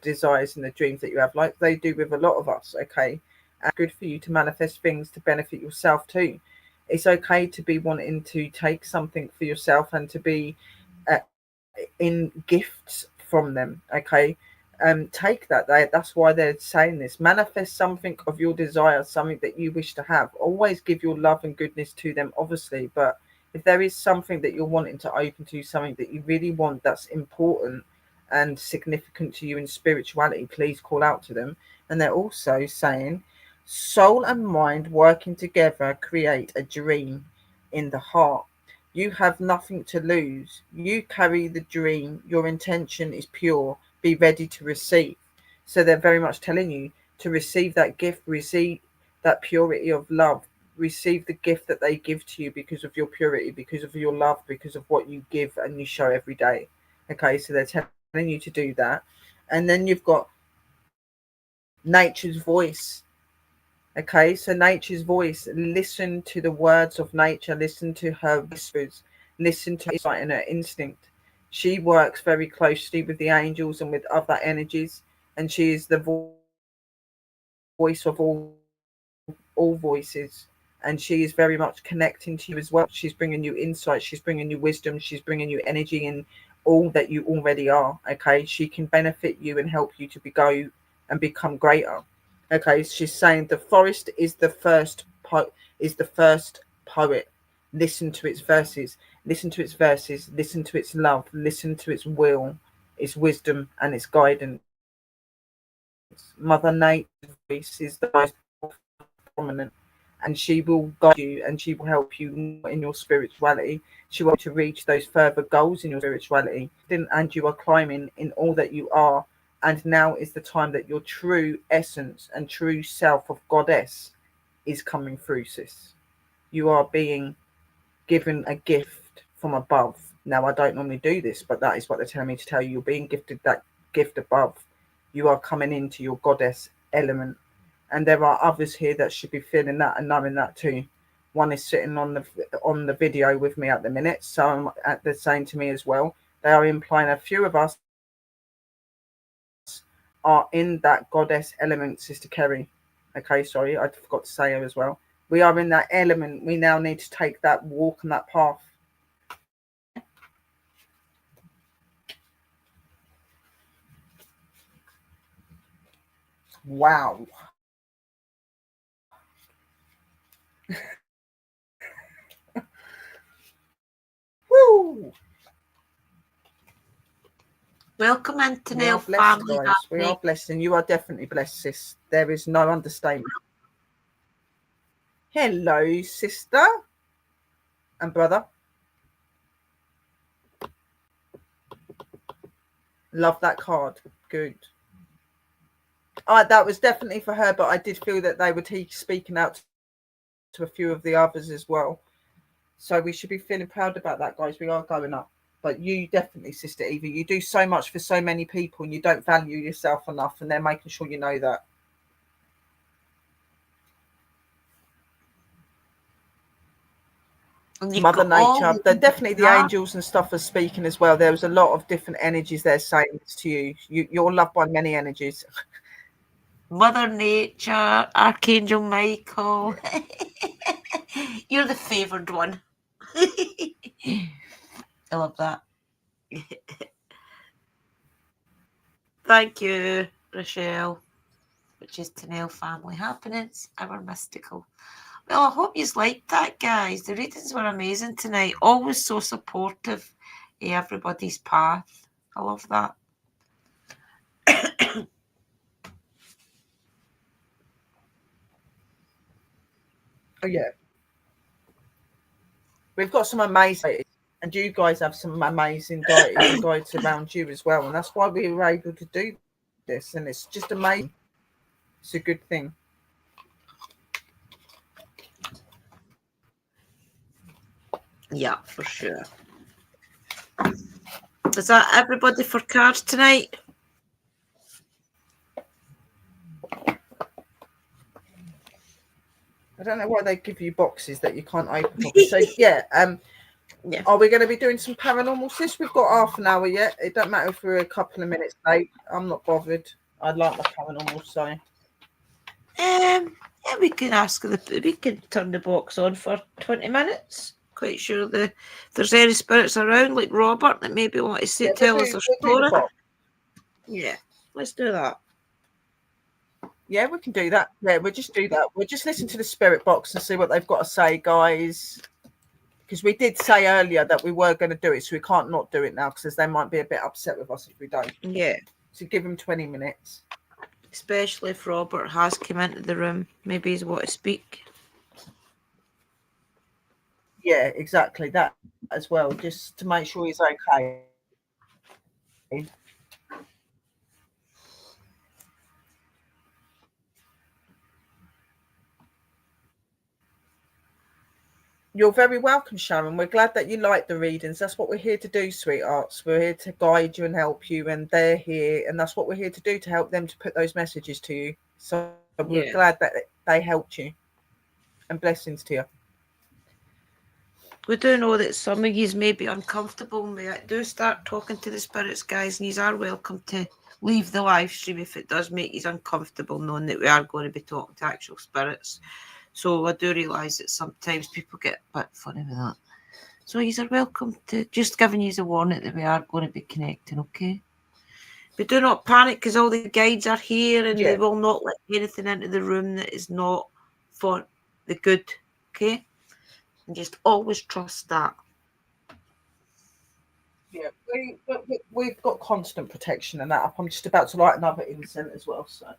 desires and the dreams that you have, like they do with a lot of us. Okay, and good for you to manifest things to benefit yourself too. It's okay to be wanting to take something for yourself and to be in gifts from them. Okay, take that. That's why they're saying this. Manifest something of your desire, something that you wish to have. Always give your love and goodness to them, obviously, but if there is something that you're wanting to open to, something that you really want that's important and significant to you in spirituality, please call out to them. And they're also saying soul and mind working together create a dream in the heart. You have nothing to lose. You carry the dream. Your intention is pure. Be ready to receive. So they're very much telling you to receive that gift, receive that purity of love, receive the gift that they give to you because of your purity, because of your love, because of what you give and you show every day. Okay, so they're telling you to do that. And then you've got nature's voice. Okay, so nature's voice. Listen to the words of nature. Listen to her whispers. Listen to her insight and her instinct. She works very closely with the angels and with other energies, and she is the voice of all voices, and she is very much connecting to you as well. She's bringing you insight, she's bringing you wisdom, she's bringing you energy and all that you already are. Okay, she can benefit you and help you to go and become greater. Okay, she's saying the forest is the first poet. Listen to its verses, listen to its verses, listen to its love, listen to its will, its wisdom and its guidance. Mother Nature's voice is the most prominent, and she will guide you and she will help you in your spirituality. She wants to reach those further goals in your spirituality, and you are climbing in all that you are. And now is the time that your true essence and true self of goddess is coming through, sis. You are being given a gift from above. Now, I don't normally do this, but that is what they're telling me to tell you. You're being gifted that gift above. You are coming into your goddess element. And there are others here that should be feeling that and knowing that too. One is sitting on the video with me at the minute, so they're saying to me as well. They are implying a few of us are in that goddess element, Sister Kerry. Okay, sorry, I forgot to say her as well. We are in that element. We now need to take that walk and that path. Wow. Woo! Welcome into We are Nail blessed, Family. guys. We are blessed, and you are definitely blessed, sis. There is no understatement. Hello, sister and brother. Love that card. Good. That was definitely for her, but I did feel that they were speaking out to a few of the others as well. So we should be feeling proud about that, guys. We are going up. But you definitely, Sister Eva, you do so much for so many people and you don't value yourself enough, and they're making sure you know that. Mother Nature, they're definitely the angels and stuff are speaking as well. There was a lot of different energies there saying this to you. You're loved by many energies. Mother Nature, Archangel Michael. You're the favoured one. I love that. Thank you, Rochelle, which is to Nail Family Happenings, our mystical. Well, I hope you liked that, guys. The readings were amazing tonight. Always so supportive of everybody's path. I love that. Oh, yeah. We've got some amazing, and you guys have some amazing deities and guides around you as well. And that's why we were able to do this. And it's just amazing. It's a good thing. Yeah, for sure. Is that everybody for cards tonight? I don't know why they give you boxes that you can't open properly. So yeah, Yeah. Are we going to be doing some paranormal, sis? We've got half an hour yet. It don't matter if we're a couple of minutes late. I'm not bothered. I'd like my paranormal, so. Yeah, we can we can turn the box on for 20 minutes. Quite sure if there's any spirits around, like Robert, that maybe want to tell us a story. Yeah, let's do that. Yeah, we can do that. Yeah, we'll just do that. We'll just listen to the spirit box and see what they've got to say, guys. Because we did say earlier that we were going to do it, so we can't not do it now because they might be a bit upset with us if we don't. Yeah. So give them 20 minutes. Especially if Robert has come into the room. Maybe he's want to speak. Yeah, exactly. That as well, just to make sure he's okay. You're very welcome, Sharon. We're glad that you like the readings. That's what we're here to do, sweethearts. We're here to guide you and help you, and they're here, and that's what we're here to do, to help them to put those messages to you. So we're glad that they helped you, and blessings to you. We do know that some of you may be uncomfortable. Do start talking to the spirits, guys, and you are welcome to leave the live stream if it does make you uncomfortable, knowing that we are going to be talking to actual spirits. So I do realise that sometimes people get a bit funny with that. So you are welcome to, just giving you a warning that we are going to be connecting, okay? But do not panic, because all the guides are here and they will not let anything into the room that is not for the good, okay? And just always trust that. Yeah, we've got constant protection and that up. I'm just about to light another incense as well. So I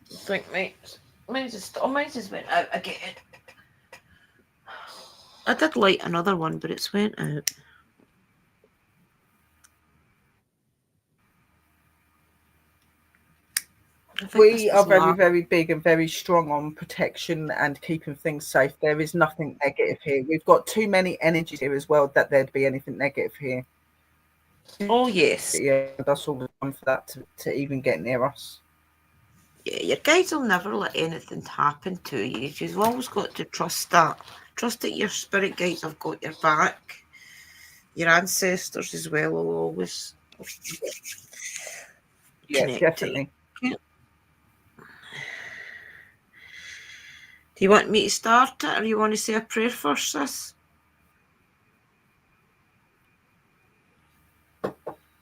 think mine's just went out again. I did light another one, but it's went out. We are very, very big and very strong on protection and keeping things safe. There is nothing negative here. We've got too many energies here as well that there'd be anything negative here. Oh, yes. Yeah, that's all the time for that to even get near us. Yeah, your guides will never let anything happen to you. You've always got to trust that. Trust that your spirit guides have got your back. Your ancestors as well will always connect definitely. Do you want me to start it, or you want to say a prayer first, sis?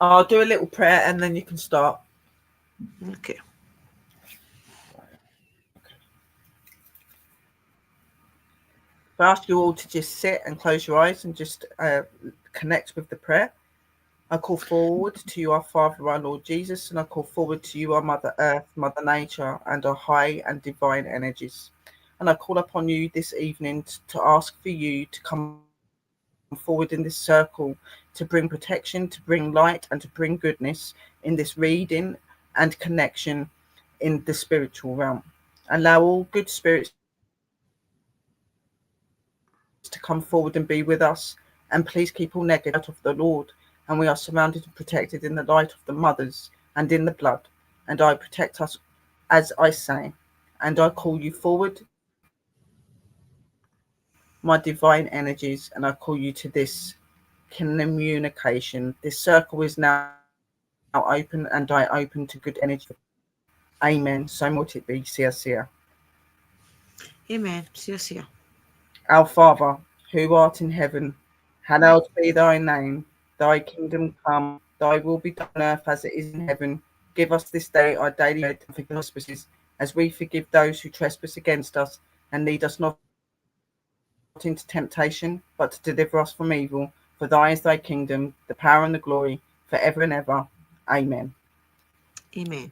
I'll do a little prayer and then you can start. Okay. I ask you all to just sit and close your eyes and just connect with the prayer. I call forward to you, our Father, our Lord Jesus, and I call forward to you, our Mother Earth, Mother Nature, and our high and divine energies. And I call upon you this evening to ask for you to come forward in this circle, to bring protection, to bring light, and to bring goodness in this reading and connection in the spiritual realm. Allow all good spirits to come forward and be with us, and please keep all negative out of the Lord. And we are surrounded and protected in the light of the mothers and in the blood. And I protect us as I say. And I call you forward, my divine energies, and I call you to this communication. This circle is now open, and I open to good energy. Amen. So might it be. Sia. Amen. Sia. Our Father, who art in heaven, hallowed be thy name. Thy kingdom come, thy will be done on earth as it is in heaven. Give us this day our daily bread, and forgive us trespasses, as we forgive those who trespass against us. And lead us not into temptation, but to deliver us from evil. For thine is thy kingdom, the power and the glory, forever and ever. Amen. Amen.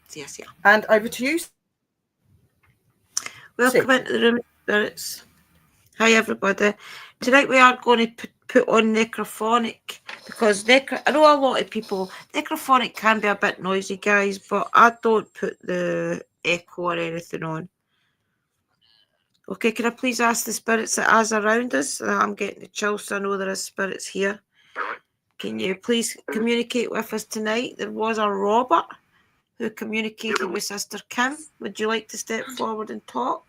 Sia. And over to you. Welcome into the room, spirits. Hi, everybody. Tonight we are going to put on necrophonic, because I know a lot of people, necrophonic can be a bit noisy, guys, but I don't put the echo or anything on. Okay, can I please ask the spirits that is around us? I'm getting the chills, so I know there are spirits here. Can you please communicate with us tonight? There was a Robert who communicated with Sister Kim. Would you like to step forward and talk?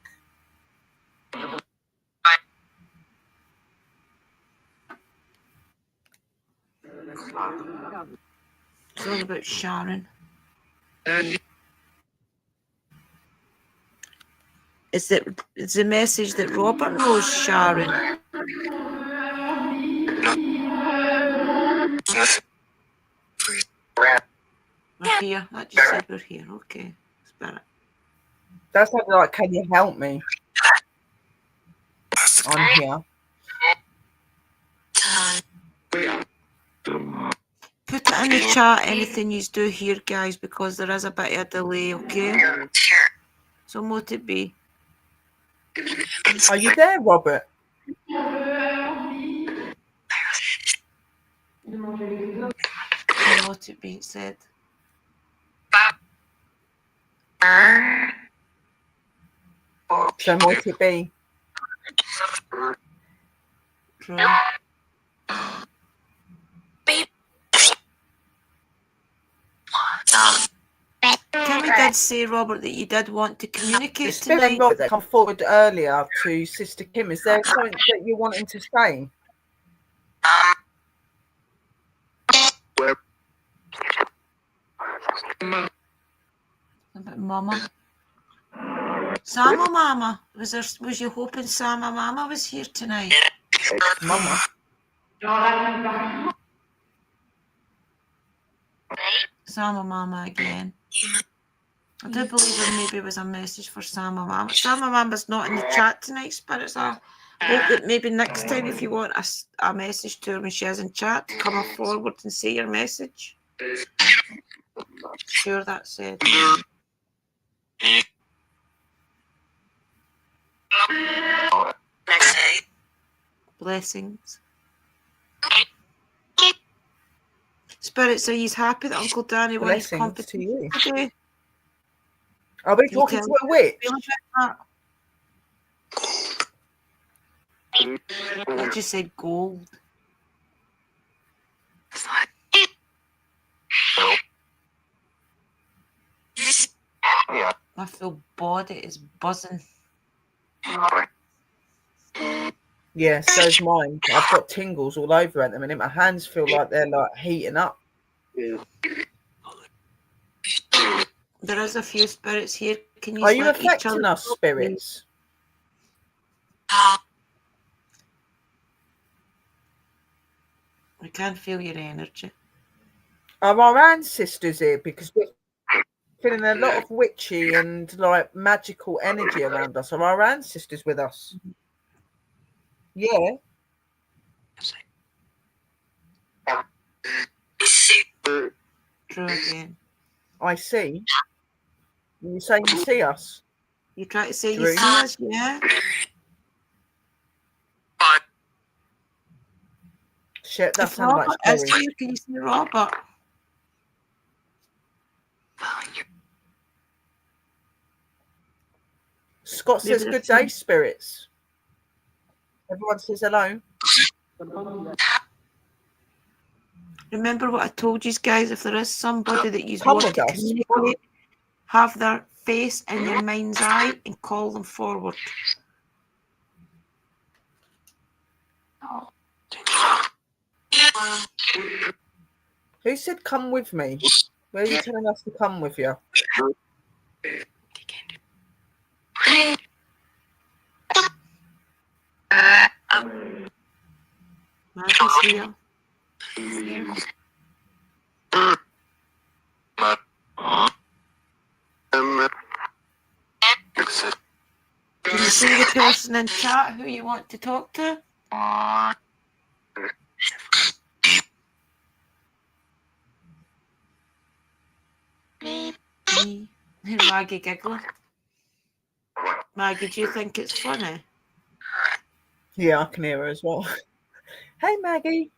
It's all about Sharon. Is the message that Robert knows Sharon? We're here. That just said we're here. Okay. Spirit. That's like, can you help me? I'm here. Put it in the chat, anything you do here, guys, because there is a bit of a delay, okay? So what it be? Are you there, Robert? What it be said? So might it be? True. Kimmy did say, Robert, that you did want to The communicate spirit tonight. Robert that come forward earlier to Sister Kim, is there something that you're wanting to say? About Mama. Sama Mama. Was you hoping Sama Mama was here tonight? Mama. Sama Mama again. I do believe there maybe was a message for Sama Mama. Sama Mama's not in the chat tonight, Spirits. I hope that maybe next time, if you want a message to her when she is in chat, come forward and say your message. Sure, that's it. Blessings. Spirits, are you happy that Uncle Danny won his Blessings to you. competition today? Are we Can you talking tell to a witch? Feel about that? I just said gold. My full body is buzzing. Yeah, so's mine. I've got tingles all over at the minute. My hands feel like they're like heating up. There is a few spirits here. Can you Are you let each affecting other us, know, spirits? I can't feel your energy. Are our ancestors here? Because we're feeling a lot of witchy and like magical energy around us. Are our ancestors with us? Yeah. True again. I see. You saying you see us? You try to say Drew? you see us, yeah? Shit, that If sounds like Robert is scary. here, can you see Robert? Scott says, Maybe good they're day, spirits. Everyone says hello. Remember what I told you guys, if there is somebody that you Come want with to us. communicate, have their face in your mind's eye and call them forward. Who said come with me? Where are you telling us to come with you? Maggie's here. Can you see the person in chat who you want to talk to? Me. Maggie giggling. Maggie, do you think it's funny? Yeah, I can hear her as well. Hey, Maggie.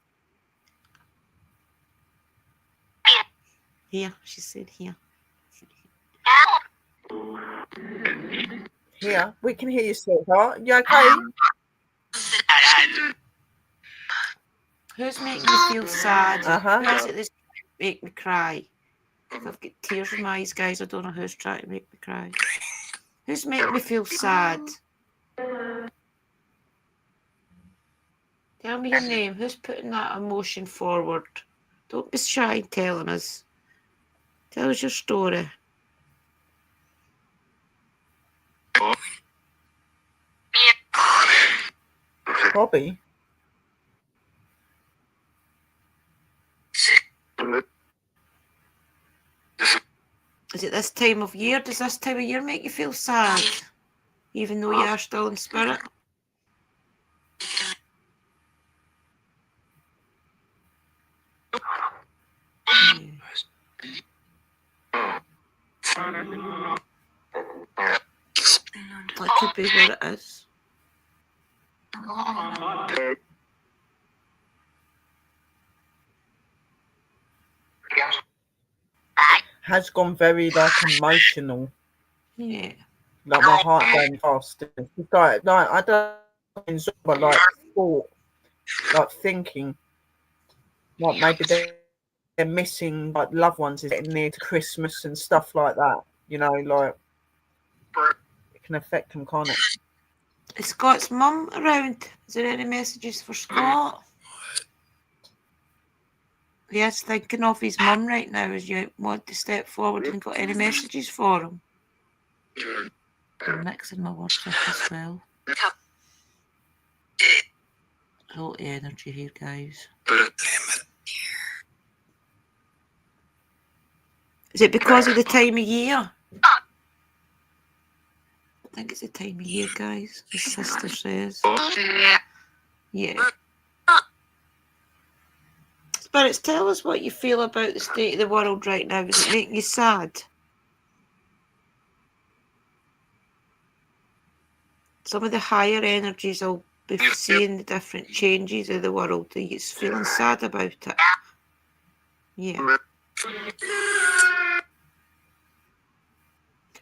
Here, she said here. Here, we can hear you, sweetheart. You okay? Who's making you feel sad? Uh-huh. Who is it that's make me cry? If I've got tears in my eyes, guys, I don't know who's trying to make me cry. Who's making me feel sad? Tell me your name. Who's putting that emotion forward? Don't be shy in telling us. Tell us your story. Bobby. Is it this time of year? Does this time of year make you feel sad? Even though you are still in spirit? That could be what it is. Has gone very like emotional. Yeah. Like my heart going fast. Like I don't enjoy, but like thought, like thinking, like maybe they're missing like loved ones is getting near to Christmas and stuff like that. You know, like it can affect them, can't it? Is Scott's mum around? Is there any messages for Scott? Yes, thinking of his mum right now as you want to step forward and got any messages for him. I'm mixing my words up as well. A lot of energy here, guys. Is it because of the time of year? I think it's the time of year, guys. His sister says. Yeah. Spirits, tell us what you feel about the state of the world right now. Is it making you sad? Some of the higher energies will be seeing the different changes of the world. Are you feeling sad about it? Yeah.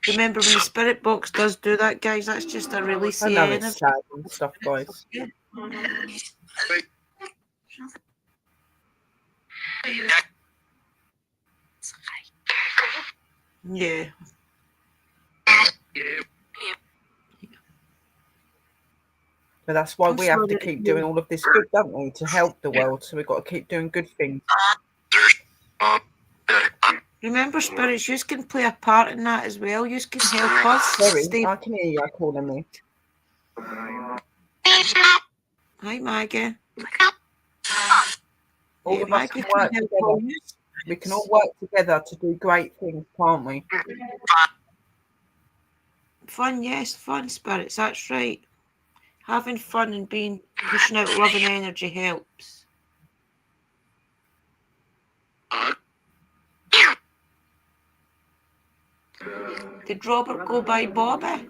Remember, when the spirit box does do that, guys, that's just a release I of know energy. it's sad and stuff, guys. Yeah. But that's why I'm we have to sorry. keep doing all of this good, don't we, to help the world. So we've got to keep doing good things. Remember, spirits, you can play a part in that as well. You can help us Sorry, stay. I can hear you calling me. Hi, Maggie. All Yeah, of us Maggie can can work help together. all you. We can all work together to do great things, can't we? Fun, yes, fun, spirits. That's right. Having fun and pushing out love and energy helps. Did Robert go by Bobby?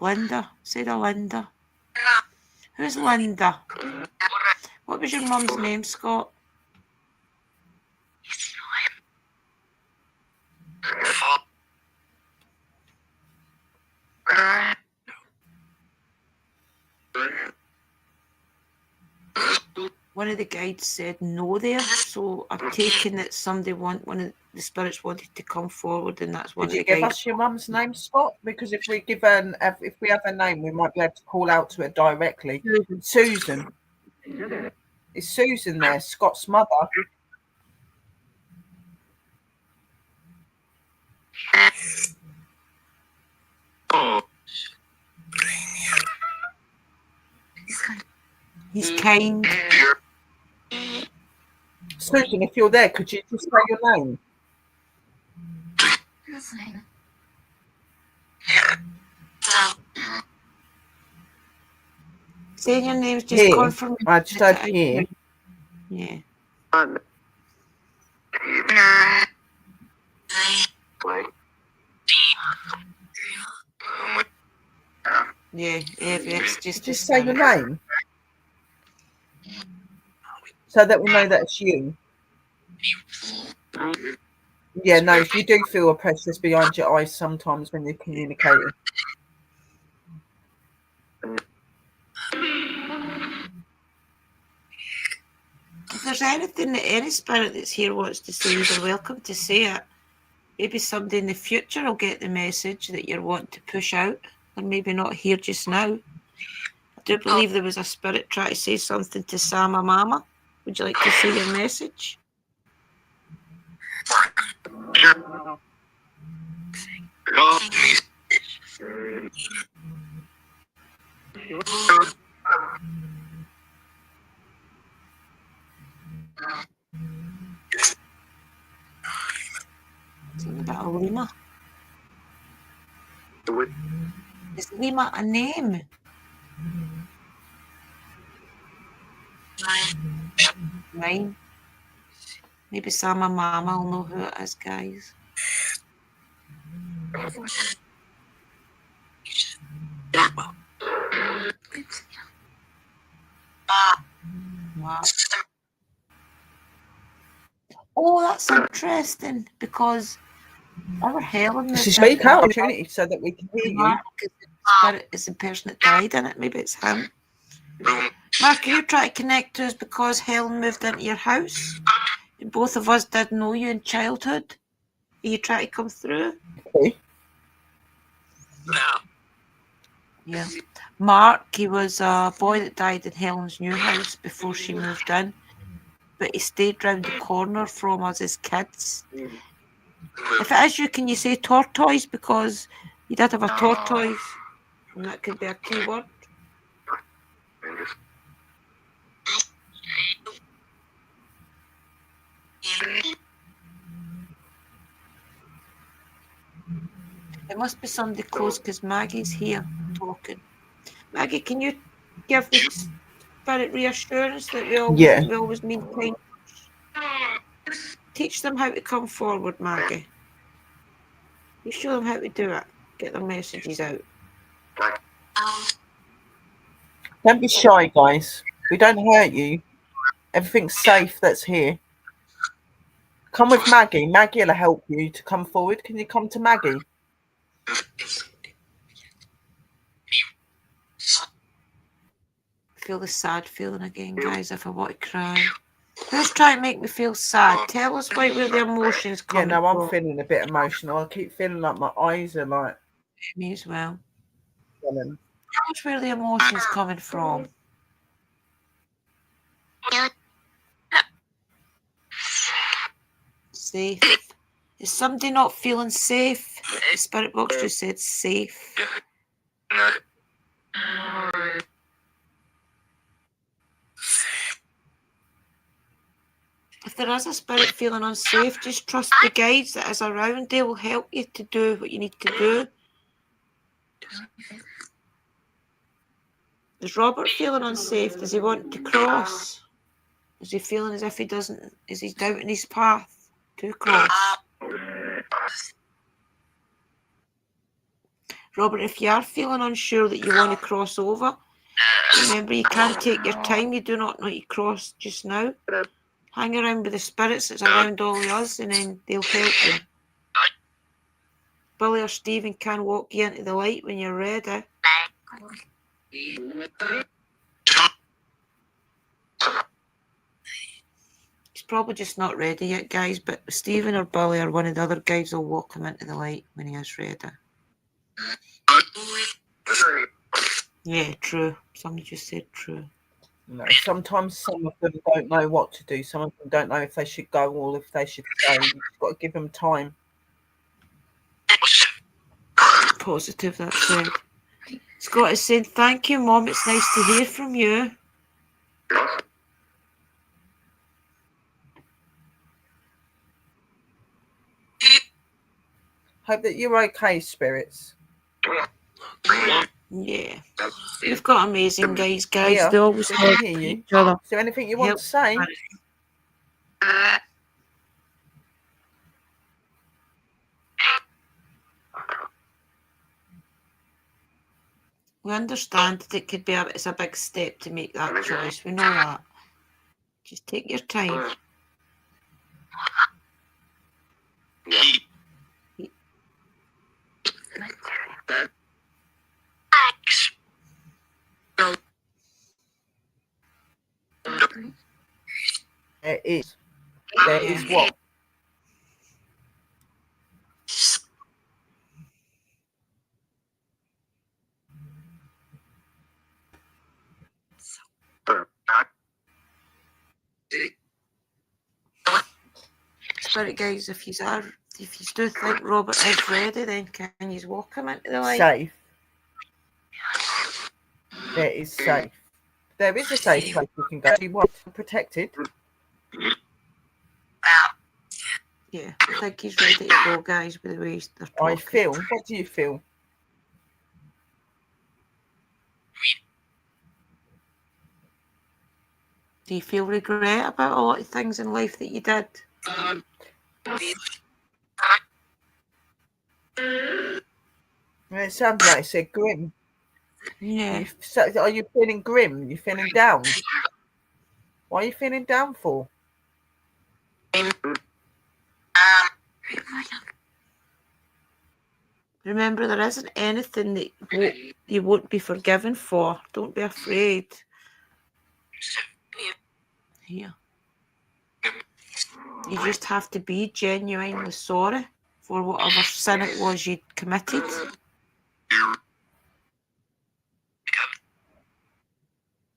Linda. Say to Linda. Who's Linda? What was your mum's name, Scott? One of the guides said no there, so I'm taking that one of the spirits wanted to come forward, and that's one Did of you the give guides. us your mum's name, Scott? Because if we have a name, we might be able to call out to her directly. Susan. Is Susan there? Scott's mother. He's kind. Susan, if you're there, could you just say your name? Saying your name's just Here. confirmation. I just heard here. Yeah. Yeah, it's Just say your name. So that we know that it's you. Yeah, no, you do feel a pressure behind your eyes sometimes when you're communicating. If there's anything that any spirit that's here wants to say, you're welcome to say it. Maybe somebody in the future will get the message that you're wanting to push out. They're maybe not here just now. I do believe there was a spirit trying to say something to Sama Mama. Would you like to say your message? Something about a Lima. Is Lima a name? Mine. Maybe Sama Mama will know who it is, guys. Wow. Oh, that's interesting because our Helen. Speak out, opportunity, so that we can hear you. Spirit is the person that died in it. Maybe it's him. Mark, are you trying to connect to us because Helen moved into your house? Both of us did know you in childhood. Are you trying to come through? Okay. Yeah. Mark, he was a boy that died in Helen's new house before she moved in. But he stayed round the corner from us as kids. If it is you, can you say tortoise? Because you did have a tortoise. And that could be a key word. It must be somebody close because Maggie's here talking. Maggie, can you give the spirit reassurance that we always mean kind? Teach them how to come forward, Maggie. You show them how to do it. Get their messages out. Don't be shy, guys. We don't hurt you. Everything's safe that's here. Come with Maggie. Maggie will help you to come forward. Can you come to Maggie? Feel the sad feeling again, guys, if I want to cry. Who's trying to make me feel sad? Tell us where the emotions come from. Yeah, no, I'm feeling a bit emotional. I keep feeling like my eyes are like... Me as well. Tell us where the emotions coming from. Safe. Is somebody not feeling safe? The spirit box just said safe. If there is a spirit feeling unsafe, just trust the guides that is around. They will help you to do what you need to do. Is Robert feeling unsafe? Does he want to cross? Is he feeling as if he doesn't? Is he doubting his path to cross? Robert, if you are feeling unsure that you want to cross over, remember you can take your time. You do not need to cross just now. Hang around with the spirits that's around all of us, and then they'll help you. Billy or Stephen can walk you into the light when you're ready. He's probably just not ready yet, guys, but Stephen or Billy or one of the other guys will walk him into the light when he is ready. Yeah, true. Somebody just said true. No, sometimes some of them don't know what to do. Some of them don't know if they should go or if they should stay. You've got to give them time. Positive, that's it. Scott is saying, thank you, Mom. It's nice to hear from you. Hope that you're okay, spirits. Yeah. We've got amazing guys. Yeah, they always help hear you. Each other. Is there anything you want to say? We understand that it could be it's a big step to make that choice. We know that. Just take your time. There is. There is what? Spirit guys, if you do think Robert is ready, then can you walk him into the light? Safe. There is safe. There is a safe place we can go. You want protected? Yeah, I think he's ready to go, guys, with the way they're talking. I feel. What do you feel? Do you feel regret about a lot of things in life that you did? It sounds like it said grim. Yeah. Are you feeling grim? You feeling down? What are you feeling down for? Remember, there isn't anything that you won't be forgiven for. Don't be afraid. Here. You just have to be genuinely sorry for whatever sin it was you'd committed.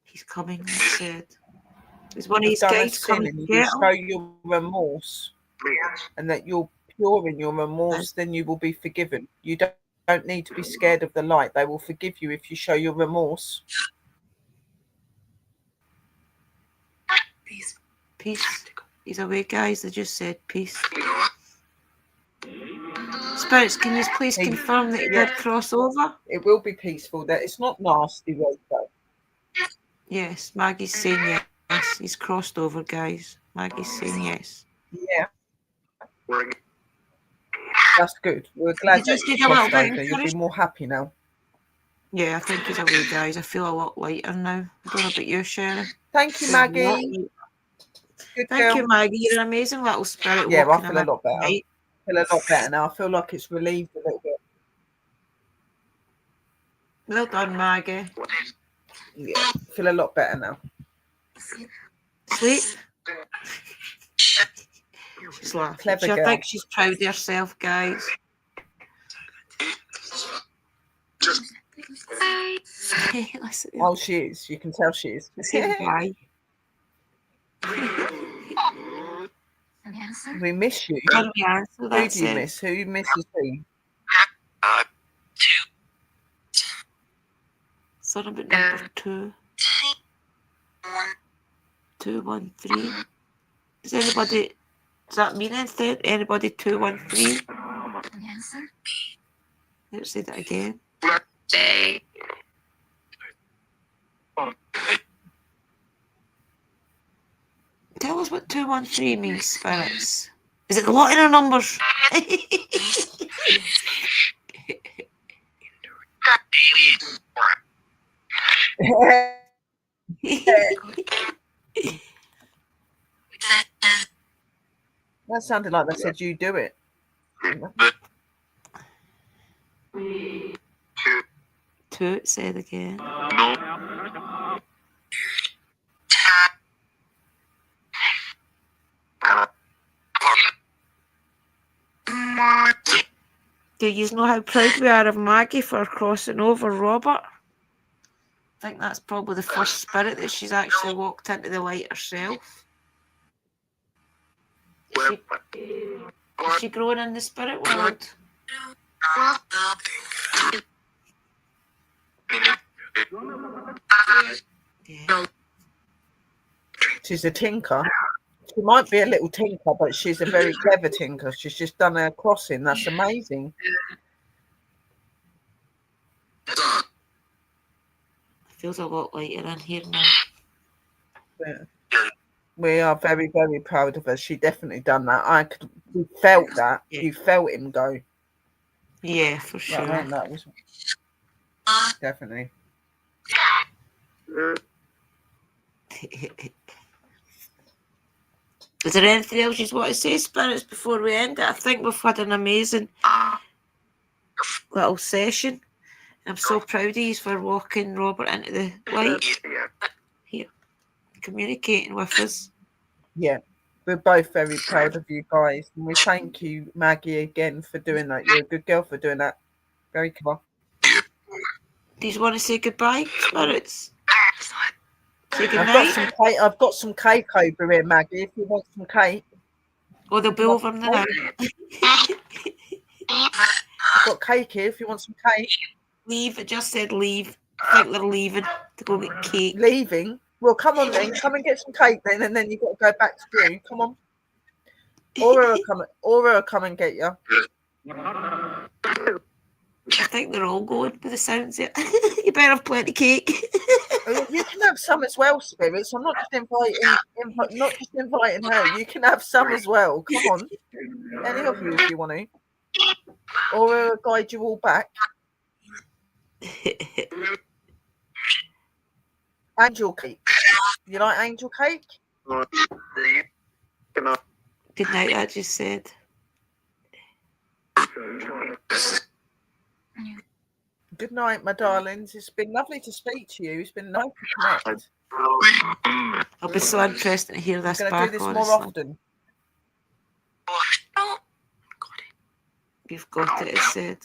He's coming, I said. Is one of his Done a guys sin coming and to you get show him? your remorse and that you're pure in your remorse, then you will be forgiven. You don't need to be scared of the light. They will forgive you if you show your remorse. Peace. He's away, guys. They just said peace. Spirits, can you please confirm that he did cross over? It will be peaceful. That it's not nasty, though. Yes, Maggie's saying yes. He's crossed over, guys. Maggie's saying yes. Yeah. That's good. We're glad that just you need a little crossed bit over. You'll be more happy now. Yeah, I think he's away, guys. I feel a lot lighter now. I don't know about you, Sharon. Thank you, Maggie. Good Thank girl. you, Maggie. You're an amazing little spirit. Yeah, I walking feel a lot better. Night. I feel a lot better now. I feel like it's relieved a little bit. Well done, Maggie. Yeah, I feel a lot better now. Sleep. She's laughing. Clever I girl. think she's proud of herself, guys. Oh, she is. You can tell she is. Say bye. We miss you. Can we answer Who that? do you miss? Who misses who? Son about number 2. 213. Does anybody? Does that mean anything? Anybody 213? Let's say that again. Tell us what 213 means, spirits. Is it the lot in our numbers? That sounded like they said you do it. 2, it said again. Do you know how proud we are of Maggie for crossing over Robert? I think that's probably the first spirit that she's actually walked into the light herself. Is she growing in the spirit world? Yeah. She's a tinker. She might be a little tinker, but she's a very clever tinker. She's just done her crossing. That's amazing. Feels a lot lighter in here now. Yeah. We are very, very proud of her. She definitely done that. We felt that. Yeah. You felt him go. Yeah, for sure. I mean, that was definitely. Is there anything else you want to say, spirits, before we end it? I think we've had an amazing little session. I'm so proud of you for walking Robert into the light here, communicating with us. Yeah, we're both very proud of you guys, and we thank you, Maggie, again for doing that. You're a good girl for doing that. Very clever. Do you want to say goodbye, spirits? Say good night. I've got some cake over here, Maggie. If you want some cake. Oh, they'll be over now. I've got cake here. If you want some cake. Leave. It just said leave. I think they're leaving to go get cake. Leaving? Well, come on then. Come and get some cake then, and then you've got to go back to you. Come on. Aura will come and get you. I think they're all going with the sounds of it. You better have plenty of cake. You can have some as well, spirits. I'm not just inviting her. You can have some as well. Come on. Any of you if you want to. Aura will guide you all back. Angel cake. You like angel cake? Good night, I just said. Good night, my darlings. It's been lovely to speak to you. It's been nice to connect. I'll be so interested to hear this I'm going to do this more often. You've got it, it said.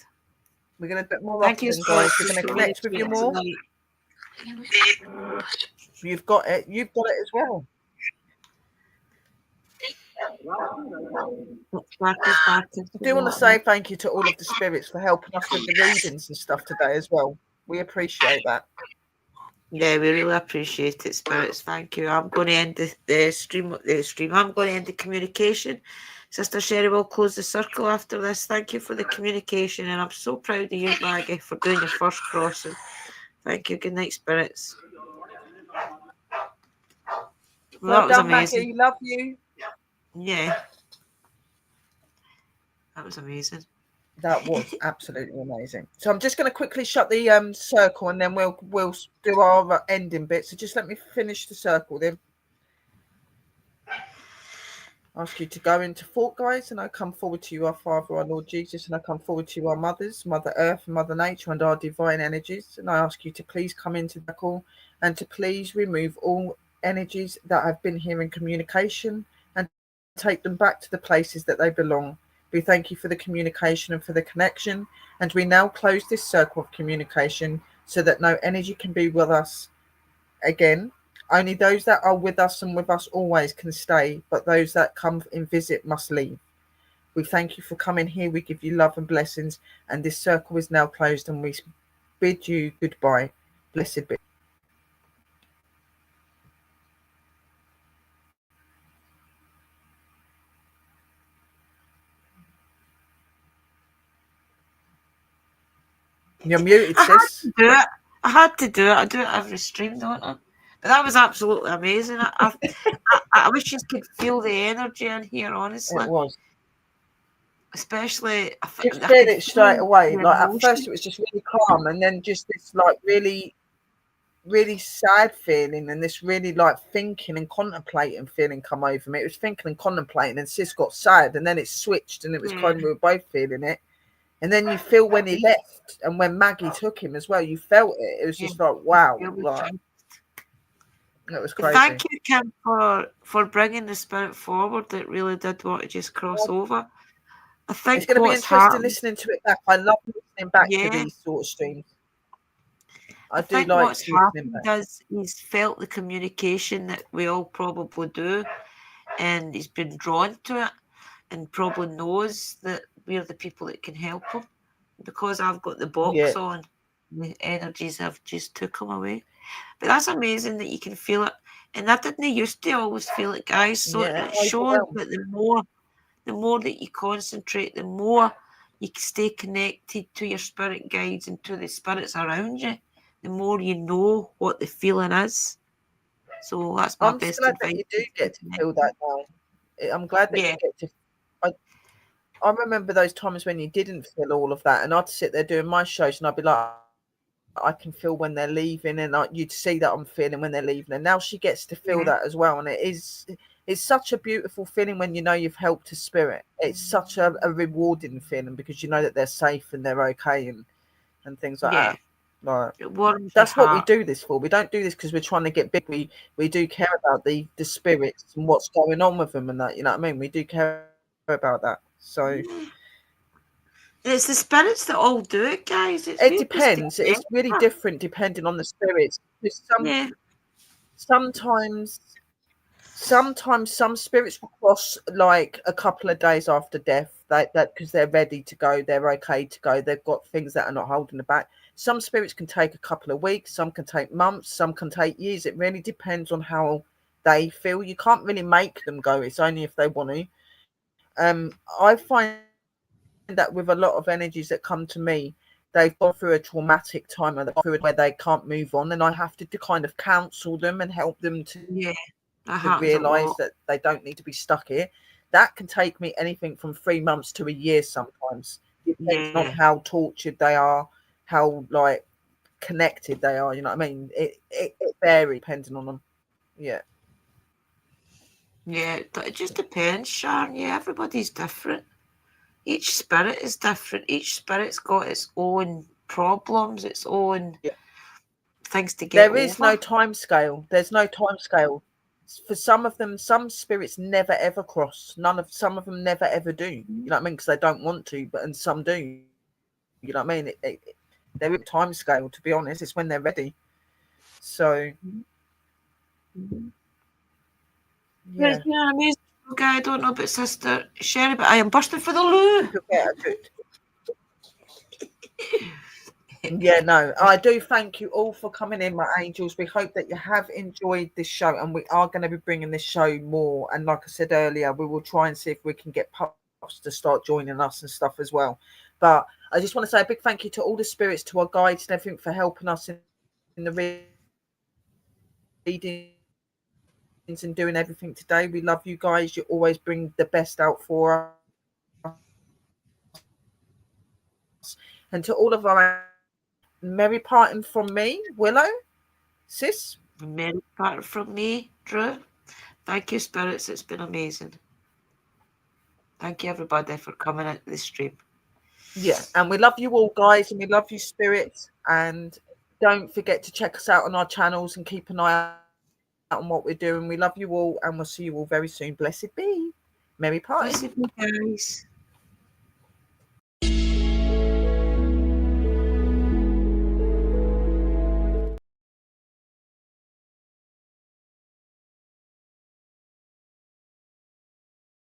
We're going to do it more Thank you often, so guys. much We're for going to connect with you more. tonight. You've got it. You've got it as well. I do want to say thank you to all of the spirits for helping us with the readings and stuff today as well. We appreciate that. Yeah, we really appreciate it, spirits. Thank you. I'm going to end the stream. I'm going to end the communication. Sister Sherry will close the circle after this. Thank you for the communication, and I'm so proud of you, Maggie, for doing your first crossing. Thank you. Good night, spirits. Well that was done, amazing. Maggie. Love you. Yeah, that was amazing. That was absolutely amazing. So I'm just going to quickly shut the circle, and then we'll do our ending bit. So just let me finish the circle then. Ask you to go into thought, guys, and I come forward to you, our Father, our Lord Jesus, and I come forward to you, our mothers, Mother Earth and Mother Nature, and our divine energies. And I ask you to please come into the call and to please remove all energies that have been here in communication and take them back to the places that they belong. We thank you for the communication and for the connection, and we now close this circle of communication so that no energy can be with us again. Only those that are with us and with us always can stay, but those that come and visit must leave. We thank you for coming here. We give you love and blessings, and this circle is now closed, and we bid you goodbye. Blessed be. You're muted, sis. I had to do it. I do it every stream, don't I? But that was absolutely amazing. I wish you could feel the energy in here, honestly. It was. Especially, You feel it straight away. Like at first, it was just really calm, and then just this like really, really sad feeling, and this really like thinking and contemplating feeling come over me. It was thinking and contemplating, and sis got sad, and then it switched, and it was kind of, we were both feeling it. And then you feel when he left, and when Maggie took him as well, you felt it. It was just like wow, like it was crazy. Thank you, Kim, for bringing the spirit forward. It really did want to just cross over. I think it's going to be interesting listening to it back. I love listening back to these sort of streams. I do think like what's happened is he's felt the communication that we all probably do, and he's been drawn to it, and probably knows that we're the people that can help him. Because I've got the box on, the energies have just took him away. But that's amazing that you can feel it. And I didn't used to always feel it, guys. So it shows that the more that you concentrate, the more you stay connected to your spirit guides and to the spirits around you, the more you know what the feeling is. So that's my best advice. That you do get to feel that now. I'm glad that you get to. I remember those times when you didn't feel all of that, and I'd sit there doing my shows, and I'd be like, I can feel when they're leaving, and you'd see that I'm feeling when they're leaving, and now she gets to feel that as well, and it's such a beautiful feeling when you know you've helped a spirit. It's such a rewarding feeling because you know that they're safe and they're okay and things like that. Like, that's what we do this for. We don't do this because we're trying to get big. We do care about the spirits and what's going on with them and that. You know what I mean? We do care about that. So it's the spirits that all do it, guys. It depends. It's really different depending on the spirits. Sometimes some spirits will cross like a couple of days after death, that because they're ready to go, they're okay to go, they've got things that are not holding them back. Some spirits can take a couple of weeks, some can take months, some can take years. It really depends on how they feel. You can't really make them go. It's only if they want to. I find that with a lot of energies that come to me, they've gone through a traumatic time where they can't move on, and I have to kind of counsel them and help them to realise that they don't need to be stuck here. That can take me anything from 3 months to a year sometimes. Depends on how tortured they are, how like connected they are, you know what I mean? It varies depending on them. Yeah, it just depends, Sharon. Everybody's different. Each spirit is different. Each spirit's got its own problems, its own things to get over. There is no time scale. There's no time scale. for some of them, some spirits never ever cross. Some of them never ever do. You know what I mean? Because they don't want to, and some do. You know what I mean? They're in time scale. To be honest, it's when they're ready. So Yeah. It's been an amazing guy. I don't know about Sister Sherry, but I am bursting for the loo. Yeah, no, I do thank you all for coming in, my angels. We hope that you have enjoyed this show, and we are going to be bringing this show more. And like I said earlier, we will try and see if we can get pups to start joining us and stuff as well. But I just want to say a big thank you to all the spirits, to our guides and everything for helping us in the readings and doing everything today. We love you guys. You always bring the best out for us. And to all of our merry parting from me, Willow, sis. Merry parting from me, Drew. Thank you, spirits. It's been amazing. Thank you, everybody, for coming into the stream. Yeah, and we love you all, guys, and we love you, spirits. And don't forget to check us out on our channels and keep an eye out on what we're doing. We love you all, and we'll see you all very soon. Blessed be. Merry party. Blessed be, guys.